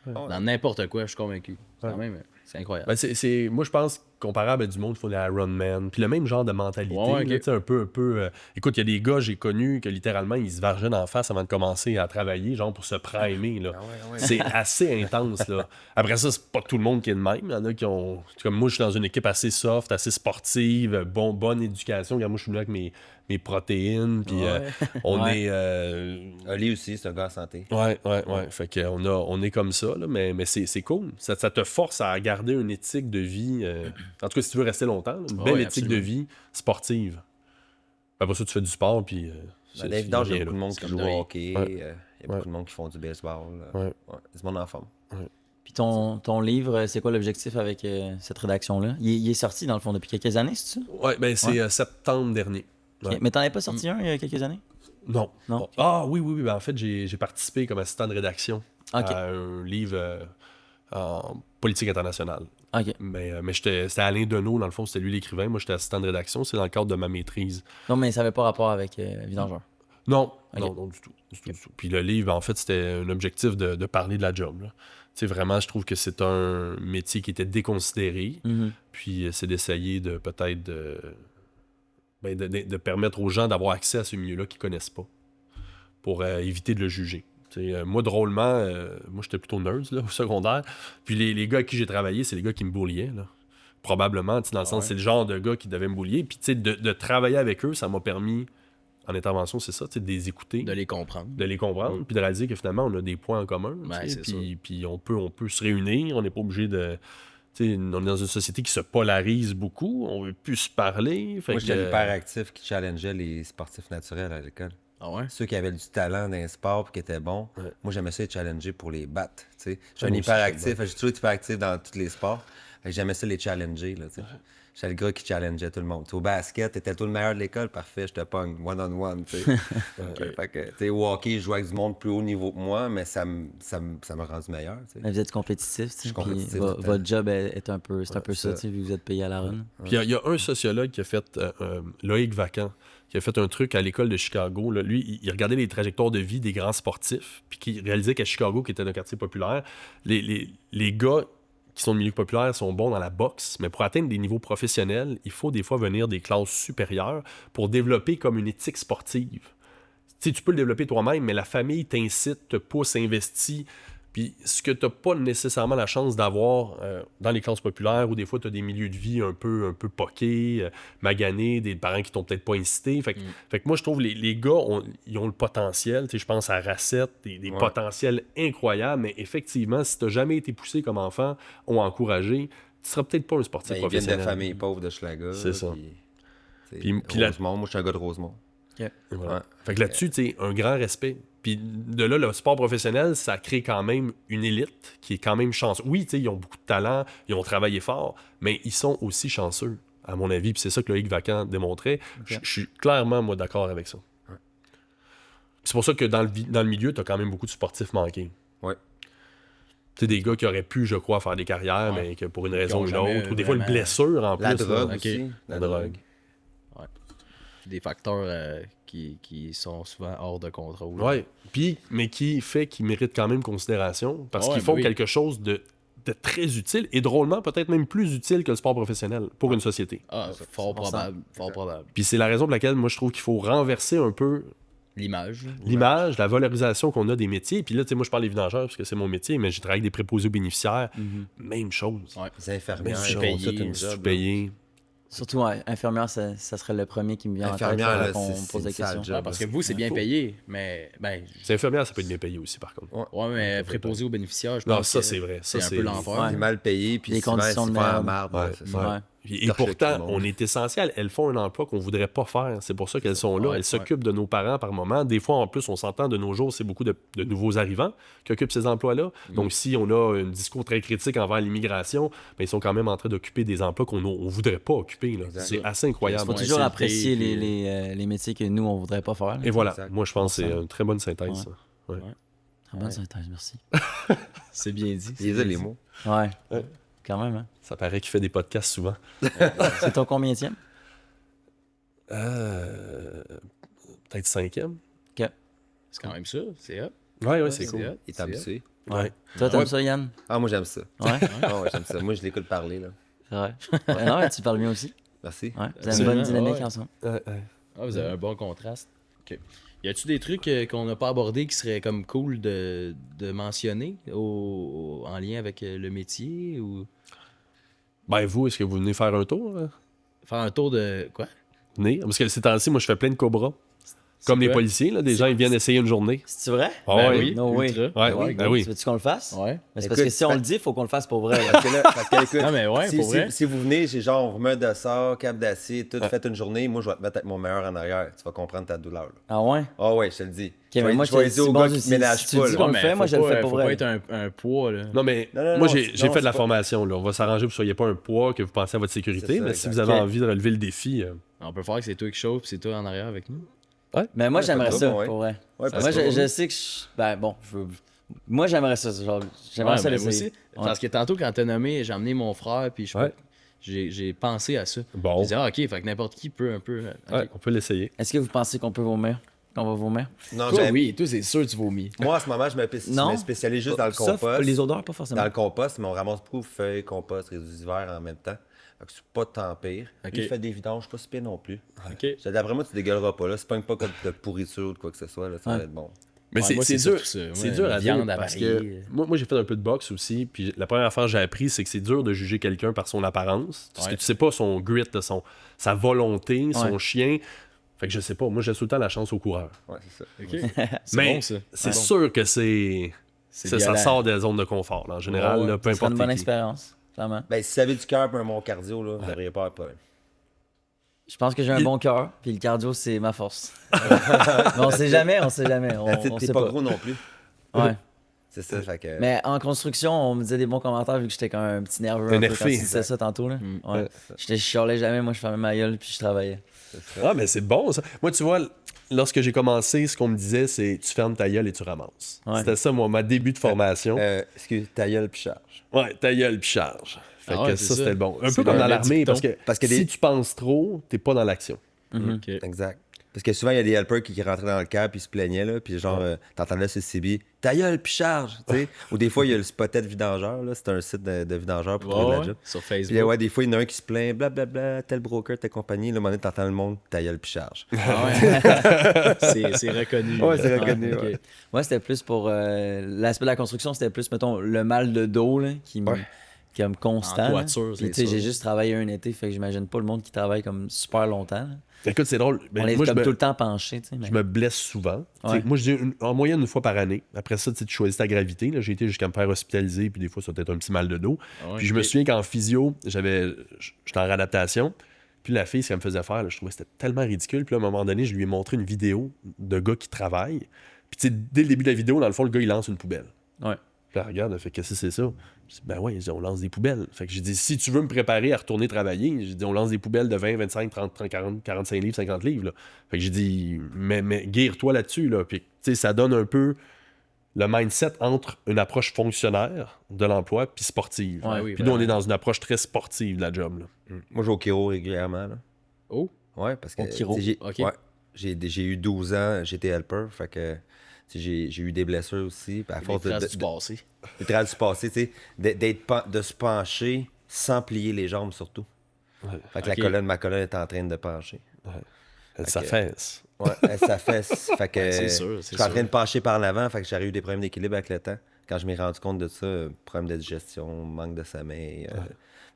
Ouais. Dans n'importe quoi, je suis convaincu. Ouais. Quand même, c'est incroyable. Ben, moi, je pense comparable à du monde, il faut les Ironman. Puis le même genre de mentalité. Ouais, ok. Là, tu sais, un peu. Écoute, il y a des gars, j'ai connus, que littéralement, ils se vargeaient en face avant de commencer à travailler, genre pour se primer. Là. Ah ouais, ouais. C'est assez intense. Là. Après ça, c'est pas tout le monde qui est de même. Il y en a qui ont. Comme moi, je suis dans une équipe assez soft, assez sportive, bonne éducation. Regarde, moi, je suis là avec mes protéines. Puis on Ouais. est. Ali aussi, c'est un gars en santé. Ouais. Fait qu'on on est comme ça, là, mais c'est cool. Ça te force à garder une éthique de vie. En tout cas, si tu veux rester longtemps, là, une Ouais, belle ouais, éthique de absolument. vie sportive. Après ça, tu fais du sport, puis. Dans l'évidence, il y a bien, beaucoup de là. monde C'est qui comme joue de au rien. hockey. Ouais. Il y a Ouais. beaucoup de monde qui font du baseball. Ouais. C'est mon en forme. Puis ton livre, c'est quoi l'objectif avec cette rédaction-là? Il est sorti, dans le fond, depuis quelques années, c'est ça? Ouais, ben c'est septembre dernier. Ok. Ouais. Mais t'en avais pas sorti un il y a quelques années? Non. Non. Ah oui. Ben, en fait, j'ai participé comme assistant de rédaction Ok. à un livre en politique internationale. Ok. Mais c'était Alain Deneau, dans le fond, c'était lui l'écrivain. Moi, j'étais assistant de rédaction. C'est dans le cadre de ma maîtrise. Non, mais ça avait pas rapport avec Vidangeur. Non, Ok. non, du tout. Du tout. Puis le livre, en fait, c'était un objectif de parler de la job. Tu sais, vraiment, je trouve que c'est un métier qui était déconsidéré. Mhm. Puis c'est d'essayer de peut-être de permettre aux gens d'avoir accès à ce milieu-là qu'ils connaissent pas pour éviter de le juger. Moi, drôlement, moi, j'étais plutôt nerd là, au secondaire. Puis les gars avec qui j'ai travaillé, c'est les gars qui me bulliaient. Là. Probablement, dans le sens, c'est le genre de gars qui devaient me bullier. Puis de travailler avec eux, ça m'a permis, en intervention, c'est ça, de les écouter, De les comprendre. de les comprendre, puis de réaliser que finalement, on a des points en commun. Ouais, c'est Puis on peut se réunir, on n'est pas obligé de... on est dans une société qui se polarise beaucoup, on veut plus se parler. Fait Moi, j'étais que- l'hyperactif qui challengeait les sportifs naturels à l'école. Ah ouais? Ceux qui avaient du talent dans les sports et qui étaient bons, Ouais. moi, j'aimais ça les challenger pour les battre. Je suis un Moi aussi, hyperactif, j'ai toujours été hyperactif dans tous les sports. Fait que j'aimais ça les challenger. Là, j'étais le gars qui challengeait tout le monde. T'sais, au basket, t'étais tout le meilleur de l'école, parfait, je te pogne, one-on-one. Fait que, au hockey, je jouais avec du monde plus haut niveau que moi, mais ça m'a rendu meilleur. Mais vous êtes compétitif, tu sais, suis puis compétitif tout le temps. votre job est un peu, c'est un peu ça, ça. tu sais, vu que vous êtes payé à la run. Puis il y a un sociologue qui a fait, Loïc Vacan, qui a fait un truc à l'école de Chicago. Là. Lui, il regardait les trajectoires de vie des grands sportifs, puis qui réalisait qu'à Chicago, qui était un quartier populaire, les gars qui sont de milieu populaire sont bons dans la boxe, mais pour atteindre des niveaux professionnels, il faut des fois venir des classes supérieures pour développer comme une éthique sportive. Tu sais, tu peux le développer toi-même, mais la famille t'incite, te pousse, investit. Puis ce que tu n'as pas nécessairement la chance d'avoir dans les classes populaires, où des fois tu as des milieux de vie un peu poqués, maganés, des parents qui t'ont peut-être pas incité. Fait que moi, je trouve les gars, ils ont le potentiel. Tu sais, je pense à Racette, des potentiels incroyables, mais effectivement, si tu n'as jamais été poussé comme enfant, ont encouragé, tu seras peut-être pas un sportif Ils viennent professionnel. de familles pauvres de Schlager. C'est ça. Puis Rosemont, moi, je suis un gars de Rosemont. Voilà. Ouais. Fait que là-dessus, tu sais, un grand respect. Puis de là, le sport professionnel, ça crée quand même une élite qui est quand même chanceuse. Oui, tu sais, ils ont beaucoup de talent, ils ont travaillé fort, mais ils sont aussi chanceux, à mon avis. Puis c'est ça que Loïc Vacan démontrait. Je suis clairement, moi, d'accord avec ça. Ouais. C'est pour ça que dans le milieu, tu as quand même beaucoup de sportifs manqués. Ouais. sais, des gars qui auraient pu, je crois, faire des carrières, Ouais. mais que pour une Qui raison ont ou jamais l'autre, ou des fois une vraiment- blessure en plus. La là. drogue ok. aussi. La drogue. Des facteurs qui sont souvent hors de contrôle. Ouais. Puis, mais qui fait qu'ils méritent quand même considération parce Ouais, qu'ils ben font oui. quelque chose de très utile et drôlement peut-être même plus utile que le sport professionnel pour une société. Ah, fort probable. Fort probable. Puis c'est la raison pour laquelle moi je trouve qu'il faut renverser un peu L'image. l'image, la valorisation qu'on a des métiers. Puis là, tu sais, moi je parle des vidangeurs parce que c'est mon métier, mais j'ai travaillé avec des préposés aux bénéficiaires. Même chose. Ouais. Les infirmières, Même ils chose. ont toute une Je suis job. là. payé. Surtout, infirmière, ça serait le premier qui me vient en tête Infirmière, quand là, on c'est pose la une sale question. job. Ouais, parce que vous, c'est bien payé, mais ben, C'est infirmière, ça peut être bien payé aussi, par contre. ouais, mais préposé aux bénéficiaires, je Non, pense ça que c'est vrai. Ça, c'est un peu l'enfer. Ouais. C'est mal payé, puis Les souvent, conditions de c'est pas en merde. marde. Ouais, c'est ça. ouais. Ouais. Et Torche pourtant, tout le monde. on est essentiel. Elles font un emploi qu'on voudrait pas faire. C'est pour ça qu'elles sont là. Ouais, Elles s'occupent de nos parents par moment. Des fois, en plus, on s'entend de nos jours, c'est beaucoup de nouveaux arrivants qui occupent ces emplois-là. Donc, si on a un discours très critique envers l'immigration, ben, ils sont quand même en train d'occuper des emplois qu'on ne voudrait pas occuper. Là. Exact. C'est assez Il incroyable. faut Ouais, toujours c'est le apprécier prix, les métiers que nous, on voudrait pas faire. là. Et voilà. Exact. Moi, je pense que c'est Ça. une très bonne synthèse. Ouais. ça. Ouais. Très bonne synthèse, merci. C'est bien dit. Il les a, les mots. Ouais. Ouais. Quand même, hein. Ça paraît qu'il fait des podcasts souvent. C'est ton combienième? Peut-être 5e. C'est quand même ça, c'est hot. Ouais, c'est c'est cool. hot, Il est c'est hot. habitué. Ouais. Toi, t'aimes Ouais. ça, Yann? Ah, moi, j'aime ça. Ouais, Ah, ouais, j'aime ça. Moi, je l'écoute parler, là. c'est vrai. Non, tu parles bien aussi. Merci. Ouais. Vous avez une Absolument, bonne dynamique ouais. ensemble. Ah, vous avez un bon contraste. OK. Y a-tu des trucs qu'on n'a pas abordés qui seraient comme cool de mentionner en lien avec le métier ou Ben, vous, est-ce que vous venez faire un tour? faire un tour de quoi? Venez? Parce que ces temps-ci, moi, je fais plein de cobras. Comme les quoi? policiers, là, des gens, ils viennent essayer une journée. C'est vrai? Ah Ben ouais. oui, No way. ultra. Ouais, Ouais, ben go. oui. Veux-tu qu'on le fasse? Ouais. Mais c'est parce que Écoute, si on le dit, il faut qu'on le fasse pour vrai. là. Parce que là, écoute, Non, mais ouais, si, pour si- vrai. si vous venez, j'ai genre, on remet de sort, câble d'acier, tout fait une journée, moi, je vais te mettre avec mon meilleur en arrière. Tu vas comprendre ta douleur. Là. Ah ouais? Ah ouais, je te le dis. mais moi, je vais te aider au dis, gars bon, qui si- te ménage si tu pas. dis là. qu'on le mais fait, moi, je le faut fais pas- pour faut vrai. pas être un poids, là. Non, mais Non, non, moi, non, j'ai non, fait de c'est la pas- formation. Là. On va s'arranger pour que vous soyez pas un poids, que vous pensez à votre sécurité. C'est ça, Mais si exact. vous avez Ok. envie de relever le défi, On peut faire que c'est toi qui chauffe, puis c'est toi en arrière avec nous. Mais moi, Ouais, j'aimerais pas de ça, trouble, ouais. pour vrai. Ouais, parce Moi, que- je sais que ben bon, moi j'aimerais ça, genre, j'aimerais Ouais, ça ben, moi l'essayer. aussi. Parce que tantôt, quand t'as nommé, j'ai emmené mon frère, puis Ouais. j'ai pensé à ça. bon, J'ai dit, ah, ok, fait que n'importe qui peut un peu. ok. ouais, on peut l'essayer. Est-ce que vous pensez qu'on peut vomir? Qu'on va vomir? Non, Toi, j'aime- oui, toi, c'est sûr que tu vomis. Moi, en ce moment, je Non. me spécialise juste dans le Ça, compost. les odeurs, pas forcément. Dans le compost, mais on ramasse beaucoup feuilles, compost, résidus verts en même temps. Fait que c'est pas tant pire. Ok. Lui, il fait des vidanges, pas si pire non plus. Ok. D'après moi, tu dégueuleras pas là. C'est pas comme de pourriture ou de quoi que ce soit. Là. Ça va Ouais. être bon. Mais Ouais, moi, c'est c'est dur. surtout ça. C'est Moi, dur à dire viande parce avariée. que moi j'ai fait un peu de boxe aussi. Puis la première affaire que j'ai appris, c'est que c'est dur de juger quelqu'un par son apparence. Parce Ouais. que tu sais pas son grit, là, sa volonté, son Ouais. chien. Fait que je sais pas. Moi, j'ai tout le temps la chance au coureur. Ouais, c'est ça. Ok. C'est Mais bon, ça. c'est bon. sûr que ça violent. sort des zones de confort. Là, en général, Ouais, là, peu Ça serait importe une bonne qui. expérience, clairement. Ben, si ça avait du cœur et un bon cardio, là, vous n'auriez pas de problème. Je pense que j'ai un Il- bon cœur, puis le cardio, c'est ma force. Mais on sait jamais. On T'es sait pas pas. gros non plus. Ouais. C'est ça, fait que... Mais en construction, on me disait des bons commentaires vu que j'étais comme un petit nerveux Un un peu nerfé. quand tu disais ça tantôt. Là. Ouais. Je chialais jamais, moi je fermais ma gueule puis je travaillais. Ah, mais c'est bon, ça. Moi, tu vois, lorsque j'ai commencé, ce qu'on me disait, c'est tu fermes ta gueule et tu ramasses. Ouais. C'était ça, moi, ma début de formation. Excuse, ta gueule puis charge. Ouais, ta gueule puis charge. Fait Ah que ouais, ça, c'est c'était ça. le bon. Un C'est peu comme le dans l'armée, dicton. parce que des- si tu penses trop, t'es pas dans l'action. Ok. Exact. Parce que souvent, il y a des helpers qui rentraient dans le cab puis se plaignaient, là, puis genre, t'entendais sur le CB, ta gueule puis charge, tu sais. Ou des fois, il y a le Spotted Vidangeur, là, c'est un site de vidangeurs pour trouver de la Ouais, job. sur Puis Facebook. ouais, des fois, il y en a un qui se plaint, blablabla, tel broker, telle compagnie, là, à un moment donné, t'entends le monde, ta gueule puis charge. Ah ouais. c'est reconnu. Ouais, là. c'est reconnu, ok. ouais. Moi, c'était plus pour l'aspect de la construction, c'était plus, mettons, le mal de dos là, qui me constant. En là. toiture, Puis, c'est tu sais, sûr. j'ai juste travaillé un été, fait que j'imagine pas le monde qui travaille comme super longtemps. là. Écoute, c'est drôle. Ben, On est moi, comme tout le temps penché. Tu sais, mais- je me blesse souvent. Ouais. T'sais, moi, je dis en moyenne une fois par année. Après ça, tu choisis ta gravité. Là. J'ai été jusqu'à me faire hospitaliser, puis des fois, ça peut être un petit mal de dos. Ah ouais, Puis je me ok. souviens qu'en physio, j'étais en réadaptation. Puis la fille, ce qu'elle me faisait faire, là, je trouvais que c'était tellement ridicule. Puis là, à un moment donné, je lui ai montré une vidéo de gars qui travaillent. Puis tu sais, dès le début de la vidéo, dans le fond, le gars, il lance une poubelle. Ouais. Puis là, regarde, elle fait qu'est-ce que c'est ça? Je dis, ben ouais, on lance des poubelles. Fait que j'ai dit, si tu veux me préparer à retourner travailler, j'ai dit, on lance des poubelles de 20, 25, 30, 40, 45 livres, 50 livres. Là. Fait que j'ai dit, mais guire-toi là-dessus. Là. Puis, tu sais, ça donne un peu le mindset entre une approche fonctionnaire de l'emploi puis sportive. Ouais, oui, Puis nous, on est dans une approche très sportive de la job. Là. Moi, je vais au chiro régulièrement. Là. Oh, Ouais, parce que Au chiro, tu sais, ok. ouais, j'ai eu 12 ans, j'étais helper, fait que tu sais, j'ai eu des blessures aussi. Puis à les force traces du passé. des traces du passé, tu sais, de se pencher sans plier les jambes surtout. Ouais. Fait que Ok. ma colonne est en train de pencher. Ça que- fesse. Ouais, ça fait. Fait que Ouais, c'est sûr, je c'est suis en train sûr. de pencher par l'avant, fait que j'ai eu des problèmes d'équilibre avec le temps. Quand je m'ai rendu compte de ça, problème de digestion, manque de sommeil,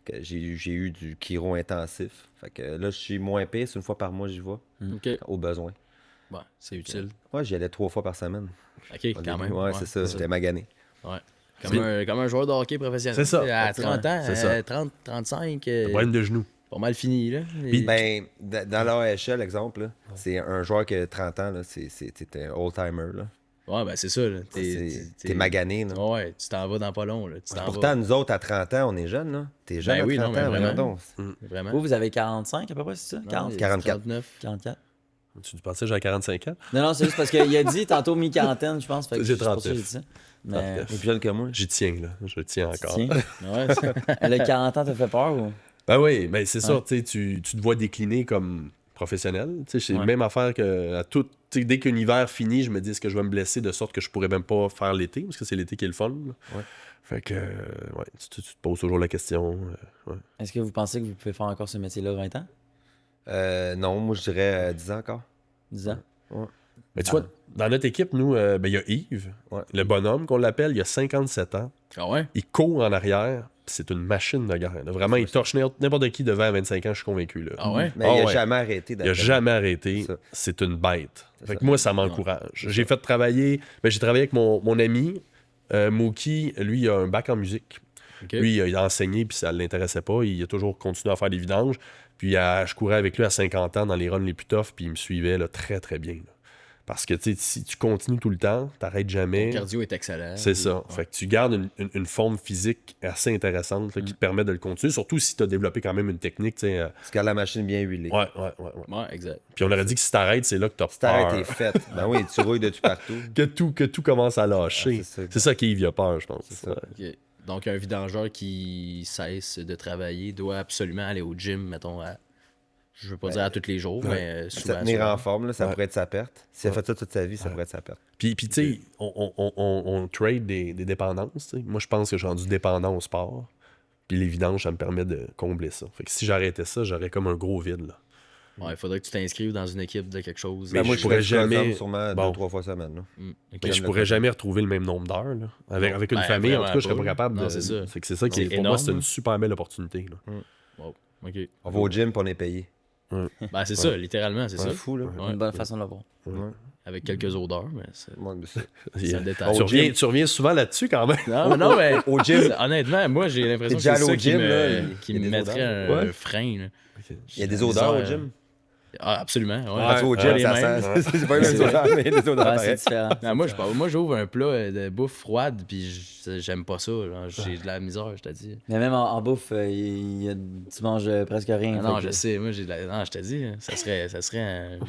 que j'ai eu du chiro intensif. Fait que là, je suis moins pire, c'est une fois par mois j'y vais, Ok. au besoin. Bon, c'est utile. Ouais, j'y allais 3 fois par semaine. Ok, Au quand début. même. Ouais, c'est ça, j'étais magané. Ouais. Comme un joueur de hockey professionnel. C'est ça. Tu sais, À 30 ans, C'est ça. 30, 35, Problème de genoux. pas mal fini. Là. Ben, dans l'AHL, exemple, là, c'est un joueur qui a 30 ans, là, c'est un old-timer. Là. Ouais, ben c'est ça. Là. T'es magané. Là. Ouais, tu t'en vas dans pas long. Là. Tu t'en Pourtant, vas. nous autres, à 30 ans, on est jeunes. Là. T'es jeune Ben à oui, 30 non, mais ans, vraiment. voyons donc. Vraiment. Vous avez 45 à peu près, c'est ça? Non, 40? 44. 39. 44? Tu pensais que j'avais 45 ans? Non, c'est juste parce qu'il a dit tantôt mi-quarantaine, je pense. Fait que J'ai c'est pour ça que 39. j'ai dit ça. Mais T'es plus jeune que moi. J'y tiens, là. Je tiens encore. tiens, Ouais, le 40 ans t'a fait peur ou? Ben oui, mais c'est ça, Ouais. tu sais, tu te vois décliner comme professionnel. Tu sais, c'est Ouais. la même affaire que à tout. Tu sais, dès qu'un hiver finit, je me dis est-ce que je vais me blesser de sorte que je pourrais même pas faire l'été, parce que c'est l'été qui est le fun. Là. Ouais. Fait que, ouais, tu te poses toujours la question. Ouais. Est-ce que vous pensez que vous pouvez faire encore ce métier-là 20 ans? Non, moi, je dirais 10 ans encore. 10 ans? Mais tu vois, dans notre équipe, nous, ben, il y a Yves, Ouais. le bonhomme qu'on l'appelle, il a 57 ans. Ah ouais? Il court en arrière, puis c'est une machine de guerre. Là. Vraiment, il torche n'importe qui devant à 25 ans, je suis convaincu. Là. Ah ouais? Mais Ah il a ouais. jamais arrêté Il a d'être. jamais arrêté. C'est ça. C'est une bête. C'est Fait ça. que moi, ça m'encourage. J'ai fait travailler. Ben, j'ai travaillé avec mon ami, Mookie. Lui, il a un bac en musique. Ok. Lui, il a enseigné, puis ça ne l'intéressait pas. Il a toujours continué à faire des vidanges. Puis je courais avec lui à 50 ans dans les runs les plus toughs, puis il me suivait là, très, très bien. Là. Parce que tu sais, si tu continues tout le temps, tu n'arrêtes jamais. Le cardio est excellent. C'est Puis- ça. ouais. Fait que tu gardes une forme physique assez intéressante là, qui te permet de le continuer, surtout si tu as développé quand même une technique. Tu sais, Parce que la machine bien huilée. ouais. Ouais, exact. Puis on aurait dit que si t'arrêtes, c'est là que t'as Si t'arrêtes, peur. t'es faite. Ben oui, tu rouilles de tout partout. Que tout commence à lâcher. Ah, c'est ça. c'est ça qui y a peur, je pense. C'est ça. Ok. Donc, un vidangeur qui cesse de travailler doit absolument aller au gym, mettons, je veux pas dire à tous les jours, mais Se souvent. tenir souvent. en forme, là, ça Ouais. pourrait être sa perte. S'il a fait ça toute sa vie, ça pourrait être sa perte. Puis tu sais, on trade des dépendances. Tu sais. Moi, je pense que j'ai rendu dépendant au sport. Puis les vidanges, ça me permet de combler ça. Fait que si j'arrêtais ça, j'aurais comme un gros vide. Là. Ouais, il faudrait que tu t'inscrives dans une équipe de quelque chose. Mais Ben, moi, je je pourrais pourrais jamais- jamais. Sûrement Bon. 2-3 fois semaine. Là. Ok. Mais J'aime je le pourrais faire. jamais retrouver le même nombre d'heures. Là. Avec une Ben, famille, en tout vraiment cas, je serais pas pas. capable Non, de. c'est ça. Fait que c'est ça qui est. C'est Pour moi, c'est énorme. une super belle opportunité. Là. Wow. Ok. On va au gym pour on est payé. Ben, c'est ça, littéralement, c'est C'est ça. fou, là. Ouais. Une bonne façon de le voir. Ouais. Avec quelques odeurs, mais c'est Ouais, mais c'est- c'est un détail. Tu reviens souvent là-dessus quand même. Non, mais Au gym. honnêtement, moi, j'ai l'impression T'es que déjà c'est allé ça au gym, là, qui il y a me des mettrait odeurs. un Ouais. frein. Là. Il y a des odeurs au gym. Ah, absolument. Ouais. Ah, tu vas au gym, les ça mêmes. sent. C'est pas les mêmes odeurs, mais des odeurs Ouais, c'est pareilles. différent. Non, moi, j'ouvre un plat de bouffe froide, puis j'aime pas ça. Genre, j'ai de la misère, je te dis. Mais même en bouffe, tu manges presque rien. Non, fait je que- sais, moi, j'ai de la. Non, je te dis, ça serait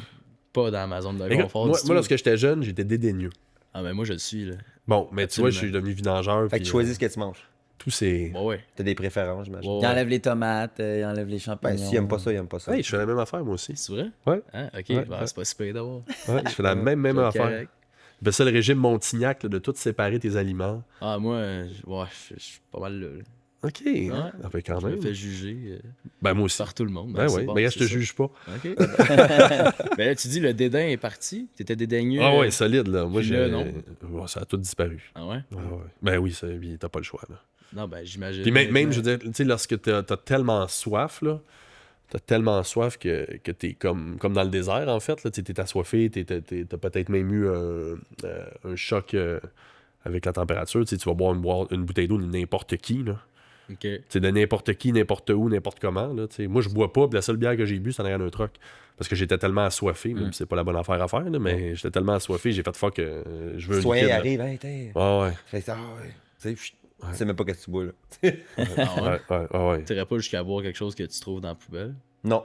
pas dans ma zone de Écoute, confort. moi, du tout. moi, lorsque j'étais jeune, j'étais dédaigneux. Ah, ben moi, je le suis, là. Bon, mais tu vois, je suis Absolument. devenu vidangeur. Fait que puis, tu choisis ce que tu manges. tout c'est. Bon, ouais. T'as des préférences, j'imagine. Ouais, Il enlève les tomates, il enlève les Ben, champignons. s'il aime pas ça, il aime pas ça. Hey, je fais la même affaire, moi aussi. C'est vrai? Ouais. Hein? Ok, Ouais, ben, ouais. c'est pas super d'abord. Ouais, je fais la même affaire. Correct. Ben ça, le régime Montignac, là, de tout séparer tes aliments. Ah, moi, je suis pas mal là. OK. Ouais. Ah, ben quand Je me même. fais juger Ben moi aussi. par tout le monde. Ben c'est oui. bon, Ben, gars, je te c'est ça. juge pas. OK. Ben là, tu dis le dédain est parti. T'étais dédaigneux. Ah ouais, solide, là. Moi, puis j'ai. là, non. Ouais, ça a tout disparu. Ah ouais? Ouais, ouais. Ben oui, t'as pas le choix, là. Non, ben j'imagine. Puis même, je veux dire, tu sais, lorsque t'as tellement soif, là, t'as tellement soif que t'es comme dans le désert, en fait, là, t'es assoiffé, t'as peut-être même eu un choc avec la température, tu sais, tu vas boire une bouteille d'eau de n'importe qui, là. OK. Tu sais, de n'importe qui, n'importe où, n'importe comment, là, tu sais. Moi, je bois pas, puis la seule bière que j'ai bu, c'est en arrière d'un truck, parce que j'étais tellement assoiffé, même si c'est pas la bonne affaire à faire, là, mais j'étais tellement assoiffé, j'ai fait fuck, je veux un Citoyen liquide, là. arrive, hey, t'es. Ouais, ouais. Fait ça, ouais. Tu sais, chut, tu sais même pas qu'est-ce que tu bois, là. Ah ouais? Ouais. T'irais pas jusqu'à boire quelque chose que tu trouves dans la poubelle? Non.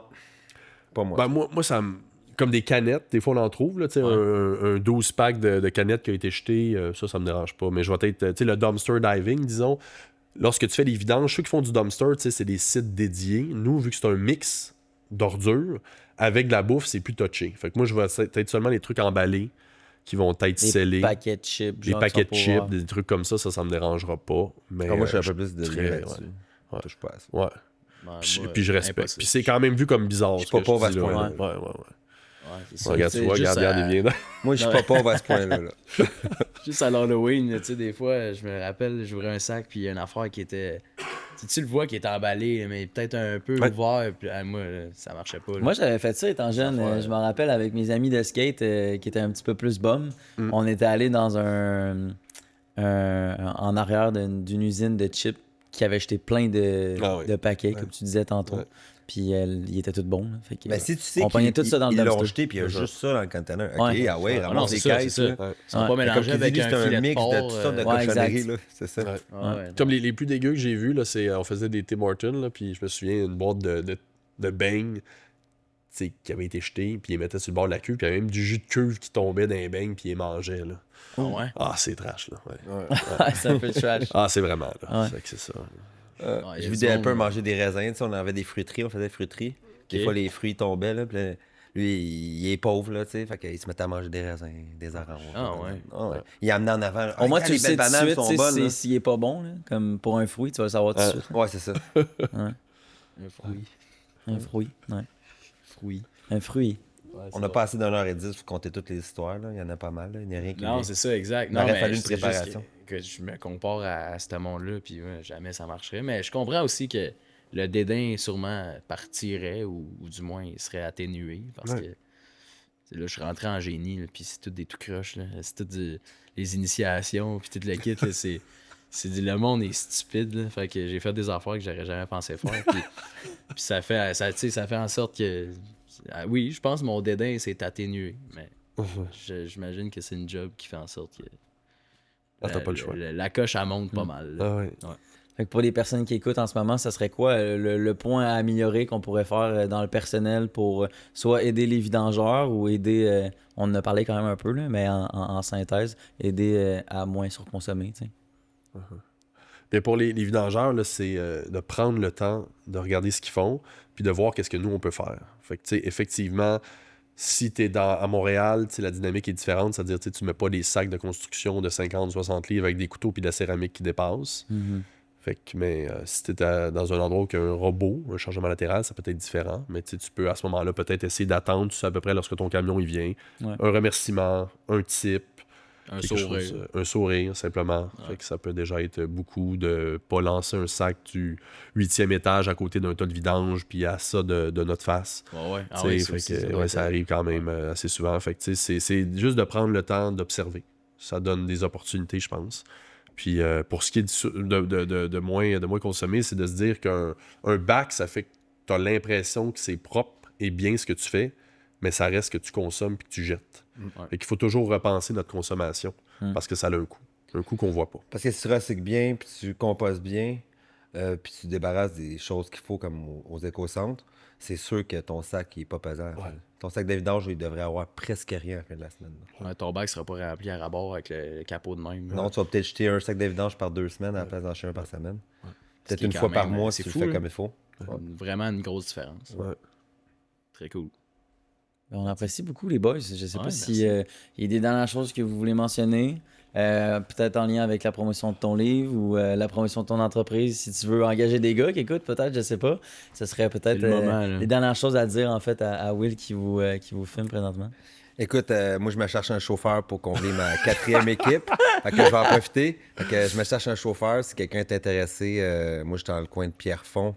Pas moi. Ben, moi ça me. comme des canettes, des fois on en trouve, là, un 12 pack de canettes qui a été jeté, ça me dérange pas. Mais je vais être, le dumpster diving, disons, lorsque tu fais les vidanges, ceux qui font du dumpster, c'est des sites dédiés. Nous, vu que c'est un mix d'ordures, avec de la bouffe, c'est plus touché. Fait que moi, je vais peut-être seulement les trucs emballés qui vont être scellés. Des paquets de chips. Des paquets de chips, des trucs comme ça me dérangera pas. Mais, moi, je suis un peu plus de très, là-dessus. Ouais. Touche pas à ça. Ouais. Puis je respecte. Impossible. Puis c'est quand même vu comme bizarre. Je suis pas pauvre à ce point-là. point-là. Ouais. Ouais, c'est ça. Regarde, tu vois, regarde, il vient. Moi, je suis pas pauvre à ce point-là. Juste à l'Halloween, tu sais, des fois, je me rappelle, j'ouvrais un sac, puis il y a une affaire qui était. Tu le vois qui était emballé, mais peut-être un peu ouvert, puis moi, là, ça marchait pas. Là. Moi, j'avais fait ça étant jeune. Je me rappelle avec mes amis de skate qui étaient un petit peu plus bums. On était allés dans en arrière d'une usine de chips qui avait jeté plein de paquets, comme tu disais tantôt. Ouais. Puis il était tout bon. Là. Fait que, Mais si tu sais on pognait tout ça dans le ils l'ont dumpster. jeté, puis il y a juste ça dans le container. OK, Ouais. ramasse non, les c'est ça, caisses. c'est ça. là. Ouais. Ils sont pas mélangés Comme tu avec dis, un c'est filet un mix de de porc. toutes sortes de Ouais, cochonneries. exact. Là. C'est ça. Ouais. Ouais. Comme les plus dégueux que j'ai vus, là, c'est on faisait des Tim Hortons, là, puis je me souviens une boîte de beignes qui avait été jetée, puis ils mettaient sur le bord de la cuve, puis il y avait même du jus de cuve qui tombait dans les beignes, puis ils mangeaient. Là. Ah ouais. Ah, c'est trash, là. Ouais. C'est un peu trash. Ah, c'est vraiment, là. Ouais. Fait que c'est ça. Ouais, il y Je a vous du dis un monde, peu manger des raisins. Tu sais, on avait des fruiteries, on faisait des fruiteries. Des fois, les fruits tombaient, là, puis là, lui, il est pauvre, là, tu sais, fait qu'il se mettait à manger des raisins, des oranges. Ah ouais. Ouais. Il amenait en avant. Au moins, Ah, tu les le sais belles tout de bananes suite, sont tu sais, bonnes. là. s'il est pas bon. Là. Comme pour un fruit, tu vas le savoir tout de suite. Ouais, c'est ça. Un fruit. Un fruit. Ouais. Fruit. Un fruit. Ouais, On n'a pas assez d'1h10 pour compter toutes les histoires, là. Il y en a pas mal, là. Il n'y a rien qui Non, vient. c'est ça, exact. Il Non, aurait mais fallu une c'est juste préparation. que je me compare à ce monde-là, puis jamais ça marcherait. Mais je comprends aussi que le dédain sûrement partirait, ou du moins il serait atténué, parce que là, je suis rentré en génie, là, puis c'est tout des tout croches, là. C'est tout les initiations, puis tout le kit, là, le monde est stupide, là. Fait que j'ai fait des affaires que j'aurais jamais pensé faire, puis ça fait en sorte que... Oui, je pense que mon dédain s'est atténué, mais j'imagine que c'est une job qui fait en sorte que t'as pas le choix. la coche, elle monte pas mal. Là. Ah, ouais. Fait que pour les personnes qui écoutent en ce moment, ça serait quoi le point à améliorer qu'on pourrait faire dans le personnel pour soit aider les vidangeurs ou aider, on en a parlé quand même un peu, là, mais en synthèse, aider à moins surconsommer, tu sais. Mais pour les vidangeurs, là, c'est de prendre le temps de regarder ce qu'ils font, puis de voir qu'est-ce que nous, on peut faire. Fait que, tu sais, effectivement, si tu es à Montréal, la dynamique est différente, c'est-à-dire tu ne mets pas des sacs de construction de 50-60 livres avec des couteaux puis de la céramique qui dépasse. Fait que, mais si tu es dans un endroit où il y a un robot, un changement latéral, ça peut être différent. Mais tu peux à ce moment-là peut-être essayer d'attendre, tu sais à peu près lorsque ton camion il vient. Ouais. Un remerciement, un type. Un quelque sourire. chose, un sourire, simplement. Fait que ça peut déjà être beaucoup de pas lancer un sac du 8e étage à côté d'un tas de vidange, puis à ça de notre face. Ouais. Ah T'sais, oui, fait aussi, que, ça arrive quand même assez souvent. Fait que, c'est juste de prendre le temps d'observer. Ça donne des opportunités, je pense. Puis pour ce qui est de moins consommer, c'est de se dire qu'un bac, ça fait que tu as l'impression que c'est propre et bien ce que tu fais, mais ça reste que tu consommes puis que tu jettes. Fait qu'il faut toujours repenser notre consommation parce que ça a un coût qu'on voit pas. Parce que si tu recycles bien, puis tu composes bien, puis tu débarrasses des choses qu'il faut comme aux éco-centres, c'est sûr que ton sac n'est pas pesant. Ouais. Ton sac de vidange, il devrait avoir presque rien à la fin de la semaine. Ouais, ton bac sera pas rempli à rabord avec le capot de même. Non, tu vas peut-être jeter un sac de vidange par 2 semaines à la place d'en jeter un par semaine. Ce Peut-être qui est une quand fois par même, mois c'est si tu fou, le fais là. comme il faut. Vraiment une grosse différence. Ouais. Très cool. On apprécie beaucoup les boys. Je sais Ouais, pas si merci. il y a des dernières choses que vous voulez mentionner. Peut-être en lien avec la promotion de ton livre ou la promotion de ton entreprise. Si tu veux engager des gars qui écoutent, peut-être, je sais pas. Ce serait peut-être C'est le moment, là. les dernières choses à dire en fait à Will qui vous filme présentement. Écoute, moi, je me cherche un chauffeur pour combler ma 4e équipe. Fait que je vais en profiter. Fait que je me cherche un chauffeur. Si quelqu'un est intéressé, moi, je suis dans le coin de Pierrefonds,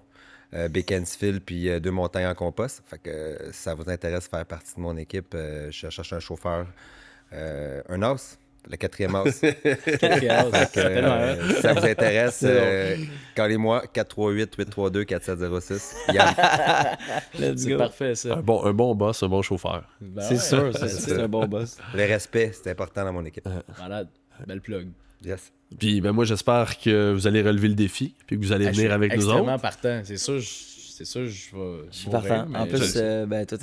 Beaconsfield, puis Deux-Montagnes-en-Compost. Fait que si ça vous intéresse de faire partie de mon équipe, je cherche un chauffeur. Un os, le 4e os. Fait que, si ça vous intéresse, callez-moi 438-832-4706. Yann. Let's C'est go. parfait, ça. Un bon boss, un bon chauffeur. Ben C'est ouais. sûr, c'est un bon boss. Le respect, c'est important dans mon équipe. Malade. Belle plug. Yes. Puis moi, j'espère que vous allez relever le défi puis que vous allez venir avec nous extrêmement autres. partant. C'est sûr, c'est sûr, je vais. Je suis mourir, partant. mais En plus, je- ben, toi,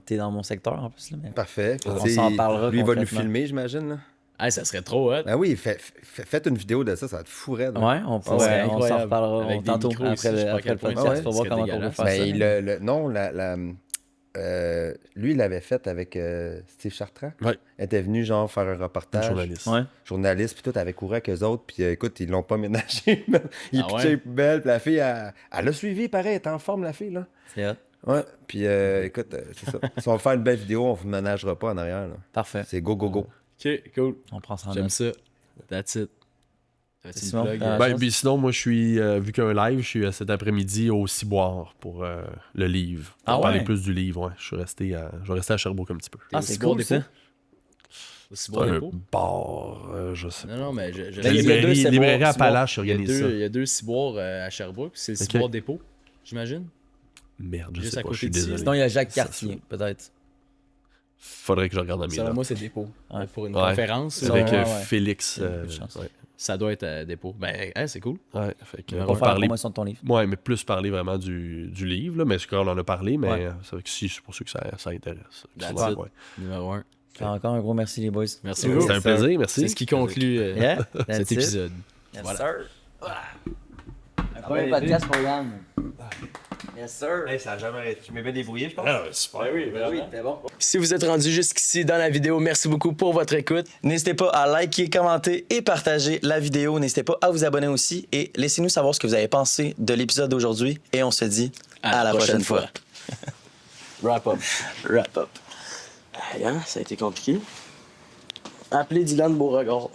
t'es dans mon secteur en plus. Là, mais... Parfait. On Tu sais, s'en parlera Lui, il va nous concrètement. filmer, j'imagine. Là. Hey, ça serait trop hot. Ben oui, faites une vidéo de ça, ça va être fou raide. Ouais, on Ça serait on s'en incroyable. reparlera Avec des tantôt micros après, aussi, je sais pas à après quel le point podcast ça pour voir serait comment on peut dégueulasse. faire ça. Ben, non, lui, il l'avait fait avec Steve Chartrand. Ouais. Elle était venue, genre, faire un reportage. Journaliste. Ouais. Journaliste, puis tout, avait couru avec eux autres, puis écoute, ils l'ont pas ménagé. Il Ah pitchait ouais? les poubelles, puis la fille, elle a suivi, pareil, elle est en forme, la fille, là. C'est hot. Ouais, puis écoute, c'est ça. Si on veut faire une belle vidéo, on vous ménagera pas en arrière, là. Parfait. C'est go, go, go. Ok, cool. On prend ça en J'aime note. ça. That's it. T'avais-tu une Simon, plug? Ben, puis sinon, moi, je suis, vu qu'il y a un live, je suis cet après-midi au Ciboire pour le livre. Ah Pour parler ouais? plus du livre, ouais. Je vais rester à Sherbrooke un petit peu. Ah, Au c'est Ciboire cool, Dépôt? ça. Au C'est Ciboire un Dépôt? bar, je sais pas. Non, mais Ben, il y a deux Ciboires, Librairie à Ciboires. Palache il y a organise ça. deux, il y a deux ciboires à Sherbrooke. C'est le Ok. ciboire Dépôt, j'imagine. Merde, je Juste sais à pas, côté je suis d'ici. désolé. Sinon, il y a Jacques Ça Cartier, se- peut-être. Faudrait que je regarde à mes Selon notes. moi, c'est Dépôt. Ouais. Pour une Ouais. conférence, C'est Avec Ouais, ouais. Félix. Il y a beaucoup de chance. Ouais. ça doit être à Dépôt. Ben, hein, c'est cool. Ouais, fait que, Pour Pour on faire la parler. promotion de ton livre. Ouais, mais plus parler vraiment du livre, là, mais c'est qu'on en a parlé, mais Ouais. c'est vrai que si, c'est pour ceux que ça intéresse. That's Sûrement, it. ouais. Numéro 1. Encore un gros merci, les boys. Merci C'était beaucoup. un plaisir, merci. C'est ce qui conclut Yeah, that's cet it. épisode. Yes, Voilà. sir. Un premier podcast pour Yann. Yes, sir. ça a jamais arrêté. Je m'ai bien débrouillé, je pense. Ah, super. Oui, c'est bon. Si vous êtes rendu jusqu'ici dans la vidéo, merci beaucoup pour votre écoute. N'hésitez pas à liker, commenter et partager la vidéo. N'hésitez pas à vous abonner aussi et laissez-nous savoir ce que vous avez pensé de l'épisode d'aujourd'hui. Et on se dit à la prochaine fois. Wrap up. Wrap up. Aïe, hein, ça a été compliqué. Appelez Dylan Beauregard.